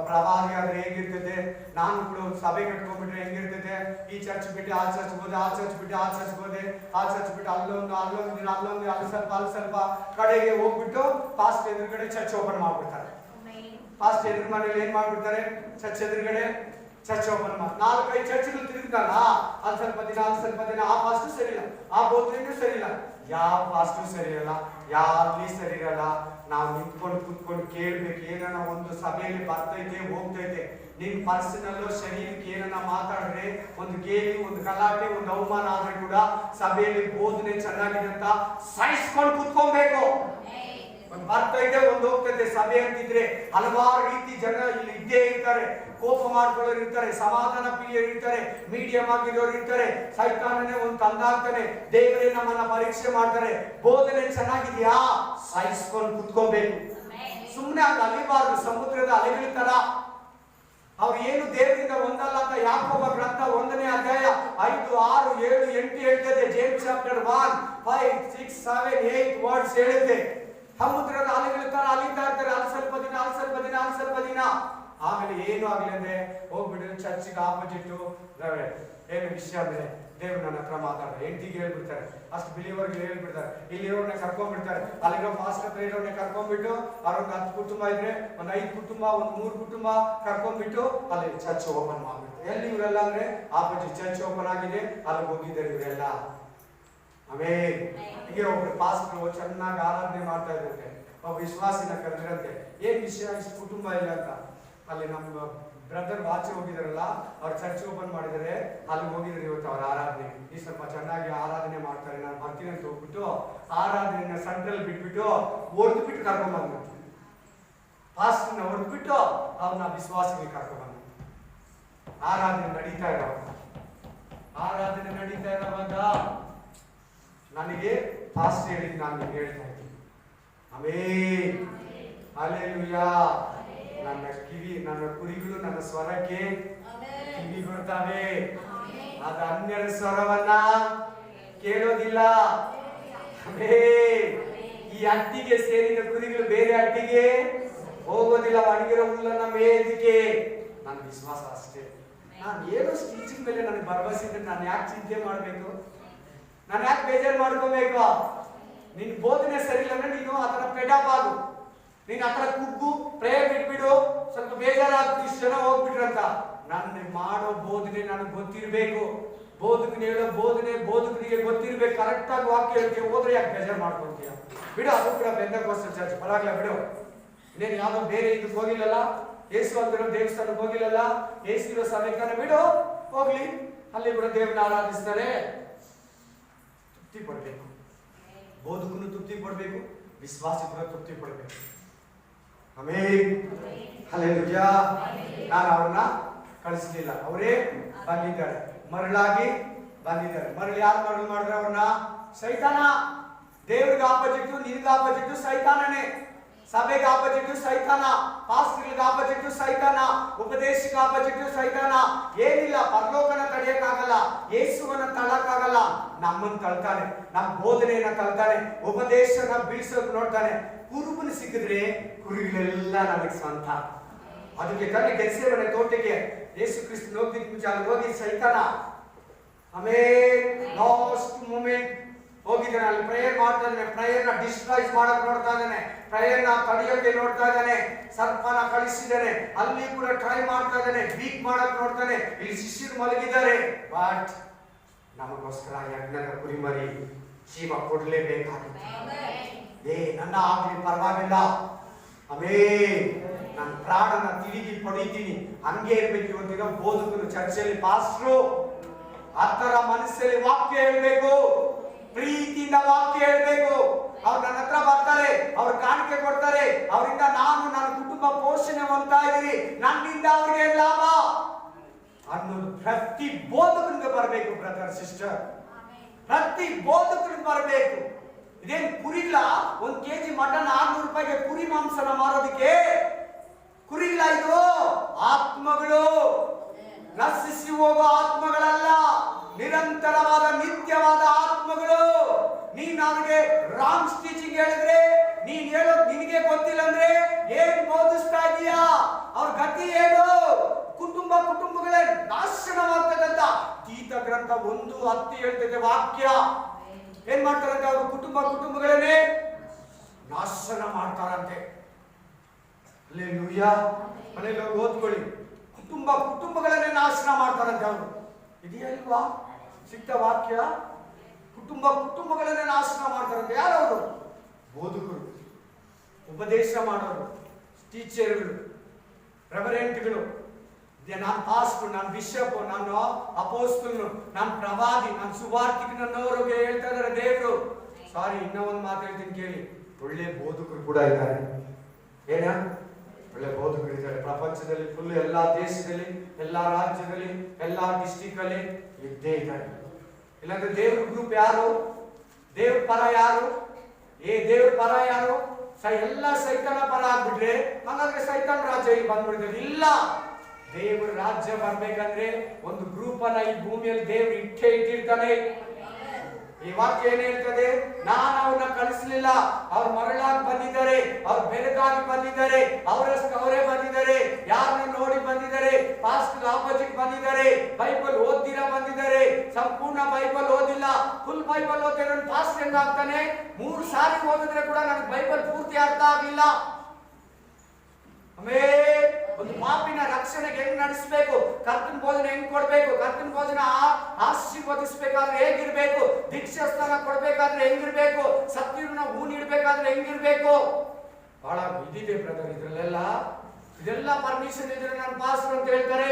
ಪ್ರವಾದಿ ಆದ್ರೆ ಹೇಗಿರ್ತೈತೆ, ನಾನು ಕೂಡ ಸಭೆ ಕಟ್ಕೊಂಡ್ಬಿಟ್ರೆ ಹೆಂಗಿರ್ತೈತೆ, ಈ ಚರ್ಚ್ ಬಿಟ್ಟು ಆ ಚರ್ಚ್ ಹೋದೆ, ಆ ಚರ್ಚ್ ಬಿಟ್ಟು ಆ ಚರ್ಚ್ ಹೋದೆ, ಆ ಚರ್ಚ್ ಬಿಟ್ಟು ಅಲ್ಲೊಂದು ದಿನ ಅಲ್ಲಿ ಸ್ವಲ್ಪ ಕಡೆಗೆ ಹೋಗ್ಬಿಟ್ಟು ಪಾಸ್ಟ್ ಎದುರುಗಡೆ ಚರ್ಚ್ ಓಪನ್ ಮಾಡ್ಬಿಡ್ತಾರೆ. ಪಾಸ್ಟ್ ಎದುರು ಮನೇಲಿ ಏನ್ ಮಾಡ್ಬಿಡ್ತಾರೆ? ಚರ್ಚ್ ಎದುರುಗಡೆ ಚರ್ಚ್ ಓಪನ್ ಮಾಡಿ 4-5 ಚರ್ಚ್ಗಳು ತಿರುಗ್ತಾರ. ಅಲ್ಲಿ ಸ್ವಲ್ಪ ದಿನ ಆ ಪಾಸ್ಟು ಸರಿ ಇಲ್ಲ, ಆ ಬೋಧನೆಯೂ ಸರಿ ಇಲ್ಲ, ಯಾವ ಪಾಸ್ಟು ಸರಿ ಇರಲ್ಲ, ಯಾವ್ಲಿ ಸರಿ ಇರಲ್ಲ. ನಾವು ನಿಂತ್ಕೊಂಡು ಕೂತ್ಕೊಂಡು ಕೇಳ್ಬೇಕು. ಏನನ್ನ ಒಂದು ಸಭೆಯಲ್ಲಿ ಬರ್ತೈತೆ ಹೋಗ್ತೈತೆ, ನಿನ್ ಪರ್ಸನಲ್ ಶರೀರಕ್ಕೆ ಏನನ್ನ ಮಾತಾಡಿದ್ರೆ, ಒಂದು ಗೇಲಿ, ಒಂದು ಗಲಾಟೆ, ಒಂದು ಅವಮಾನ ಆದ್ರೆ ಕೂಡ ಸಭೆಯಲ್ಲಿ ಬೋಧನೆ ಚೆನ್ನಾಗಿದೆ ಅಂತ ಸಹಿಸ್ಕೊಂಡು ಕೂತ್ಕೊಬೇಕು. ಒಂದು ಬರ್ತೈತೆ, ಒಂದು ಹೋಗ್ತೈತೆ. ಸಭೆ ಅಂತಿದ್ರೆ ಹಲವಾರು ರೀತಿ ಜನ ಇಲ್ಲಿ ಇದ್ದೇ ಇರ್ತಾರೆ. ಕೋಪ ಮಾಡ್ಕೊಳ್ಳೋರು ಇರ್ತಾರೆ, ಸಮಾಧಾನ ಪ್ರಿಯರು ಇರ್ತಾರೆ, ಮೀಡಿಯಂ ಆಗಿರೋರು ಇರ್ತಾರೆ. ಸೈತಾನನೇ ಒಂದು ತಂದಾಗ್ತಾನೆ, ದೇವರೇ ನಮ್ಮನ್ನ ಪರೀಕ್ಷೆ ಮಾಡ್ತಾರೆ. ಬೋಧನೆ ಚೆನ್ನಾಗಿದ್ಯಾ? ಸಹಿಸ್ಕೊಂಡು ಕುತ್ಕೋಬೇಕು. ಸುಮ್ಮನೆ ಆಗ ಅಲಿಬಾರ್ದು, ಸಮುದ್ರದ ಅಲೆಗಳ ತರ. ಅವ್ರು ಏನು ದೇವರಿಂದ ಒಂದಲ್ಲ ಅಂತ ಯಾಕೋಬ ಗ್ರಂಥ 1ನೇ ಅಧ್ಯಾಯ 5, 6, 7, 8 ಹೇಳ್ತದೆ. ಜೇಮ್ಸ್ ಚಾಪ್ಟರ್ 1, 5, 6, 7, 8 ವರ್ಡ್ಸ್ ಹೇಳುತ್ತೆ. ಸಮುದ್ರದ ಅಲೆಗಳ ತರ ಅಲಿತಾ ಇರ್ತಾರೆ. ಅಲ್ಲಿ ಸ್ವಲ್ಪ ದಿನ. ಆಮೇಲೆ ಏನು ಆಗ್ಲಿ ಅಂದ್ರೆ ಹೋಗ್ಬಿಡು, ಚರ್ಚಿಗೆ ಆಪೋಸಿಟ್ ಏನು ವಿಷಯ ಅಂದ್ರೆ ದೇವ್ರು ನನ್ನ ಹತ್ರ ಮಾತಾಡ್ತಾರೆ, ಹೆಂಡತಿಗೆ ಹೇಳ್ಬಿಡ್ತಾರೆ, ಅಷ್ಟು ಬಿಲಿವರ್ಗೆ ಹೇಳ್ಬಿಡ್ತಾರೆ, ಇಲ್ಲಿರೋರ್ನ ಕರ್ಕೊಂಡ್ಬಿಡ್ತಾರೆ, ಅಲ್ಲಿರೋ ಫಾಸ್ಟ್ ಹತ್ರ ಇರೋರ್ನ ಕರ್ಕೊಂಡ್ಬಿಟ್ಟು ಅವ್ರೊಂದು 10 ಕುಟುಂಬ ಇದ್ರೆ ಒಂದು 5 ಕುಟುಂಬ ಒಂದು 3 ಕುಟುಂಬ ಕರ್ಕೊಂಡ್ಬಿಟ್ಟು ಅಲ್ಲಿ ಚರ್ಚ್ ಓಪನ್ ಮಾಡ್ಬಿಟ್ಟು ಎಲ್ಲಿ ಇವರೆಲ್ಲ ಅಂದ್ರೆ ಆಪೋಸಿಟ್ ಚರ್ಚ್ ಓಪನ್ ಆಗಿದೆ, ಅಲ್ಲಿಗೆ ಹೋಗಿದ್ದಾರೆ ಇವರೆಲ್ಲ. ಆಮೇಲೆ ಹೀಗೆ ಒಬ್ರು ಪಾಸ್ಟರ್ ಚೆನ್ನಾಗಿ ಆರಾಧನೆ ಮಾಡ್ತಾ ಇದ್ರಂತೆ, ಒಬ್ಬ ವಿಶ್ವಾಸಿನ ಕರೆದ್ರಂತೆ, ಏನ್ ವಿಷಯ ಇಷ್ಟು ಕುಟುಂಬ ಇಲ್ಲ ಅಂತ. ಅಲ್ಲಿ ನಮ್ಮ ಬ್ರದರ್ ಆಚೆ ಹೋಗಿದಾರಲ್ಲ, ಅವ್ರು ಚರ್ಚ್ ಓಪನ್ ಮಾಡಿದರೆ ಅಲ್ಲಿಗೆ ಹೋಗಿದ್ರು ಇವತ್ತು ಅವ್ರ ಆರಾಧನೆ. ಈ ಸ್ವಲ್ಪ ಚೆನ್ನಾಗಿ ಆರಾಧನೆ ಮಾಡ್ತಾರೆ, ನಾನು ಬರ್ತೀನಿ ಅಂತ ಹೋಗ್ಬಿಟ್ಟು ಆರಾಧನೆನ ಸೆಂಟ್ರಲ್ ಬಿಟ್ಬಿಟ್ಟು ಹೊಡೆದು ಬಿಟ್ಟು ಕರ್ಕೊಂಡ್ಬಂದ್ರು. ಪಾಸ್ಟರ್ನ ಹೊಡೆದ್ಬಿಟ್ಟು ಅವ್ರನ್ನ ವಿಶ್ವಾಸಿಗೆ ಕರ್ಕೊಂಡ್ಬಂದ್ರು. ಆರಾಧನೆ ನಡೀತಾ ಇರೋವಾಗ ನನಗೆ ಪಾಸ್ಟರ್ ಹೇಳಿದ್ ನಾನು ನಿಮ್ಗೆ ಹೇಳ್ತಾ ಇದ್ದೀನಿ. Amen, hallelujah. ನನ್ನ ಕುರಿಗಳು ನನ್ನ ಸ್ವರಕ್ಕೆ ಕಿವಿ ಕೊಡ್ತಾವೆ, ಅದು ಅನ್ಯರ ಸ್ವರವನ್ನ ಕೇಳೋದಿಲ್ಲ. ಈ ಹಟ್ಟಿಗೆ ಸೇರಿದ ಕುರಿಗಳು ಬೇರೆ ಹಟ್ಟಿಗೆ ಹೋಗೋದಿಲ್ಲ, ಒಣಗಿರೋ ಹುಲ್ಲನ್ನ ಮೇದಿಕೆ. ನನ್ನ ವಿಶ್ವಾಸ ಅಷ್ಟೇ. ನಾನು ಏನೋ ಟೀಚಿಂಗ್ ಮೇಲೆ ನನಗೆ ಭರವಸೆ ಇದ್ರೆ ನಾನು ಯಾಕೆ ಚಿಂತೆ ಮಾಡ್ಬೇಕು, ನಾನು ಯಾಕೆ ಬೇಜಾರು ಮಾಡ್ಕೋಬೇಕು? ನಿನ್ ಬೋಧನೆ ಸರಿ ಇಲ್ಲ ಅಂದ್ರೆ ನೀನು ಆತರ ಪೆಡಾಪ್ ಆಗು, ನೀನ್ ಆತರ ಕುಗ್ಗು, ಪ್ರೇಯರ್ ಬಿಟ್ಬಿಡು, ಸ್ವಲ್ಪ ಬೇಜಾರಾಗ್ತು, ಇಷ್ಟು ಜನ ಹೋಗ್ಬಿಟ್ರಂತ. ನನ್ನ ಮಾಡೋ ಬೋಧನೆ ನನಗೆ ಗೊತ್ತಿರ್ಬೇಕು, ಬೋಧಕನ ಹೇಳೋ ಬೋಧಕನಿಗೆ ಗೊತ್ತಿರ್ಬೇಕು, ಕರೆಕ್ಟ್ ಆಗಿ ವಾಕ್ಯ ಹೇಳ್ತೀಯ, ಹೋದ್ರೆ ಯಾಕೆ ಬೇಜಾರು ಮಾಡ್ಕೊಂತೀಯ? ಬಿಡು, ಅದು ಕೂಡ ಪೆಂಟೆಕೋಸ್ಟಲ್ ಚರ್ಚ್ ಪರವಾಗಿಲ್ಲ ಬಿಡು. ಇನ್ನೇನು ಯಾವ್ದೋ ಬೇರೆ ಇದಕ್ಕೆ ಹೋಗಿಲ್ಲಲ್ಲ, ಯೇಸು ಅಂದಿರೋ ದೇವಸ್ಥಾನಕ್ಕೆ ಹೋಗಿಲ್ಲಲ್ಲ, ಯೇಸು ಇರೋ ಸಭೆಕನ ಬಿಡು, ಹೋಗ್ಲಿ, ಅಲ್ಲಿ ಕೂಡ ದೇವ್ರನ್ನ ಆರಾಧಿಸ್ತಾರೆ. ತೃಪ್ತಿ ಪಡ್ಬೇಕು, ಬೋಧಕನು ತೃಪ್ತಿ ಪಡ್ಬೇಕು, ವಿಶ್ವಾಸಿ ಕೂಡ ತೃಪ್ತಿ ಪಡ್ಬೇಕು. Amen, hallelujah. ನಾನು ಅವ್ರನ್ನ ಕಳಿಸಲಿಲ್ಲ, ಅವರೇ ಬಂದಿದ್ದಾರೆ, ಮರಳಾಗಿ ಬಂದಿದ್ದಾರೆ. ಮರಳು ಯಾರು ಮರಳು ಮಾಡಿದ್ರೆ ಅವ್ರನ್ನ? ಸೈತಾನ. ದೇವ್ರಿಗೆ ಆಪೋಸಿಟ್, ನಿನ್ಗೆ ಆಪೋಸಿಟ್ ಸೈತಾನನೇ. ಸಭೆಗೆ ಆಪೋಸಿಟ್ ಸೈತಾನ, ಪಾಸ್ಟರ್ಗಳಿಗೆ ಆಪೋಸಿಟ್ ಸೈತಾನ, ಉಪದೇಶಕ್ಕೆ ಆಪೋಸಿಟ್ ಸೈತಾನ. ಏನಿಲ್ಲ, ಪರಲೋಕನ ತಡೆಯಕ್ಕಾಗಲ್ಲ, ಯೇಸುವನ್ನ ತಳ್ಳಕ್ಕಾಗಲ್ಲ. ನಮ್ಮನ್ನು ತಳ್ತಾನೆ, ನಮ್ಮ ಬೋಧನೆಯನ್ನ ತಳ್ತಾನೆ, ಉಪದೇಶನ ಬೀಳ್ಸೋಕ್ ನೋಡ್ತಾನೆ. ಕುರುಬನ ಸಿಕ್ಕಿದ್ರೆ ಕುರಿಗಳೆಲ್ಲ ನನಗೆ ಸ್ವಂತ. ಅದಕ್ಕೆ ತಾನೇ ಗೆತ್ಸೇಮನೆ ತೋಟಕ್ಕೆ ಯೇಸು ಕ್ರಿಸ್ತನ ಹೋಗ್ತಿದ್ದ ಮುಂಚೆ ಅಲ್ಲಿ ಹೋಗಿ ಸೈತಾನ ಆಮೇಲೆ ಲಾಸ್ಟ್ ಮೂಮೆಂಟ್ ಹೋಗಿದ್ದಾನೆ, ಅಲ್ಲಿ ಪ್ರೇಯರ್ ಮಾಡ್ತಾ ಇದ್ದಾನೆ, ಪ್ರೇಯರ್ನ ಡಿಸ್ಟ್ರಾಯ್ಸ್ ಮಾಡಕ್ ನೋಡ್ತಾ ಇದ್ದಾನೆ, ಪ್ರೇಯರ್ನ ತಡೆಯೋಕೆ ನೋಡ್ತಾ ಇದ್ದಾನೆ, ಸರ್ಪನ ಕಳಿಸಿದ್ದಾನೆ, ಅಲ್ಲಿ ಕೂಡ ಟ್ರೈ ಮಾಡ್ತಾ ಇದ್ದಾನೆ, ವೀಕ್ ಮಾಡಕ್ ನೋಡ್ತಾನೆ. ಇಲ್ಲಿ ಶಿಷ್ಯರು ಮಲಗಿದ್ದಾರೆ, ಬಟ್ ನಮಗೋಸ್ಕರ ಯಜ್ಞದ ಕುರಿಮರಿ ಜೀವ ಕೊಡ್ಲೇಬೇಕಾಗುತ್ತೆ. ನನ್ನ ಆಗ್ಲಿ ಪರವಾಗಿಲ್ಲ, ನನ್ನ ಪ್ರಾಣನ ತಿರುಗಿ ಪಡೀತೀನಿ, ಹಂಗೆ ಇರ್ಬೇಕು. ಇವತ್ತಿನ ಬೋಧಕರು ಚರ್ಚೆಯಲ್ಲಿ ಪಾಸ್ಟ್ರು ಆತರ ಮನಸ್ಸಲ್ಲಿ ವಾಕ್ಯ ಹೇಳ್ಬೇಕು, ಪ್ರೀತಿಯಿಂದ ವಾಕ್ಯ ಹೇಳ್ಬೇಕು. ಅವ್ರು ನನ್ನ ಹತ್ರ ಬರ್ತಾರೆ, ಅವ್ರು ಕಾಣಿಕೆ ಕೊಡ್ತಾರೆ, ಅವರಿಂದ ನನ್ನ ಕುಟುಂಬ ಪೋಷಣೆ ಹೊಂದ್ತಾ ಇದೀನಿ, ನನ್ನಿಂದ ಅವ್ರಿಗೆ ಲಾಭ ಅನ್ನೋದು ಪ್ರತಿ ಬೋಧಕನಿಗೆ ಬರಬೇಕು. ಬ್ರದರ್ ಸಿಸ್ಟರ್, ಪ್ರತಿ ಬೋಧಕನಿಗೆ ಬರಬೇಕು. ಇದೇನು ಕುರಿಲ್ಲ, 1 kg ಮಟನ್ 600 ರೂಪಾಯಿಗೆ ಕುರಿ ಮಾಂಸನ ಮಾರೋದಕ್ಕೆ? ಕುರಿಲ್ಲ, ಇದು ಆತ್ಮಗಳು, ನಶಿಸಿ ಹೋಗೋ ಆತ್ಮಗಳಲ್ಲ, ನಿರಂತರವಾದ ನಿತ್ಯವಾದ ಆತ್ಮಗಳು. ನೀನ್ ನನಗೆ ರಾಂಗ್ ಟೀಚಿಂಗ್ ಹೇಳಿದ್ರೆ, ನೀನ್ ಹೇಳೋದು ನಿನಗೆ ಗೊತ್ತಿಲ್ಲ ಅಂದ್ರೆ ಏನ್ ಬೋಧಿಸ್ತಾ ಇದೀಯಾ? ಅವ್ರ ಗತಿ ಏನು? ಕುಟುಂಬಗಳೇ ನಾಶನವಾಗ್ತದಂತ ಗೀತ ಗ್ರಂಥ 1:10 ಹೇಳ್ತದೆ ವಾಕ್ಯ. ಏನ್ ಮಾಡ್ತಾರಂತೆ ಅವರು? ಕುಟುಂಬಗಳನ್ನೇ ನಾಶನ ಮಾಡ್ತಾರಂತೆ. ಹಲ್ಲೆಲೂಯಾ. ಮನೆಯಲ್ಲಿ ಹೋಗಿ ಓದ್ಕೊಳ್ಳಿ, ಕುಟುಂಬಗಳನ್ನೇ ನಾಶನ ಮಾಡ್ತಾರಂತೆ ಅವರು. ಇದೆಯಾ ಇಲ್ವಾ ಸಿಕ್ತ ವಾಕ್ಯ? ಕುಟುಂಬಗಳನ್ನೇ ನಾಶನ ಮಾಡ್ತಾರಂತೆ. ಯಾರವರು? ಬೋಧಕರು, ಉಪದೇಶ ಮಾಡೋರು, ಟೀಚರ್ಗಳು, ರೆವರೆಂಟ್ಗಳು. ನಾನು ಪಾಸ್ಟರ್, ನಾನು ಬಿಷಪ್, ನಾನು ಅಪೋಸ್ತಲನು, ನಾನು ಪ್ರವಾದಿ, ನಾನು ಸುವಾರ್ತಿಕನನ್ನವರಿಗೆ ಹೇಳ್ತಾ ಇದ್ದಾರೆ ದೇವರು. ಸಾರಿ, ಇನ್ನೂ ಒಂದು ಮಾತು ಹೇಳ್ತೀನಿ ಕೇಳಿ. ಒಳ್ಳೆ ಬೋಧಕರು ಕೂಡ ಇದ್ದಾರೆ. ಏನ ಒಳ್ಳೆ ಬೋಧಕರು ಇದ್ದಾರೆ ಪ್ರಪಂಚದಲ್ಲಿ, ಫುಲ್ ಎಲ್ಲಾ ದೇಶದಲ್ಲಿ, ಎಲ್ಲಾ ರಾಜ್ಯದಲ್ಲಿ, ಎಲ್ಲಾ ಡಿಸ್ಟಿಕ್ ಅಲ್ಲಿ ಇದ್ದೇ ಇದ್ದಾರೆ. ಇಲ್ಲಾಂದ್ರೆ ದೇವ್ರ ಗ್ರೂಪ್ ಯಾರು? ದೇವ್ರ ಪರ ಯಾರು? ದೇವ್ರ ಪರ ಯಾರು? ಎಲ್ಲ ಸೈತಾನ ಪರ ಆಗ್ಬಿಟ್ರೆ ಹಾಗಾದ್ರೆ ಸೈತಾನ ರಾಜ್ಯ ಇಲ್ಲಿ ಬಂದ್ಬಿಡ್ತದೆ. ಇಲ್ಲ, ದೇವ್ರ ರಾಜ್ಯ ಬರ್ಬೇಕಂದ್ರೆ ಒಂದು ಗ್ರೂಪ್ ಅನ್ನ ಈ ಭೂಮಿಯಲ್ಲಿ ದೇವ್ರು ಇಟ್ಟಿರ್ತಾನೆ. ಈ ವಾಕ್ಯ ಏನ್ ಹೇಳ್ತದೆ? ನಾನು ಅವ್ರನ್ನ ಕಳಿಸ್ಲಿಲ್ಲ, ಅವ್ರು ಮರಳಾಗಿ ಬಂದಿದ್ದಾರೆ, ಅವ್ರು ಬೆರಗಾಗಿ ಬಂದಿದ್ದಾರೆ, ಅವರೇ ಬಂದಿದ್ದಾರೆ, ಯಾರನ್ನ ನೋಡಿ ಬಂದಿದ್ದಾರೆ, ಪಾಸ್ಟ್ ಆಪೋಸಿಟ್ ಬೈಬಲ್ ಓದಿರ ಬಂದಿದ್ದಾರೆ, ಸಂಪೂರ್ಣ ಬೈಬಲ್ ಓದಿಲ್ಲ, ಫುಲ್ ಬೈಬಲ್ ಓದಿರೋ ಪಾಸ್ಟ್ ಹೆಂಗ್ ಆಗ್ತಾನೆ? 3 ಸಾರಿ ಓದಿದ್ರೆ ಕೂಡ ನನಗೆ ಬೈಬಲ್ ಪೂರ್ತಿ ಅರ್ಥ ಆಗಿಲ್ಲ. ಆಮೇಲೆ ಒಂದು ಪಾಪಿನ ರಕ್ಷಣೆಗೆ ಹೆಂಗ್ ನಡೆಸಬೇಕು, ಕರ್ತನ ಭೋಜನ ಹೆಂಗ್ ಕೊಡ್ಬೇಕು, ಕರ್ತನ ಭೋಜನ ಆಶೀರ್ವದಿಸಬೇಕಾದ್ರೆ ಹೇಗಿರ್ಬೇಕು, ದೀಕ್ಷಾ ಸ್ಥಾನ ಕೊಡ್ಬೇಕಾದ್ರೆ ಹೆಂಗಿರ್ಬೇಕು, ಸತ್ಯನ ಹೂ ನೀಡ್ಬೇಕಾದ್ರೆ ಹೆಂಗಿರ್ಬೇಕು, ಬಹಳ ಇದಿದೆ ಬ್ರದರ್. ಇದೆಲ್ಲ ಪರ್ಮಿಷನ್ ಇದ್ರೆ ನಾನು ಪಾಸ್ಟರ್ ಅಂತ ಹೇಳ್ತಾರೆ.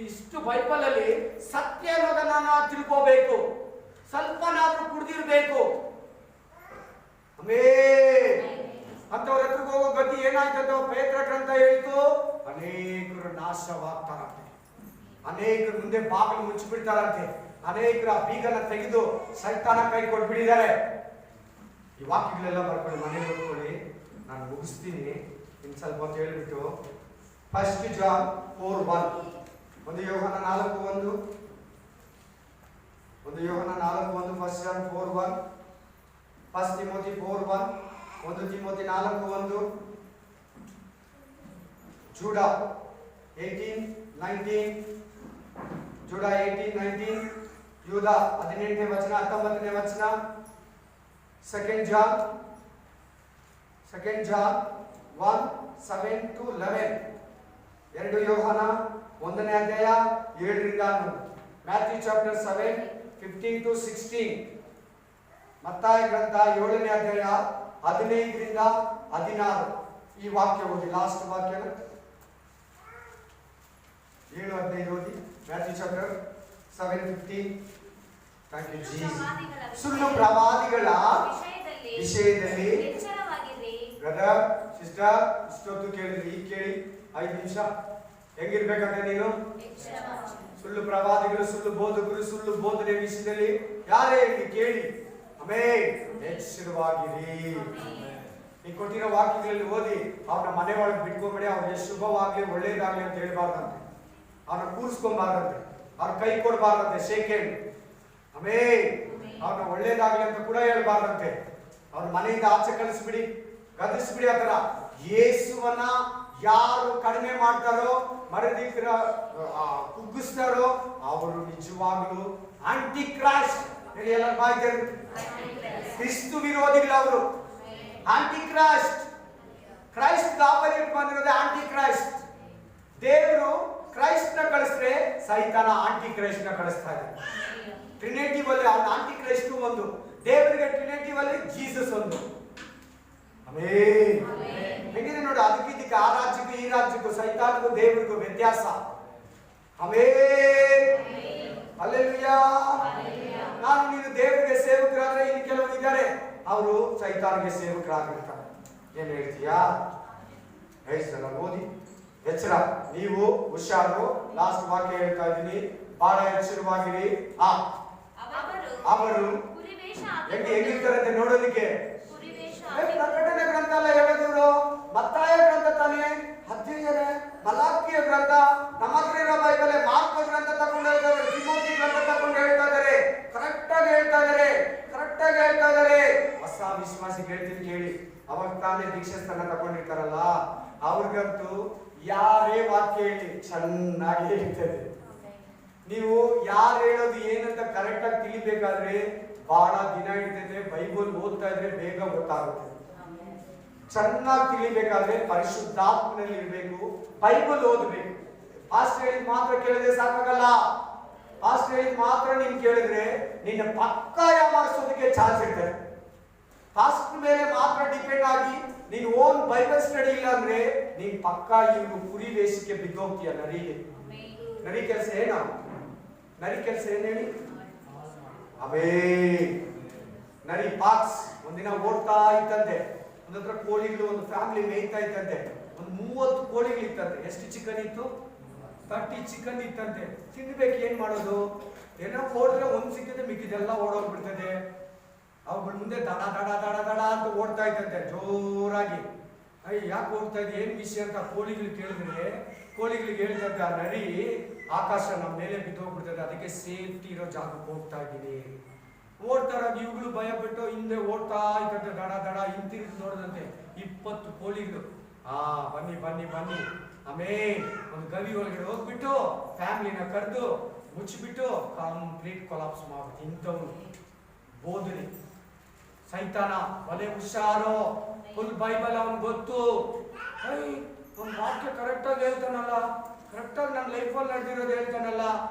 ಇಷ್ಟು ಬೈಬಲ್ ಅಲ್ಲಿ ಸತ್ಯ ಅನ್ನೋದನ್ನ ನಾವು ತಿಳ್ಕೋಬೇಕು, ಸ್ವಲ್ಪನಾದ್ರೂ ಕುಡ್ದಿರ್ಬೇಕು. ಅಂತವ್ರ ಹತ್ರಕ್ಕೆ ಹೋಗೋ ಗತಿ ಏನಾಯ್ತಂತ ಪೇತ್ರ ಗ್ರಂಥ ಹೇಳ್ತು, ಅನೇಕರು ನಾಶವಾಗ್ತಾರಂತೆ, ಅನೇಕರು ಮುಂದೆ ಬಾಗಿಲು ಮುಚ್ಚಿಬಿಡ್ತಾರಂತೆ, ಅನೇಕರು ಆ ಬೀಗನ ತೆಗೆದು ಸೈತಾನ ಕೈ ಕೊಟ್ಬಿಟ್ಟಿದ್ದಾರೆ. ಈ ವಾಕ್ಯಗಳೆಲ್ಲ ಬರ್ಕೊಳ್ಳಿ, ಮನೆಗೆ ಬರ್ಕೊಳ್ಳಿ, ನಾನು ಮುಗಿಸ್ತೀನಿ. ಇನ್ನು ಸ್ವಲ್ಪ ಹೊತ್ತು ಹೇಳ್ಬಿಟ್ಟು 1 ಜಾನ್ 4:1, 1 ಯೋಹನ 4:1, 1 ಯೋಹನ 4:1, 1 ಜಾನ್ 4:1, 1 ತಿಮೋತಿ 4:1, 1 ತಿಮೋತಿ 4:1, ಜೂಡ 18:19, ಜೂಡ 18:19, ಯೂದ 18ನೇ ವಚನ 19ನೇ ವಚನ, 2 ಜಾನ್ 1:7-11, 2 ಯೋಹನ 1ನೇ ಅಧ್ಯಾಯ 7ರಿಂದ 11, ಮ್ಯಾಥ್ಯೂ ಚಾಪ್ಟರ್ 7:15-16, ಮತ್ತಾಯ ಗ್ರಂಥ 7ನೇ ಅಧ್ಯಾಯ 15ರಿಂದ 16. ಈ ವಾಕ್ಯ ಓದಿ, ಲಾಸ್ಟ್ ವಾಕ್ಯ 7:15 ಓದಿ. Matthew chapter 7:15. Thank you Jesus. ಸುಳ್ಳು ಪ್ರವಾದಿಗಳ ವಿಷಯದಲ್ಲಿ ಬ್ರದರ್ ಸಿಸ್ಟರ್ ಇಷ್ಟೊತ್ತು ಕೇಳಿದ್ರಿ, ಈಗ ಕೇಳಿ 5 ನಿಮಿಷ. ಹೆಂಗಿರ್ಬೇಕಂದ್ರೆ ನೀನು ಸುಳ್ಳು ಪ್ರವಾದಿಗಳು, ಸುಳ್ಳು ಬೋಧಕರು, ಸುಳ್ಳು ಬೋಧನೆ ವಿಷಯದಲ್ಲಿ ಯಾರೇ ಇರಲಿ ಕೇಳಿ, ಆಮೇಲೆ ಎಚ್ಚರವಾಗಿರಿ. ನೀವು ಕೊಟ್ಟಿರೋ ವಾಕ್ಯಗಳಲ್ಲಿ ಓದಿ ಅವ್ರನ್ನ ಮನೆ ಒಳಗೆ ಬಿಟ್ಕೊಂಬೇಡಿ. ಅವ್ರಿಗೆ ಶುಭವಾಗ್ಲಿ ಒಳ್ಳೇದಾಗ್ಲಿ ಅಂತ ಹೇಳ್ಬಾರ್ದಂತೆ, ಅವ್ರನ್ನ ಕೂರಿಸ್ಕೊಂಬಾರ್ದಂತೆ, ಅವ್ರ ಕೈ ಕೊಡ್ಬಾರ್ದಂತೆ, ಶೇಕ್ ಹ್ಯಾಂಡ್. ಆಮೇಲೆ ಅವ್ರನ್ನ ಒಳ್ಳೇದಾಗ್ಲಿ ಅಂತ ಕೂಡ ಹೇಳ್ಬಾರ್ದಂತೆ. ಅವ್ರ ಮನೆಯಿಂದ ಆಚೆ ಕಳಿಸ್ಬಿಡಿ, ಗದಿಸ್ಬಿಡಿ. ಆ ತರ ಯೇಸುವನ್ನ ಯಾರು ಕಡಿಮೆ ಮಾಡ್ತಾರೋ, ಮರದಿಕ್ಕರ ಕುಗ್ಗಿಸ್ತಾರೋ ಅವರು ನಿಜವಾಗ್ಲೂ ಆಂಟಿ ಕ್ರೈಸ್ಟ್. ಎಲ್ಲ ಬಾಯ್ತಾರೆ, ಕ್ರಿಸ್ತು ವಿರೋಧಿಗಳು ಅವರು. ಆಂಟಿ ಕ್ರೈಸ್ಟ್, ಕ್ರೈಸ್ಟ್ ಆಪೋಸಿಟ್ ಬಂದಿರೋದೇ ಆಂಟಿ ಕ್ರೈಸ್ಟ್. ದೇವರು ಕ್ರೈಸ್ಟ್ ನ ಕಳಿಸ್ರೆ ಸೈತಾನ ಆಂಟಿ ಕ್ರೈಸ್ಟ್ ನ ಕಳಿಸ್ತಾ ಇದೆ. ಟ್ರಿನಿಟಿವ್ ಅಲ್ಲಿ ಅವನ ಆಂಟಿ ಕ್ರೈಸ್ಟ್ ಒಂದು, ದೇವರಿಗೆ ಟ್ರಿನಿಟಿವ್ ಅಲ್ಲಿ ಜೀಸಸ್ ಒಂದು. ಆಮೆನ್. ಹೇಗಿದೆ ನೋಡಿ, ಅದಕ್ಕೆ ಆ ರಾಜ್ಯಕ್ಕೂ ಈ ರಾಜ್ಯಕ್ಕೂ ಸೈತಾನಕ್ಕೂ ದೇವರಿಗೂ ವ್ಯತ್ಯಾಸ. ಆಮೆನ್. ಹಲ್ಲೆಲೂಯಾ. ನಾನು ನೀನು ದೇವರಿಗೆ ಸೇವಕರಾದ್ರೆ ಇಲ್ಲಿ ಕೆಲವರು ಇದ್ದಾರೆ, ಅವರು ಸೈತಾನಿಗೆ ಸೇವಕರಾಗಿರ್ತಾರೆ. ಏನ್ ಹೇಳ್ತೀಯಾ? ಹೇಳ್ಸಲ್ಲ ಓದಿ. ಎಚ್ಚರ, ನೀವು ಹುಷಾರು. ಲಾಸ್ಟ್ ವಾಕ್ಯ ಹೇಳ್ತಾ ಇದ್ದೀನಿ, ಬಹಳ ಎಚ್ಚರವಾಗಿರಿ. ಅವರು ಹೆಂಗಿರ್ತಾರಂತೆ ನೋಡೋದಿಕ್ಕೆ. ಪ್ರಕಟಣೆ ಗ್ರಂಥ ಎಲ್ಲ ಹೇಳಿದ್ರು, ಮತ್ತಾಯ ಗ್ರಂಥ ತಾನೇ, ಅಧ್ಯಯನ ಮಲಾಕಿಯ ಗ್ರಂಥ, ನಮ್ಮ ಹತ್ರ ಇರೋ ಬೈಬಲ್ ಮಾರ್ಕ ಗ್ರಂಥ ತಗೊಂಡು ಹೇಳ್ತಾ ಇದ್ದಾರೆ, ತಿಮೋತಿ ಗ್ರಂಥ ತಗೊಂಡು ಹೇಳ್ತಾ ಇದ್ದಾರೆ. ಕರೆಕ್ಟ್ ಆಗಿ ಹೇಳ್ತಾ ಇದ್ದಾರೆ. ಹೊಸ ವಿಶ್ವಾಸಿ ಹೇಳ್ತೀನಿ ಕೇಳಿ, ಅವಾಗ ತಾನೇ ದೀಕ್ಷಾ ಸ್ಥಾನ ತಗೊಂಡಿರ್ತಾರಲ್ಲ, ಅವ್ರಿಗಂತೂ ಯಾರೇ ವಾಕ್ಯ ಹೇಳಿ ಚೆನ್ನಾಗಿ ಹೇಳ್ತದೆ. ನೀವು ಯಾರು ಹೇಳೋದು ಏನಂತ ಕರೆಕ್ಟ್ ಆಗಿ ತಿಳಿಬೇಕಾದ್ರೆ ಬಹಳ ದಿನ ಹಿಡಿತೈತೆ. ಬೈಬಲ್ ಓದ್ತಾ ಇದ್ರೆ ಬೇಗ ಗೊತ್ತಾಗುತ್ತೆ. ಚೆನ್ನಾಗಿ ತಿಳಿಬೇಕಾದ್ರೆ ಪರಿಶುದ್ಧಾತ್ಮನಲ್ಲಿ ಇರಬೇಕು, ಬೈಬಲ್ ಓದಬೇಕು. ಪಾಸ್ಟ್ ಹೇಳಿದ್ ಮಾತ್ರ ಕೇಳಿದ್ರೆ ಸಾಕಾಗಲ್ಲ. ಪಾಸ್ಟ್ ಹೇಳಿದ್ ಮಾತ್ರ ನೀನ್ ಕೇಳಿದ್ರೆ ನಿನ್ನ ಪಕ್ಕ ಯಾಮಾರಿಸೋದಕ್ಕೆ ಚಾನ್ಸ್ ಇರ್ತದೆ. ಪಾಸ್ಟ್ ಮೇಲೆ ಮಾತ್ರ ಡಿಪೆಂಡ್ ಆಗಿ ನೀನು ಓನ್ ಬೈಬಲ್ ಸ್ಟಡಿ ಇಲ್ಲ ಅಂದ್ರೆ ನೀನ್ ಪಕ್ಕ ಇವ್ರು ಕುರಿ ವೇಷಕ್ಕೆ ಬಿದ್ದೋಗ್ತೀಯ. ನರಿ ಕೆಲಸ ಏನ? ನರಿ ಕೆಲಸ ಏನ್ ಹೇಳಿ? ನರಿ ಪಾಕ್ಸ್ ಒಂದಿನ ಓಡ್ತಾ ಇತ್ತಂತೆ. ಒಂದತ್ರ ಕೋಳಿಗಳು, ಒಂದು ಫ್ಯಾಮಿಲಿ ಮೇಯ್ತಾ ಇತ್ತಂತೆ. ಒಂದು 30 ಕೋಳಿಗಳು ಇತ್ತಂತೆ. ಎಷ್ಟು ಚಿಕನ್ ಇತ್ತು? 30 ಚಿಕನ್ ಇತ್ತಂತೆ. ತಿನ್ಬೇಕು, ಏನ್ ಮಾಡೋದು? ಏನೋ ಓಡಿದ್ರೆ ಒಂದ್ ಸಿಕ್ಕಿದ್ರೆ ಮಿಕ್ಕಿದೆಲ್ಲ ಓಡೋಗ್ಬಿಡ್ತದೆ. ಅವುಗಳ ಮುಂದೆ ದಡ ದಡ ದಡ ದಡ ಅಂತ ಓಡ್ತಾ ಇತ್ತಂತೆ ಜೋರಾಗಿ. ಯಾಕೆ ಓಡ್ತಾ ಇದ್ದೆ, ಏನ್ ವಿಷಯ ಅಂತ ಕೋಳಿಗಳು ಕೇಳಿದ್ರೆ, ಕೋಳಿಗಳಿಗೆ ಹೇಳ್ತಂತೆ, ಆ ನರಿ ಆಕಾಶ ನಮ್ಮ ಮೇಲೆ ಬಿದ್ದೋಗ್ಬಿಡ್ತದೆ, ಅದಕ್ಕೆ ಸೇಫ್ಟಿ ಇರೋ ಜಾಗಕ್ಕೆ ಹೋಗ್ತಾ ಇದ್ದೀನಿ. ಓಡ್ತಾರ ಇವುಗಳು ಭಯ ಬಿಟ್ಟು ಹಿಂದೆ ಓಡ್ತಾ ಇದ್ದಂತೆ, ದಡ ದಡ ಹಿಂತಿರುಗಿ ನೋಡಿದಂತೆ 20 ಕೋಳಿಗಳು ಬನ್ನಿ ಬನ್ನಿ ಬನ್ನಿ. ಆಮೇಲೆ ಒಂದು ಗವಿ ಒಳಗಡೆ ಹೋಗ್ಬಿಟ್ಟು ಫ್ಯಾಮಿಲಿನ ಕರೆದು ಮುಚ್ಚಿಬಿಟ್ಟು ಕಂಪ್ಲೀಟ್ ಕೊಲಾಪ್ಸ್ ಮಾಡ್ಬಿಟ್ಟು ಇಂಥವ್ರು ಬೋಧನೆ ಸೈತಾನ ಬಲೆ ಹುಷಾರೋ. ಫುಲ್ ಬೈಬಲ್ ಅವನು ಗೊತ್ತು. ಒಂದು ವಾಕ್ಯ ಕರೆಕ್ಟಾಗಿ ಹೇಳ್ತಾನಲ್ಲ, ಕರೆಕ್ಟಾಗಿ ನನ್ನ ಲೈಫಲ್ಲಿ ನಡೆದಿರೋದು ಹೇಳ್ತಾನಲ್ಲ.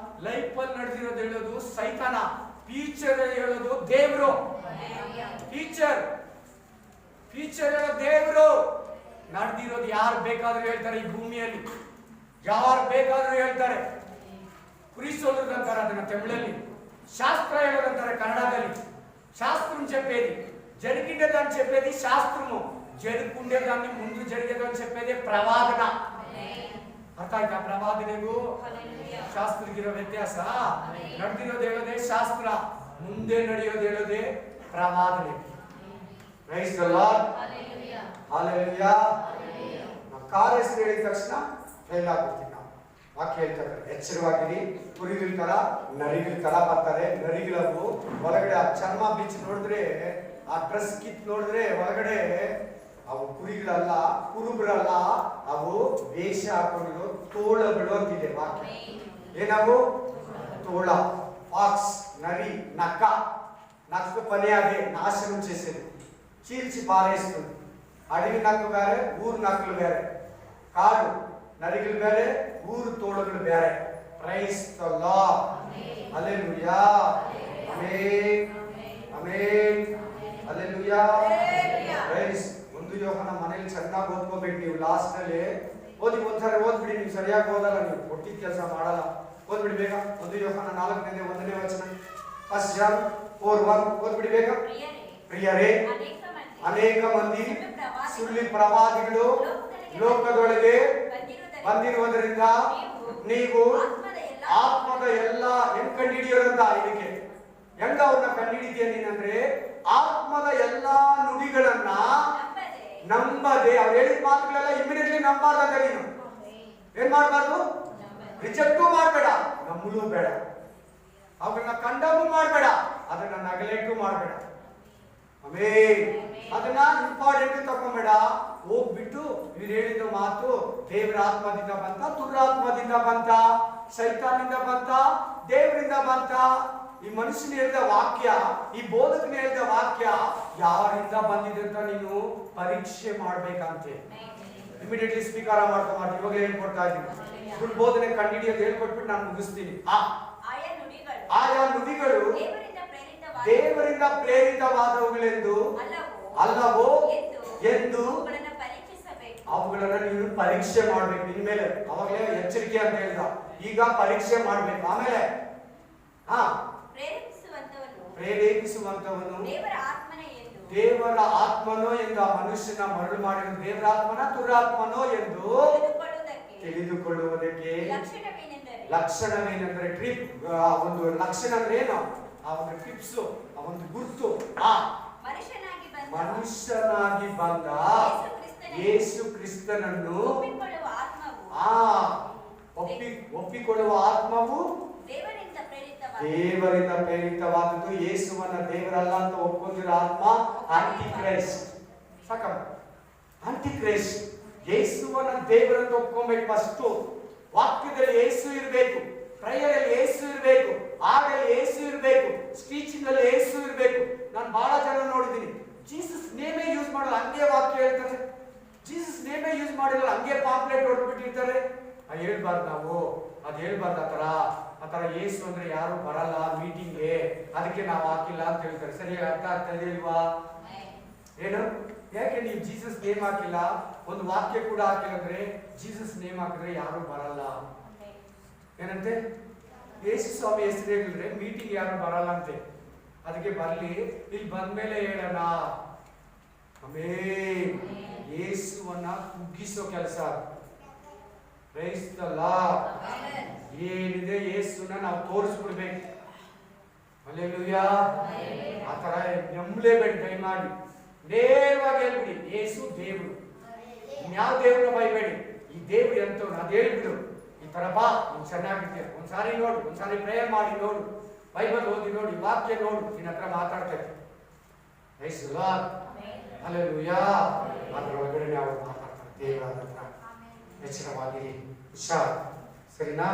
ಲೈಫಲ್ಲಿ ನಡೆದಿರೋದು ಹೇಳೋದು ಸೈತಾನ, ಫ್ಯೂಚರ್ ಹೇಳೋದು ದೇವರು. ಫ್ಯೂಚರ್ ಹೇಳೋ ದೇವರು. ನಡೆದಿರೋದು ಯಾರು ಬೇಕಾದ್ರೂ ಹೇಳ್ತಾರೆ ಈ ಭೂಮಿಯಲ್ಲಿ, ಯಾರು ಬೇಕಾದ್ರೂ ಹೇಳ್ತಾರೆ. ಕುರಿಸೋದಂತಾರೆ ಅದನ್ನ ತಮಿಳಲ್ಲಿ, శాస్త్ర ಹೇಳೋದಂತಾರೆ కన్నడದಲ್ಲಿ. శాస్త్రం చెప్పేది జరిగిండేదని చెప్పేది శాస్త్రము, జరుగుండేదాన్ని ముందు జరిగేదని చెప్పేది ప్రవాదన. ಅರ್ಥ ಆಯ್ತಾ? ಪ್ರವಾದನೆಗೂ ಶಾಸ್ತ್ರಕ್ಕಿರೋ ವ್ಯತ್ಯಾಸ. ನಡೆದಿರೋದು ಹೇಳೋದೇ ಶಾಸ್ತ್ರ, ಮುಂದೆ ನಡೆಯೋದು ಹೇಳೋದೇ ಪ್ರವಾದನೆ. Praise the Lord. ಹಲ್ಲೆಲೂಯಾ. ನಾವು ಕಾರ್ ಹೆಸರು ಹೇಳಿದ ತಕ್ಷಣ ಫೇಲ್ ಆಗ್ಬಿಡ್ತೀವಿ. ನಾವು ವಾಕ್ಯ ಹೇಳ್ತಾರೆ, ಎಚ್ಚರವಾಗಿರಿ, ಕುರಿಗಳ ತರ ನರಿಗಳ ತರ ಬರ್ತಾರೆ. ನರಿಗಳವು ಒಳಗಡೆ ಆ ಚರ್ಮ ಬಿಚ್ಚಿ ನೋಡಿದ್ರೆ, ಆ ಡ್ರೆಸ್ ಕಿತ್ ನೋಡಿದ್ರೆ ಒಳಗಡೆ ಅವು ಕುರಿಗಳಲ್ಲ, ಕುರುಬರಲ್ಲ, ಅವು ವೇಷ ಹಾಕೊಂಡಿರೋ ತೋಳಗಳು ಅಂತಿದೆ ವಾಕ್ಯ. ಏನವು? తోళ, ఫాక్స్, నరి, నక్క. నక్క పని అదే, నాశనం చేసేది, చీల్చి పారేస్తుంది. అడవి నక్క వేరే, ఊరు నక్కలు వేరే. కాదు, నరికలు వేరే, ఊరు తోళಗಳು వేరే. Praise the Lord. Hallelujah. Amen amen hallelujah. Praise. ಒಂದು ಯೋಹನ ಮನೆಯಲ್ಲಿ ಚೆನ್ನಾಗಿ ಓದ್ಕೋಬೇಕು ನೀವು. ಲಾಸ್ಟ್ ನಲ್ಲಿ ಒಂದ್ಸರಿ ಓದ್ಬಿಡಿ. ನೀವು ಸರಿಯಾಗಿ ಓದಲ್ಲ, ನೀವು ಒಟ್ಟಿಗೆ ಕೆಲಸ ಮಾಡಲ್ಲ. ಓದ್ಬಿಡಿ ಬೇಗ. ಒಂದು ಯೋಹನ 4ನೇ 1ನೇ ವಚನ, ಫಸ್ಟ್ ಜಾನ್ 4:1 ಓದ್ಬಿಡಿ ಬೇಗ. ಪ್ರಿಯರೇ, ಅನೇಕ ಮಂದಿ ಸುಳ್ಳು ಪ್ರವಾದಿಗಳು ಲೋಕದೊಳಗೆ ಬಂದಿರುವುದರಿಂದ ನೀವು ಆತ್ಮದ ಎಲ್ಲ ಹೆಂಗ್ ಕಂಡುಹಿಡಿಯೋದಂತ. ಇದಕ್ಕೆ ಹೆಂಗ ಅವ್ರನ್ನ ಕಂಡುಹಿಡಿತೀಯ ನೀನಂದ್ರೆ, ಆತ್ಮದ ಎಲ್ಲಾ ನುಡಿಗಳನ್ನ ನಂಬದೆ, ಅವ್ರು ಹೇಳಿದ ಮಾತುಗಳೆಲ್ಲ ಇಮಿಡಿಯೇಟ್ಲಿ ನಂಬಾರ್ದಂತ. ನೀನು ಏನ್ ಮಾಡ್ಬಾರ್ದು? ರಿಜೆಕ್ಟು ಮಾಡಬೇಡ, ನಂಬಲು ಬೇಡ. ಅವ್ರನ್ನ ಕಂಡಮು ಮಾಡಬೇಡ, ಅದನ್ನ ನೆಗ್ಲೆಕ್ಟು ಮಾಡಬೇಡ. ಆಮೇನ್. ಅದನ್ನ ಇಂಪಾರ್ಟೆಂಟ್ ತಗೊಂಬೇಡ. ಹೋಗ್ಬಿಟ್ಟು ಇವ್ರು ಹೇಳಿದ ಮಾತು ದೇವರ ಆತ್ಮದಿಂದ ಬಂತ, ದುರಾತ್ಮದಿಂದ ಬಂತ, ಸೈತಾನಿಂದ ಬಂತ, ದೇವರಿಂದ ಬಂತ? ಈ ಮನುಷ್ಯನ ಹೇಳಿದ ವಾಕ್ಯ, ಈ ಬೋಧಕನ ಹೇಳಿದ ವಾಕ್ಯ ಯಾರಿಂದ ಬಂದಿದೆ ಅಂತ ನೀನು ಪರೀಕ್ಷೆ ಮಾಡ್ಬೇಕಂತೆ. ಇಮಿಡಿಯೇಟ್ಲಿ ಸ್ವೀಕಾರ ಮಾಡ್ಕೊಂಡು ಇವಾಗ ಹೇಳ್ಕೊಡ್ತಾ ಇದ್ದೀನಿ. ಸುಳ್ಳು ಬೋಧನೆ ಕಂಡುಹಿಡಿಯೋದು ಹೇಳ್ಕೊಟ್ಬಿಟ್ಟು ನಾನು ಮುಗಿಸ್ತೀನಿ. ಆಯಾ ನುಡಿಗಳು ದೇವರಿಂದ ಪ್ರೇರಿತವಾದವುಗಳೆಂದು ಅಲ್ಲವೋ ಎಂದು ಅವುಗಳನ್ನ ನೀನು ಪರೀಕ್ಷೆ ಮಾಡ್ಬೇಕು. ಇನ್ಮೇಲೆ ಅವಾಗಲೇ ಎಚ್ಚರಿಕೆ ಅಂತ ಹೇಳ್ದ, ಈಗ ಪರೀಕ್ಷೆ ಮಾಡ್ಬೇಕು. ಆಮೇಲೆ ಪ್ರೇರೇಪಿಸುವಂತವನು ದೇವರ ಆತ್ಮನೋ ಎಂದು ಆ ಮನುಷ್ಯನ ಮರಳು ಮಾಡಿದ ದೇವರ ಆತ್ಮನ ದುರಾತ್ಮನೋ ಎಂದು ತಿಳಿದುಕೊಳ್ಳುವುದಕ್ಕೆ ಲಕ್ಷಣವೇನೆಂದರೆ, ಟ್ರಿಪ್. ಒಂದು ಲಕ್ಷಣ ಅಂದ್ರೆ ಏನು? ಆ ಒಂದು ಟ್ರಿಪ್ಸ್, ಆ ಒಂದು ಗುರುತು. ಮನುಷ್ಯನಾಗಿ ಬಂದ ಯೇಸು ಕ್ರಿಸ್ತನನ್ನು ಒಪ್ಪಿಕೊಳ್ಳುವ ಆತ್ಮವು ದೇವರಿಂದ ಪ್ರೇರಿತವಾದದ್ದು. ಯೇಸುವನ್ನ ದೇವರಲ್ಲ ಅಂತ ಒಪ್ಕೊಂಡಿರೋ ಆತ್ಮ ಆಂಟಿ ಕ್ರೈಸ್ಟ್. ಸಾಕಮ್ಮ, ಆಂಟಿ ಕ್ರೈಸ್ಟ್. ಯೇಸುವನ್ನ ದೇವರಂತ ಒಪ್ಕೊಬೇಕು. ಫಸ್ಟ್ ವಾಕ್ಯದಲ್ಲಿ ಯೇಸು ಇರಬೇಕು, ಪ್ರೇಯರ್ ಅಲ್ಲಿ ಯೇಸು ಇರಬೇಕು, ಹಾಡಲ್ಲಿ ಯೇಸು ಇರಬೇಕು, ಸ್ಪೀಚಿಂಗ್ ಅಲ್ಲಿ ಯೇಸು ಇರಬೇಕು. ನಾನು ಬಹಳ ಜನ ನೋಡಿದ್ದೀನಿ, ಜೀಸಸ್ ನೇಮೇ ಯೂಸ್ ಮಾಡಲ್ಲ, ಹಂಗೆ ವಾಕ್ಯ ಹೇಳ್ತಾರೆ. ಜೀಸಸ್ ನೇಮೇ ಯೂಸ್ ಮಾಡಿಲ್ಲ, ಹಂಗೆ ಪಾಂಪ್ಲೆಟ್ ಹೊಡೆದ್ಬಿಟ್ಟಿರ್ತಾರೆ. ಹೇಳ್ಬಾರ್ದು ನಾವು, ಅದು ಹೇಳ್ಬಾರ್ದು. ಆ ತರ ಯೇಸು ಅಂದ್ರೆ ಯಾರು ಬರಲ್ಲ ಮೀಟಿಂಗ್ಗೆ, ಅದಕ್ಕೆ ನಾವು ಹಾಕಿಲ್ಲ ಅಂತ ಹೇಳ್ತಾರೆ. ಸರಿಯಾಗಿ ಅರ್ಥ ಆಗ್ತಾ ಇದೆಯಲ್ವಾ? ಏನು? ಯಾಕೆ ನೀವು ಜೀಸಸ್ ನೇಮ್ ಹಾಕಿಲ್ಲ, ಒಂದು ವಾಕ್ಯ ಕೂಡ ಹಾಕಿಲ್ಲ ಅಂದ್ರೆ, ಜೀಸಸ್ ನೇಮ್ ಹಾಕಿದ್ರೆ ಯಾರು ಬರಲ್ಲ. ಏನಂತೆ? ಯೇಸು ಸ್ವಾಮಿ ಹೆಸರು ಹೇಳಿದ್ರೆ ಮೀಟಿಂಗ್ ಯಾರು ಬರಲ್ಲ ಅಂತೆ. ಅದಕ್ಕೆ ಬರ್ಲಿ, ಇಲ್ಲಿ ಬಂದ್ಮೇಲೆ ಹೇಳೋಣ. ಆಮೇನ್. ಯೇಸುವನ್ನ ಕುಗ್ಗಿಸೋ ಕೆಲಸ. Praise the Lord. ಏನಿದೆ ಯೇಸುನ ನಾವು ತೋರಿಸ್ಬಿಡ್ಬೇಕು. ಹಲ್ಲೆಲೂಯಾ. ಆ ತರ ನಂಬಲೇಬೇಡಿ, ದಯಮಾಡಿ ನೇರವಾಗಿ ಹೇಳ್ಬಿಡಿ, ಯೇಸು ದೇವರು. ಇನ್ಯಾವ ದೇವ್ರನ್ನ ಬೈಬೇಡಿ, ಈ ದೇವ್ರು ಎಂತವ್ರು ಅದು ಹೇಳ್ಬಿಡು. ಈ ತರ ಬಾ, ನೀನ್ ಚೆನ್ನಾಗಿರ್ತೀಯ, ಒಂದ್ಸಾರಿ ನೋಡು, ಒಂದ್ಸಾರಿ ಪ್ರೇಯರ್ ಮಾಡಿ ನೋಡು, ಬೈಬಲ್ ಓದಿ ನೋಡಿ, ವಾಕ್ಯ ನೋಡು, ನಿನ್ನ ಹತ್ರ ಮಾತಾಡ್ತೇವೆ. Praise the Lord. ಹಲ್ಲೆಲೂಯಾ. ಅದರ ಒಳಗಡೆ ನಾವು ಮಾತಾಡ್ತಾರೆ ದೇವರ ಎಚ್ಚರವಾಗಿರಿ, ಹುಷಾರ್, ಸರಿನಾ?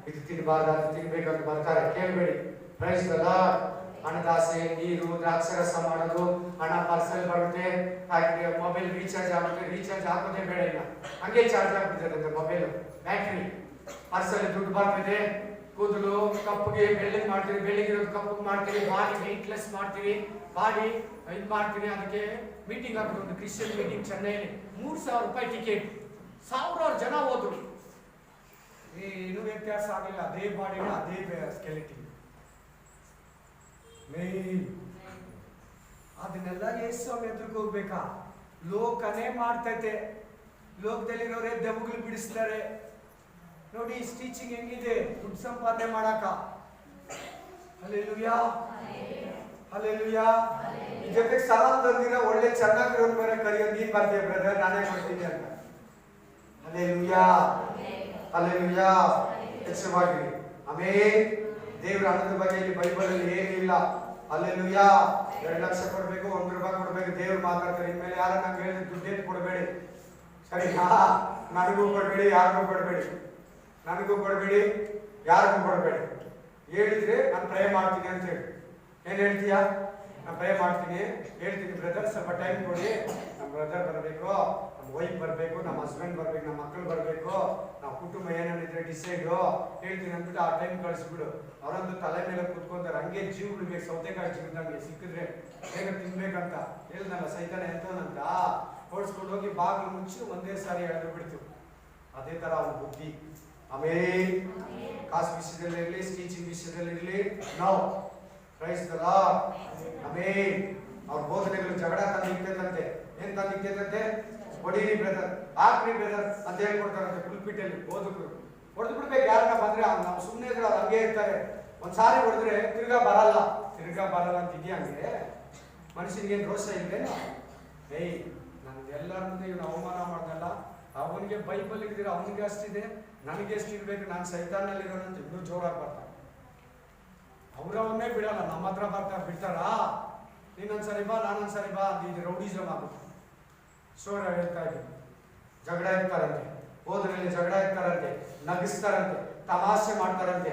ಇದು ತಿನ್ನಬಾರ್ದು, ಅದು ತಿನ್ಬೇಕಂತ ಬರ್ತಾರೆ, ಕೇಳಬೇಡಿ. Praise the Lord. ಹಣದಾಸೆ, ನೀರು, ದ್ರಾಕ್ಷರಸ ಮಾಡೋದು, ಹಣ ಪಾರ್ಸಲ್ ಬರುತ್ತೆ, ಹಾಗೆ ಮೊಬೈಲ್ ರೀಚಾರ್ಜ್ ಆಗುತ್ತೆ, ರೀಚಾರ್ಜ್ ಹಾಕೋದೇ ಬೇಡ, ಇಲ್ಲ ಹಂಗೆ ಚಾರ್ಜ್ ಆಗ್ಬಿಡ್ತದೆ ಮೊಬೈಲ್ ಬ್ಯಾಟ್ರಿ. ಪಾರ್ಸಲ್ ದುಡ್ಡು ಬರ್ತದೆ, ಕೂದಲು ಕಪ್ಪಗೆ ಬೆಳ್ಳಗೆ ಮಾಡ್ತೀವಿ, ಬೆಳ್ಳಗಿರೋದು ಕಪ್ಪಗೆ ಮಾಡ್ತೀವಿ, ಬಾಡಿ ವೆಯ್ಟ್ಲೆಸ್ ಮಾಡ್ತೀವಿ, ಬಾಡಿ ಇದು ಮಾಡ್ತೀವಿ. ಅದಕ್ಕೆ ಮೀಟಿಂಗ್ ಆಗ್ತದೆ, ಒಂದು ಕ್ರಿಶ್ಚಿಯನ್ ಮೀಟಿಂಗ್ ಚೆನ್ನೈಲಿ, 3,000 ರೂಪಾಯಿ ಟಿಕೆಟ್, ಸಾವಿರಾರು ಜನ ಹೋದ್ರು, ಏನು ವ್ಯತ್ಯಾಸ ಆಗಲಿಲ್ಲ, ಅದೇ ಬಾಡಿನ ಅದೇ ಸ್ಕೆಲಿಟಿನ್ ಮೇನ್. ಅದನ್ನೆಲ್ಲ ಯೇಸು ಎದುರಿಗೆ ಹೋಗ್ಬೇಕಾ? ಲೋಕನೇ ಮಾಡ್ತೈತೆ, ಲೋಕದಲ್ಲಿರೋರೇ ದೆವ್ವಗಳು ಬಿಡಿಸ್ತಾರೆ. ನೋಡಿ ಟೀಚಿಂಗ್ ಹೆಂಗಿದೆ, ದುಡ್ಡು ಸಂಪಾದನೆ ಮಾಡಾಕ. Hallelujah, hallelujah. ಈ ಜೊತೆಗೆ ಸಲಾಮ್ ತಂದಿರ ಒಳ್ಳೆ ಚೆನ್ನಾಗಿರೋ ಬೇರೆ ಕರಿಯೋದು, ನೀನ್ ಬರ್ತೀಯ ಬ್ರದರ್, ನಾನೇ ಮಾಡ್ತೀನಿ ಅಂತ. Hallelujah, hallelujah. ಎಚ್ಚರವಾಗಿರಿ. ಆಮೇಲೆ ದೇವರ ಹಣದ ಬಗ್ಗೆ ಇಲ್ಲಿ ಬೈಬಲ್ ಅಲ್ಲಿ ಏನಿಲ್ಲ. ಹಲ್ಲೆಲೂಯಾ. 2 ಲಕ್ಷ ಕೊಡ್ಬೇಕು, 1 ರೂಪಾಯಿ ಕೊಡ್ಬೇಕು, ದೇವ್ರು ಮಾತಾಡ್ತಾರೆ. ಇನ್ಮೇಲೆ ಯಾರ ನಂಗೆ ಹೇಳಿದ್ರೆ ದುಡ್ಡೇನು ಕೊಡಬೇಡಿ, ಸರಿನಾ? ನನಗೂ ಕೊಡಬೇಡಿ, ಯಾರಿಗೂ ಕೊಡಬೇಡಿ, ನನಗೂ ಕೊಡಬೇಡಿ, ಯಾರಿಗೂ ಕೊಡಬೇಡಿ. ಹೇಳಿದ್ರೆ ನಾನು ಪ್ರೇ ಮಾಡ್ತೀನಿ ಅಂತ ಹೇಳಿ. ಏನ್ ಹೇಳ್ತೀಯಾ? ನಾನು ಪ್ರೇ ಮಾಡ್ತೀನಿ, ಹೇಳ್ತೀನಿ ಬ್ರದರ್, ಸ್ವಲ್ಪ ಟೈಮ್ ಕೊಡಿ, ನಮ್ಮ ಬ್ರದರ್ ಬರಬೇಕು, ನಮ್ಮ ವೈಫ್ ಬರಬೇಕು, ನಮ್ಮ ಹಸ್ಬೆಂಡ್ ಬರ್ಬೇಕು, ನಮ್ಮ ಮಕ್ಕಳು ಬರಬೇಕು, ನಾವು ಕುಟುಂಬ ಏನೇನಿದ್ರೆ ಡಿಸೈಡು ಹೇಳ್ತೀನಿ ಅಂದ್ಬಿಟ್ಟು ಆ ಟೈಮ್ ಕಳಿಸ್ಬಿಡು. ಅವರೊಂದು ತಲೆ ಮೇಲೆ ಕೂತ್ಕೊಂತಾರೆ, ಹಂಗೆ ಜೀವ ಬಿಡ್ಬೇಕು, ಸೌತೆಕಾಯಿ ಜೀವದಂಗೆ ಸಿಕ್ಕಿದ್ರೆ ಬೇಗ ತಿನ್ಬೇಕಂತ ಹೇಳ್ದಲ್ಲ ಸೈತಾನ ಎಂತವನಂತ. ಓಡಿಸ್ಕೊಂಡು ಹೋಗಿ ಬಾಗಿಲು ಮುಚ್ಚಿ ಒಂದೇ ಸಾರಿ ಎಳೆದು ಬಿಡ್ತು. ಅದೇ ತರ ಅವನ ಬುದ್ಧಿ. ಆಮೇಲೆ ಕಾಸು ವಿಷಯದಲ್ಲಿರಲಿ, ಟೀಚಿಂಗ್ ವಿಷಯದಲ್ಲಿರಲಿ, ನಾವು ಪ್ರೈಸ್ ದ ಲಾರ್ಡ್. ಆಮೇಲೆ ಅವ್ರ ಬೋಧನೆಗಳು ಜಗಳ ತಂದಿರ್ತದಂತೆ. ಏನ್ ತಂದಿರ್ತದಂತೆ? ಹೊಡೀರಿ ಬ್ರದರ್, ಹಾಕ್ರಿ ಬ್ರದರ್ ಅಂತ ಹೇಳ್ಕೊಡ್ತಾರಂತೆ ಪುಲ್ಪಿಟಲ್ಲಿ ಬೋಧಕರು. ಹೊಡೆದು ಬಿಡ್ಬೇಕು, ಯಾರನ್ನ ಬಂದ್ರೆ ನಾವು ಸುಮ್ಮನೆ ಇದ್ರೆ ಅವ್ರು ಹಂಗೆ ಇರ್ತಾರೆ. ಒಂದ್ಸಾರಿ ಹೊಡೆದ್ರೆ ತಿರ್ಗಾ ಬರಲ್ಲ ಅಂತ ಇದೆಯಾ? ಹಂಗೆ ಮನುಷ್ಯನಿಗೆ ರೋಷ ಇಲ್ಲೇನು? ಏಯ್, ನನ್ಗೆ ಎಲ್ಲರ ಮುಂದೆ ಇವನು ಅವಮಾನ ಮಾಡ್ದಲ್ಲ, ಅವನಿಗೆ ಬೈಬಲ್ ಇದ್ರೆ ಅವನಿಗೆ ಅಷ್ಟಿದೆ, ನನಗೆ ಎಷ್ಟು ಇರ್ಬೇಕು, ನಾನು ಸೈತಾನಲ್ಲಿ ಇರೋನಂತ ಇನ್ನೂ ಜೋರಾಗಿ ಬರ್ತಾರೆ. ಅವರವನ್ನೇ ಬಿಡಲ್ಲ, ನಮ್ಮ ಹತ್ರ ಬಿಡ್ತಾರಾ? ನೀನೊಂದ್ಸರಿ ಬಾ, ನಾನೊಂದ್ಸರಿ ಬಾ ಅಂತ. ಇದು ರೌಡಿಸಮ್ ಆಗುತ್ತೆ. ಶೋರ ಹೇಳ್ತಾ ಇದ್ದೀನಿ, ಜಗಳ ಇರ್ತಾರಂತೆ, ಹೋದ್ರಲ್ಲಿ ಜಗಳ ಇರ್ತಾರಂತೆ, ನಗಿಸ್ತಾರಂತೆ, ತಮಾಷೆ ಮಾಡ್ತಾರಂತೆ.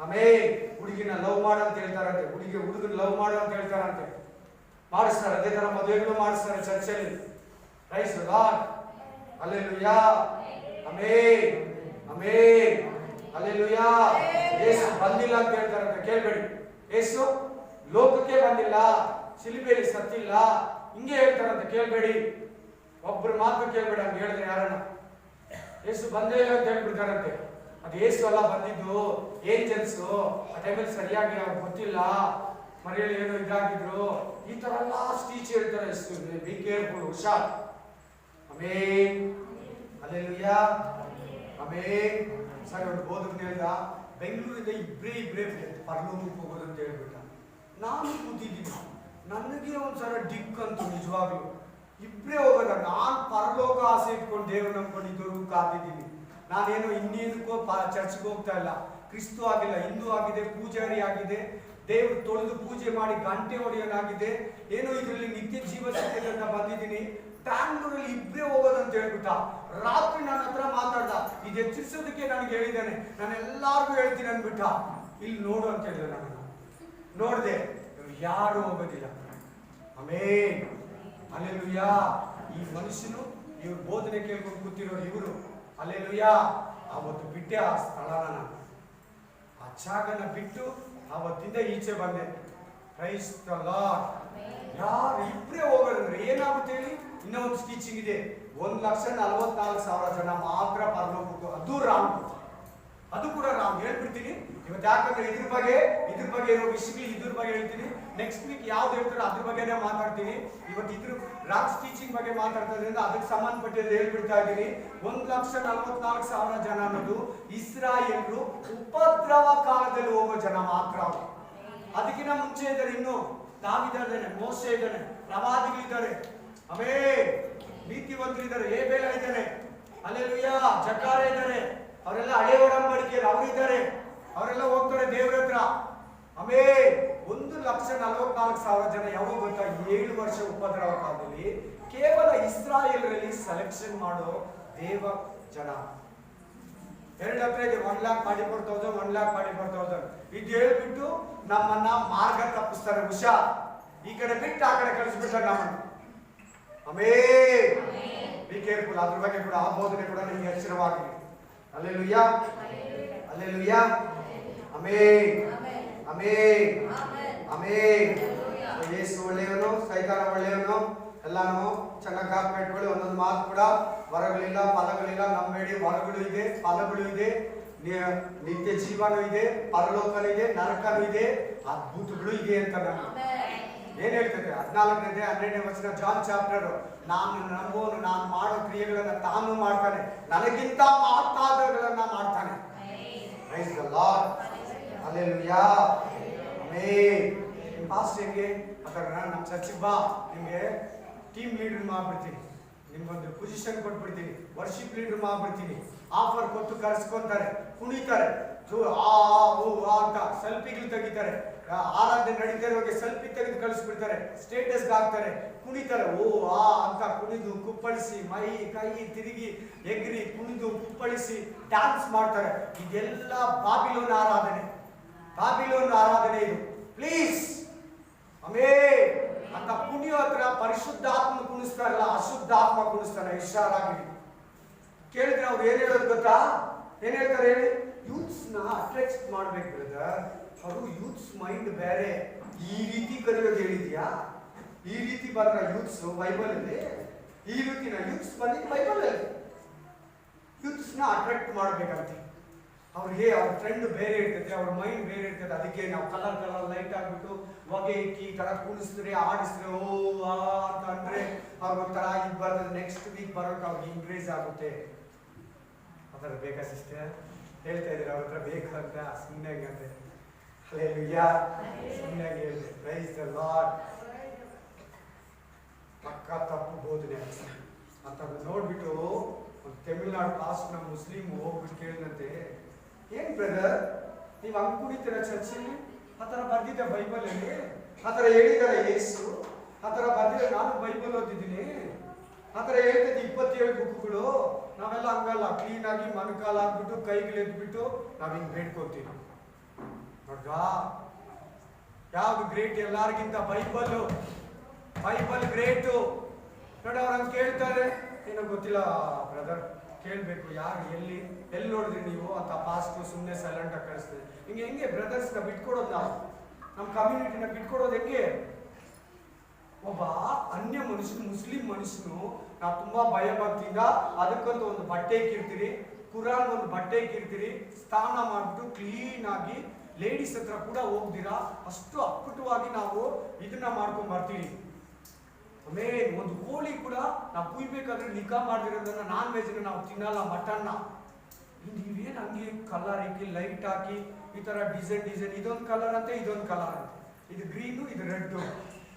ಆಮೇಲೆ ಹುಡುಗಿನ ಲವ್ ಮಾಡು ಅಂತ ಹೇಳ್ತಾರಂತೆ, ಹುಡುಗನ ಲವ್ ಮಾಡು ಅಂತ ಹೇಳ್ತಾರಂತೆ, ಮಾಡಿಸ್ತಾರೆ. ಅದೇ ತರ ಮದುವೆಗಳು ಮಾಡಿಸ್ತಾರೆ ಚರ್ಚಲ್ಲಿ. Praise the Lord. Hallelujah. Amen, amen, hallelujah. ಯೇಸು ಬಂದಿಲ್ಲ ಅಂತ ಹೇಳ್ತಾರಂತೆ, ಕೇಳ್ಬೇಡಿ. ಯೇಸು ಲೋಕಕ್ಕೆ ಬಂದಿಲ್ಲ, ಶಿಲುಬೆಯಲ್ಲಿ ಸತ್ತಿಲ್ಲ, ಹಿಂಗೆ ಹೇಳ್ತಾರಂತೆ, ಕೇಳ್ಬೇಡಿ. ಒಬ್ರು ಮಾತು ಕೇಳ್ಬೇಡಿ, ಹಂಗೆ ಹೇಳಿದ್ರೆ ಯಾರನ್ನ ಯೇಸು ಬಂದೇ ಇಲ್ಲ ಅಂತ ಹೇಳ್ಬಿಡ್ತಾರಂತೆ. ಅದು ಯೇಸು ಅಲ್ಲ ಬಂದಿದ್ದು, ಏಂಜಲ್ಸು. ಆ ಟೈಮಲ್ಲಿ ಸರಿಯಾಗಿ ಅವ್ರಿಗೆ ಗೊತ್ತಿಲ್ಲ, ಮರೆಯಲ್ಲಿ ಏನೋ ಇದಾಗಿದ್ರು, ಈ ತರ ಎಲ್ಲ ಸ್ಪೀಚ್ ಹೇಳ್ತಾರೆ. ಬಿ ಕೇರ್ಫುಲ್, ಹುಷಾರ್. Amen, hallelujah, amen. ಸರಿ, ಒಂದು ಬೋಧಕನ ಹೇಳ್ದ, ಬೆಂಗಳೂರಿಂದ ಇಬ್ರೇ ಪರಲೋಕಕ್ಕೆ ಹೋಗೋದು ಅಂತ ಹೇಳ್ಬಿಟ್ಟ. ನಾನು ಕೂತಿದ್ದೀನಿ, ನನಗೆ ಒಂದ್ಸಲ ಡಿಕ್ ಅಂತು, ನಿಜವಾಗ್ಲು ಇಬ್ರೇ ಹೋಗೋದ. ನಾನು ಪರಲೋಕ ಆಸೆ ಇಟ್ಕೊಂಡು ದೇವ್ರು ನಂಬ್ಕೊಂಡಿದ್ದು ಕಾದಿದ್ದೀನಿ. ನಾನೇನೋ ಇನ್ನೇನಕ್ಕೋ ಚರ್ಚ್ಗೆ ಹೋಗ್ತಾ ಇಲ್ಲ, ಕ್ರಿಸ್ತು ಆಗಿಲ್ಲ, ಹಿಂದೂ ಆಗಿದೆ, ಪೂಜಾರಿ ಆಗಿದೆ, ದೇವ್ರು ತೊಳೆದು ಪೂಜೆ ಮಾಡಿ ಗಂಟೆ ಹೊಡೆಯೋನಾಗಿದೆ, ಏನೋ ಇದರಲ್ಲಿ ನಿತ್ಯ ಜೀವ ಸಿಗ್ತದೆ ಅಂತ ಬಂದಿದ್ದೀನಿ. ಬ್ಯಾಂಗ್ಳೂರಲ್ಲಿ ಇಬ್ರೇ ಹೋಗೋದಂತ ಹೇಳ್ಬಿಟ್ಟ. ರಾತ್ರಿ ನನ್ನ ಹತ್ರ ಮಾತಾಡ್ದ, ಇದು ಎಚ್ಚರಿಸೋದಕ್ಕೆ ನನಗೆ ಹೇಳಿದ್ದಾನೆ, ನಾನು ಎಲ್ಲಾರ್ಗು ಹೇಳ್ತೀನಿ ಅಂದ್ಬಿಟ್ಟ. ಇಲ್ಲಿ ನೋಡು ಅಂತ ಹೇಳಿದ. ನಾನು ನೋಡ್ದೆ, ಯಾರು ಹೋಗೋದಿಲ್ಲ. Amen, hallelujah. ಈ ಮನುಷ್ಯನು, ಇವ್ರು ಬೋಧನೆ ಕೇಳ್ಕೊಂಡು ಕೂತಿರೋರು ಇವರು. ಹಲ್ಲೆಲೂಯಾ. ಅವತ್ತು ಬಿಟ್ಟೆ ಆ ಸ್ಥಳನ, ನಾನು ಆ ಜಾಗನ ಬಿಟ್ಟು ಅವತ್ತಿಂದ ಈಚೆ ಬಂದೆ. Price the lord. ಯಾರು ಇಬ್ರೇ ಹೋಗೋದಂದ್ರೆ ಏನಾಗುತ್ತೆ ಹೇಳಿ? ಇನ್ನೊಂದು ಟೀಚಿಂಗ್ ಇದೆ, 1,44,000 ಜನ ಮಾತ್ರ ಪರಲೋಕಕ್ಕೆ. ಅದು ರಾಂಗ್, ಅದು ಕೂಡ ರಾಂಗ್. ಹೇಳ್ಬಿಡ್ತೀನಿ ಇವತ್ತು, ಯಾಕಂದ್ರೆ ಇದ್ರ ಬಗ್ಗೆ ಇರೋ ವಿಷಯಗಳು ಇದ್ರ ಬಗ್ಗೆ ಹೇಳ್ತೀನಿ. ನೆಕ್ಸ್ಟ್ ವೀಕ್ ಯಾವ್ದು ಹೇಳ್ತಾರೋ ಅದ್ರ ಬಗ್ಗೆನೇ ಮಾತಾಡ್ತೀನಿ. ಇವತ್ತು ಇದ್ರ ರಾಂಗ್ ಟೀಚಿಂಗ್ ಬಗ್ಗೆ ಮಾತಾಡ್ತದ್ರಿಂದ ಅದಕ್ಕೆ ಸಂಬಂಧಪಟ್ಟಿದ್ದು ಹೇಳ್ಬಿಡ್ತಾ ಇದ್ದೀನಿ. 1,44,000 ಜನ ಅನ್ನೋದು ಇಸ್ರಾಯೇಲ್ರು ಉಪದ್ರವ ಕಾಲದಲ್ಲಿ ಹೋಗೋ ಜನ ಮಾತ್ರ. ಅದಕ್ಕಿಂತ ಮುಂಚೆ ಇದ್ದಾರೆ, ಇನ್ನು ದಾವೀದನಿದ್ದಾನೆ, ಮೋಶೆ ಇದ್ದಾನೆ, ಪ್ರವಾದಿಗಳಿದ್ದಾರೆ, ಆಮೆನ್, ನೀತಿವಂತರಿದ್ದಾರೆ, ಹೇಬೇಲ ಇದ್ದಾನೆ, ಹಲ್ಲೆಲೂಯಾ, ಜಕಾರ್ಯ ಇದ್ದಾರೆ, ಅವರೆಲ್ಲ ಹಳೆ ಒಡಂಬಡಿಕೆಯಲ್ಲಿ ಅವರಿದ್ದಾರೆ, ಅವರೆಲ್ಲ ಹೋಗ್ತಾರೆ ದೇವರ ಹತ್ರ. ಆಮೆನ್. 1,44,000 ಜನ ಯಾವಾಗ ಗೊತ್ತಾ? 7 ವರ್ಷ ಉಪದ್ರವ ಕಾಲದಲ್ಲಿ ಕೇವಲ ಇಸ್ರಾಯೇಲರಲ್ಲಿ ಸೆಲೆಕ್ಷನ್ ಮಾಡೋ ಜನ. 2 ಹತ್ರ ಇದೆ, 1,44,000, 1,44,000. ಇದು ಹೇಳ್ಬಿಟ್ಟು ನಮ್ಮನ್ನ ಮಾರ್ಗ ತಪ್ಪಿಸ್ತಾರೆ. ಹುಷಾರ್, ಈ ಕಡೆ ಬಿಟ್ಟು ಆ ಕಡೆ ಕಳಿಸ್ಬಿಟ್ಟಾರೆ ನಮ್ಮನ್ನು. ಆಮೆನ್. Be careful. ಅದ್ರ ಬಗ್ಗೆ ಕೂಡ ಆ ಬೋಧನೆ ಕೂಡ ನಿಮಗೆ ಎಚ್ಚರವಾಗಿದೆ. Hallelujah, hallelujah, amen, amen, amen. ಯೇಸು ಒಳ್ಳೆಯವನು, ಸೈತಾನ ಒಳ್ಳೆಯವನು. ಎಲ್ಲಾನು ಚೆನ್ನಾಗಿ ಕಾಪಾಡ್ಕೊಳ್ಳಿ. ಒಂದೊಂದು ಮಾತು ಕೂಡ ವರಗಳಿಲ್ಲ, ಫಲಗಳಿಲ್ಲ. ನಂಬೇಡಿ, ವರಗಳು ಇದೆ, ಫಲಗಳು ಇದೆ, ನಿತ್ಯ ಜೀವನೂ ಇದೆ, ಪರಲೋಕನೂ ಇದೆ, ನರಕನೂ ಇದೆ, ಅದ್ಭುತಗಳು ಇದೆ ಅಂತ ನಾನು ಏನ್ ಹೇಳ್ತದೆ. 14ನೇ 12ನೇ ವಚನ ಜಾನ್ ಚಾಪ್ಟರ್. ನಾನು ನಂಬೋನು ನಾನು ಮಾಡೋ ಕ್ರಿಯೆಗಳನ್ನ ತಾನು ಮಾಡ್ತಾನೆ, ನನಗಿಂತ ಮಹತ್ತಾದವುಗಳನ್ನ ಮಾಡ್ತಾನೆ. Price the Lord, hallelujah, amen. Past ಹೆಂಗೆ ಅದರ ನಮ್ಮ ಚರ್ಚಿಗೆ ಬಾ, ನಿಮಗೆ ಟೀಮ್ ಲೀಡರ್ ಮಾಡ್ಬಿಡ್ತೀನಿ, ನಿಮ್ಗೊಂದು ಪೊಸಿಷನ್ ಕೊಟ್ಬಿಡ್ತೀನಿ, ವರ್ಷಿಪ್ ಲೀಡರ್ ಮಾಡ್ಬಿಡ್ತೀನಿ. ಆಫರ್ ಕೊಟ್ಟು ಕರೆಸ್ಕೊಂತಾರೆ, ಕುಣಿತಾರೆ, ಅಂತ ಸೆಲ್ಫಿಗಳು ತೆಗಿತಾರೆ. ಆರಾಧನೆ ನಡೀತಾ ಇರೋಗೆ ಸೆಲ್ಫಿ ತೆಗೆದು ಕಳಿಸ್ಬಿಡ್ತಾರೆ, ಸ್ಟೇಟಸ್ಗೆ ಹಾಕ್ತಾರೆ, ಕುಣಿತಾರೆ. ಅಂತ ಕುಣಿದು ಕುಪ್ಪಳಿಸಿ ಮೈ ಕೈ ತಿರುಗಿ ಎಗ್ರಿ ಕುಣಿದು ಕುಪ್ಪಳಿಸಿ ಡ್ಯಾನ್ಸ್ ಮಾಡ್ತಾರೆ. ಇದೆಲ್ಲ ಬಾಬಿಲೋನ್ ಆರಾಧನೆ, ಬಾಬಿಲೋನ್ ಆರಾಧನೆ ಇದು. ಪ್ಲೀಸ್, ಆಮೆನ್ ಅಂತ ಕುಣಿಯೋ ಹತ್ರ ಪರಿಶುದ್ಧಾತ್ಮ ಕುಣಿಸ್ತಾರಲ್ಲ, ಅಶುದ್ಧಾತ್ಮ ಕುಣಿಸ್ತಾರೆ. ಹುಷಾರಾಗಿ ಕೇಳಿದ್ರೆ ಅವ್ರು ಏನ್ ಹೇಳೋದು ಗೊತ್ತಾ? ಏನ್ ಹೇಳ್ತಾರೆ ಹೇಳಿ? ಯೂತ್ಸ್ ನ ಅಟ್ರಾಕ್ಟ್ ಮಾಡ್ಬೇಕು ಬ್ರದರ್. ಅವರು ಯೂತ್ಸ್ ಮೈಂಡ್ ಬೇರೆ. ಈ ರೀತಿ ಕರೆಯೋದು ಹೇಳಿದ್ಯಾ? ಈ ರೀತಿ ಬಂದ್ರ ಯೂತ್ಸ್ ಬೈಬಲ್ ಅಲ್ಲಿ? ಈ ರೀತಿನ ಯೂತ್ಸ್ ಬಂದಿದ್ದು ಬೈಬಲ್ ಅಲ್ಲಿ. ಯೂತ್ಸ್ ನ ಅಟ್ರಾಕ್ಟ್ ಮಾಡ್ಬೇಕಂತೆ. ಅವ್ರಿಗೆ ಅವ್ರ ಟ್ರೆಂಡ್ ಬೇರೆ ಇರ್ತದೆ, ಅವ್ರ ಮೈಂಡ್ ಬೇರೆ ಇರ್ತದೆ. ಅದಕ್ಕೆ ನಾವು ಕಲರ್ ಲೈಟ್ ಆಗ್ಬಿಟ್ಟು ಹೊಗೆ ಇಕ್ಕಿ ಈ ತರ ಕೂಡಿಸಿದ್ರೆ ಆಡಿಸಿದ್ರೆ ಅಂತ ಅಂದ್ರೆ ಅವ್ರಿಗೊಂಥರ ಇದು ಬರ್ತದೆ. ನೆಕ್ಸ್ಟ್ ವೀಕ್ ಬರೋಕೆ ಅವ್ರಿಗೆ ಇನ್ಕ್ರೀಸ್ ಆಗುತ್ತೆ. ಅದರ ಬೇಕಾ ಸಿಸ್ಟರ್? ಹೇಳ್ತಾ ಇದ್ರೆ ಅವ್ರ ಹತ್ರ ಬೇಕಂತ ಸುಮ್ಮನೆ ಹಂಗಂತೆ. ಹಲ್ಲೆಲೂಯಾ, ಸುಮ್ಮನೆ ಹೇಳಿದೆ. Price the lord. ಪಕ್ಕ ತಪ್ಪು ಬೋಧನೆ ಅಂತ ನೋಡ್ಬಿಟ್ಟು ಒಂದು ತಮಿಳ್ನಾಡು ಪಾಸ್ಟ್ ನಮ್ಮ ಮುಸ್ಲಿಂ ಹೋಗ್ಬಿಟ್ಟು ಕೇಳಿದಂತೆ, ಏನ್ ಬ್ರದರ್ ನೀವು ಹಂಗ್ ಕುಡಿತೀರ ಚರ್ಚಲ್ಲಿ? ಆ ಥರ ಬರ್ದಿದ್ದೆ ಬೈಬಲ್ ಅಲ್ಲಿ, ಆ ಥರ ಹೇಳಿದಾರೆ ಯೇಸು, ಆ ಥರ ಬರ್ದಿದ್ರೆ ನಾನು ಬೈಬಲ್ ಓದಿದ್ದೀನಿ, ಆ ಥರ ಹೇಳ್ತೈತಿ 27 ಬುಕ್ಗಳು. ನಾವೆಲ್ಲ ಹಂಗಲ್ಲ, ಕ್ಲೀನ್ ಆಗಿ ಮನಕಾಲ ಹಾಕ್ಬಿಟ್ಟು ಕೈಗಳು ಎದ್ಬಿಟ್ಟು ನಾವ್ ಹಿಂಗ್ ಬೇಡ್ಕೊತೀವಿ. ನೋಡ್ದಾ ಯಾವ್ದು ಗ್ರೇಟ್? ಎಲ್ಲಾರ್ಗಿಂತ ಬೈಬಲ್, ಬೈಬಲ್ ಗ್ರೇಟು. ನೋಡಿ ಅವ್ರು ಹಂಗೆ ಕೇಳ್ತಾರೆ, ಏನೋ ಗೊತ್ತಿಲ್ಲ ಬ್ರದರ್, ಕೇಳ್ಬೇಕು ಯಾರು ಎಲ್ಲಿ ನೋಡಿದ್ರಿ ನೀವು ಅಂತ ಪಾಸ್ಟ್ ಸುಮ್ಮನೆ ಸೈಲೆಂಟ್ ಆಗಿ ಕಳಿಸ್ತದೆ. ಹಿಂಗೆ ಹೆಂಗೆ ಬ್ರದರ್ಸ್ನ ಬಿಟ್ಕೊಡೋದು? ನಾವು ನಮ್ಮ ಕಮ್ಯುನಿಟಿನ ಬಿಟ್ಕೊಡೋದು ಹೆಂಗೆ? ಒಬ್ಬ ಅನ್ಯ ಮನುಷ್ಯನು, ಮುಸ್ಲಿಂ ಮನುಷ್ಯನು, ನಾವು ತುಂಬಾ ಭಯ ಭಕ್ತಿಯಿಂದ ಅದಕ್ಕಂತ ಒಂದು ಬಟ್ಟೆ ಇಕ್ಕಿರ್ತೀರಿ, ಕುರಾನ್ ಒಂದು ಬಟ್ಟೆ ಇಕ್ಕಿರ್ತೀರಿ, ಸ್ನಾನ ಮಾಡ್ಬಿಟ್ಟು ಕ್ಲೀನ್ ಆಗಿ ಲೇಡೀಸ್ ಹತ್ರ ಕೂಡ ಹೋಗ್ದಿರಾ ಅಷ್ಟು ಅಪ್ಪುಟವಾಗಿ ನಾವು ಇದನ್ನ ಮಾಡ್ಕೊಂಡ್ ಬರ್ತೀವಿ. ಆಮೇಲೆ ಒಂದು ಕೋಳಿ ಕೂಡ ನಾವು ಕುಯ್ಬೇಕಾದ್ರೆ ನಿಗಾ ಮಾಡ್ದಿರೋದನ್ನ ನಾನ್ ವೆಜ್ ನಾವು ತಿನ್ನಲ್ಲ, ಮಟನ್ನ. ನೀವೇನು ಹಂಗೆ ಕಲರ್ ಹಾಕಿ ಲೈಟ್ ಹಾಕಿ ಈ ತರ ಡಿಸೈನ್ ಇದೊಂದು ಕಲರ್ ಅಂತೆ, ಇದೊಂದು ಕಲರ್ ಅಂತೆ, ಇದು ಗ್ರೀನು, ಇದು ರೆಡ್,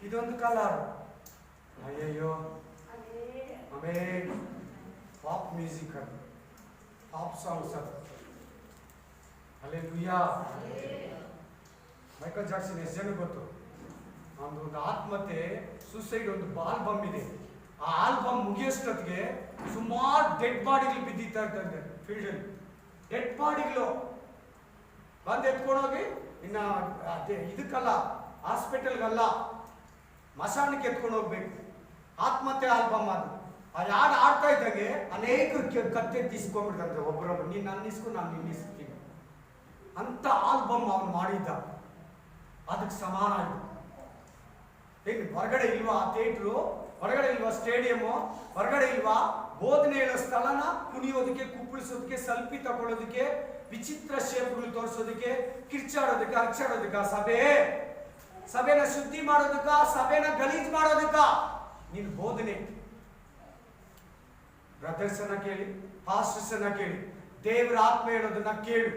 ಇದೊಂದು ಕಲರ್. ಅಯ್ಯಯ್ಯೋ. ಆಮೇಲೆ ಪಾಪ್ ಮ್ಯೂಸಿಕ್, ಅದು ಪಾಪ್ ಸಾಂಗ್ಸ್, ಅದು ಹಲ್ಲೆಲೂಯಾ. ಮೈಕಲ್ ಜಾಕ್ಸನ್ ಎಷ್ಟು ಜನ ಗೊತ್ತು? ಒಂದು ಆತ್ಮಹತ್ಯೆ, ಸೂಸೈಡ್, ಒಂದು ಆಲ್ಬಮ್ ಇದೆ. ಆ ಆಲ್ಬಮ್ ಮುಗಿಯೋಷ್ಟೊತ್ತಿಗೆ ಸುಮಾರು ಡೆಡ್ ಬಾಡಿಗಳು ಬಿದ್ದಿತ್ತಾ ಇರ್ತಂತೆ ಫೀಲ್ಡ್ ಅಲ್ಲಿ. ಡೆಡ್ ಬಾಡಿಗಳು ಬಂದು ಎತ್ಕೊಂಡೋಗಿ ಇನ್ನ ಇದಕ್ಕಲ್ಲ, ಹಾಸ್ಪಿಟಲ್ಗಲ್ಲ, ಮಸಾಣಕ್ಕೆ ಎತ್ಕೊಂಡು ಹೋಗ್ಬೇಕು. ಆತ್ಮಹತ್ಯೆ ಆಲ್ಬಮ್ ಅದು. ಆ ಯಾರು ಆಡ್ತಾ ಇದ್ದಂಗೆ ಅನೇಕರು ಕತ್ತೆತ್ತಿಸ್ಕೊಂಡ್ಬಿಡ್ತಂತೆ ಒಬ್ಬರೊಬ್ರು. ನೀನು ನನ್ನ ಇಸ್ಕೊ, ನಾನು ನಿನ್ನ ಇಸ್ತೀನಿ ಅಂತ ಆಲ್ಬಮ್ ಅವನು ಮಾಡಿದ್ದ. ಅದಕ್ಕೆ ಸಮಾನ ಇದು. ಏನು ಹೊರಗಡೆ ಇಲ್ವಾ ಥಿಯೇಟ್ರು? ಹೊರಗಡೆ ಇಲ್ವಾ ಸ್ಟೇಡಿಯಮ್ಮು? ಹೊರಗಡೆ ಇಲ್ವಾ ಬೋಧನೆ ಹೇಳೋ ಸ್ಥಳನ? ಕುಣಿಯೋದಕ್ಕೆ, ಕುಪ್ಪಳಿಸೋದಕ್ಕೆ, ಸೆಲ್ಫಿ ತಗೊಳ್ಳೋದಕ್ಕೆ, ವಿಚಿತ್ರ ಶೇಪ್ಗಳು ತೋರಿಸೋದಕ್ಕೆ, ಕಿರ್ಚಾಡೋದಕ್ಕೆ, ಹರ್ಚಾಡೋದಕ್ಕ? ಸಭೆನ ಶುದ್ಧಿ ಮಾಡೋದಕ್ಕ? ಸಭೆನ ಗಲೀಜ್ ಮಾಡೋದಕ್ಕ? ನೀನು ಬೋಧನೆ ಬ್ರದರ್ಸ್ ಅನ್ನ ಕೇಳಿ, ಪಾಸ್ಟರ್ಸ್ ಅನ್ನ ಕೇಳಿ, ದೇವರ ಆತ್ಮ ಹೇಳೋದನ್ನ ಕೇಳು.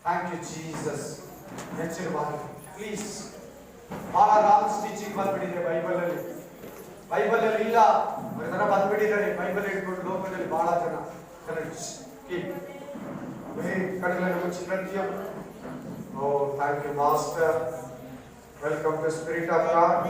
Thank you Jesus. ಎಚ್ಚರವಾಗಿ ಪ್ಲೀಸ್. ಬಹಳ ರಾಂಗ್ ಟೀಚಿಂಗ್ ಬಂದ್ಬಿಟ್ಟಿದೆ ಬೈಬಲ್ ಅಲ್ಲಿ. ಬೈಬಲ್ ಅಲ್ಲಿ ಇಲ್ಲ ತರ ಬಂದ್ಬಿಟ್ಟಿದ್ದಾರೆ. ಬೈಬಲ್ ಹಿಡ್ಕೊಂಡು ಲೋಕದಲ್ಲಿ ಬಹಳ ಜನ ಕಡಲಲ್ಲಿ ಮುಚ್ಚಿ ಪ್ರತಿಯೊಬ್ಬ. Oh thank you master. Welcome to spirit of god.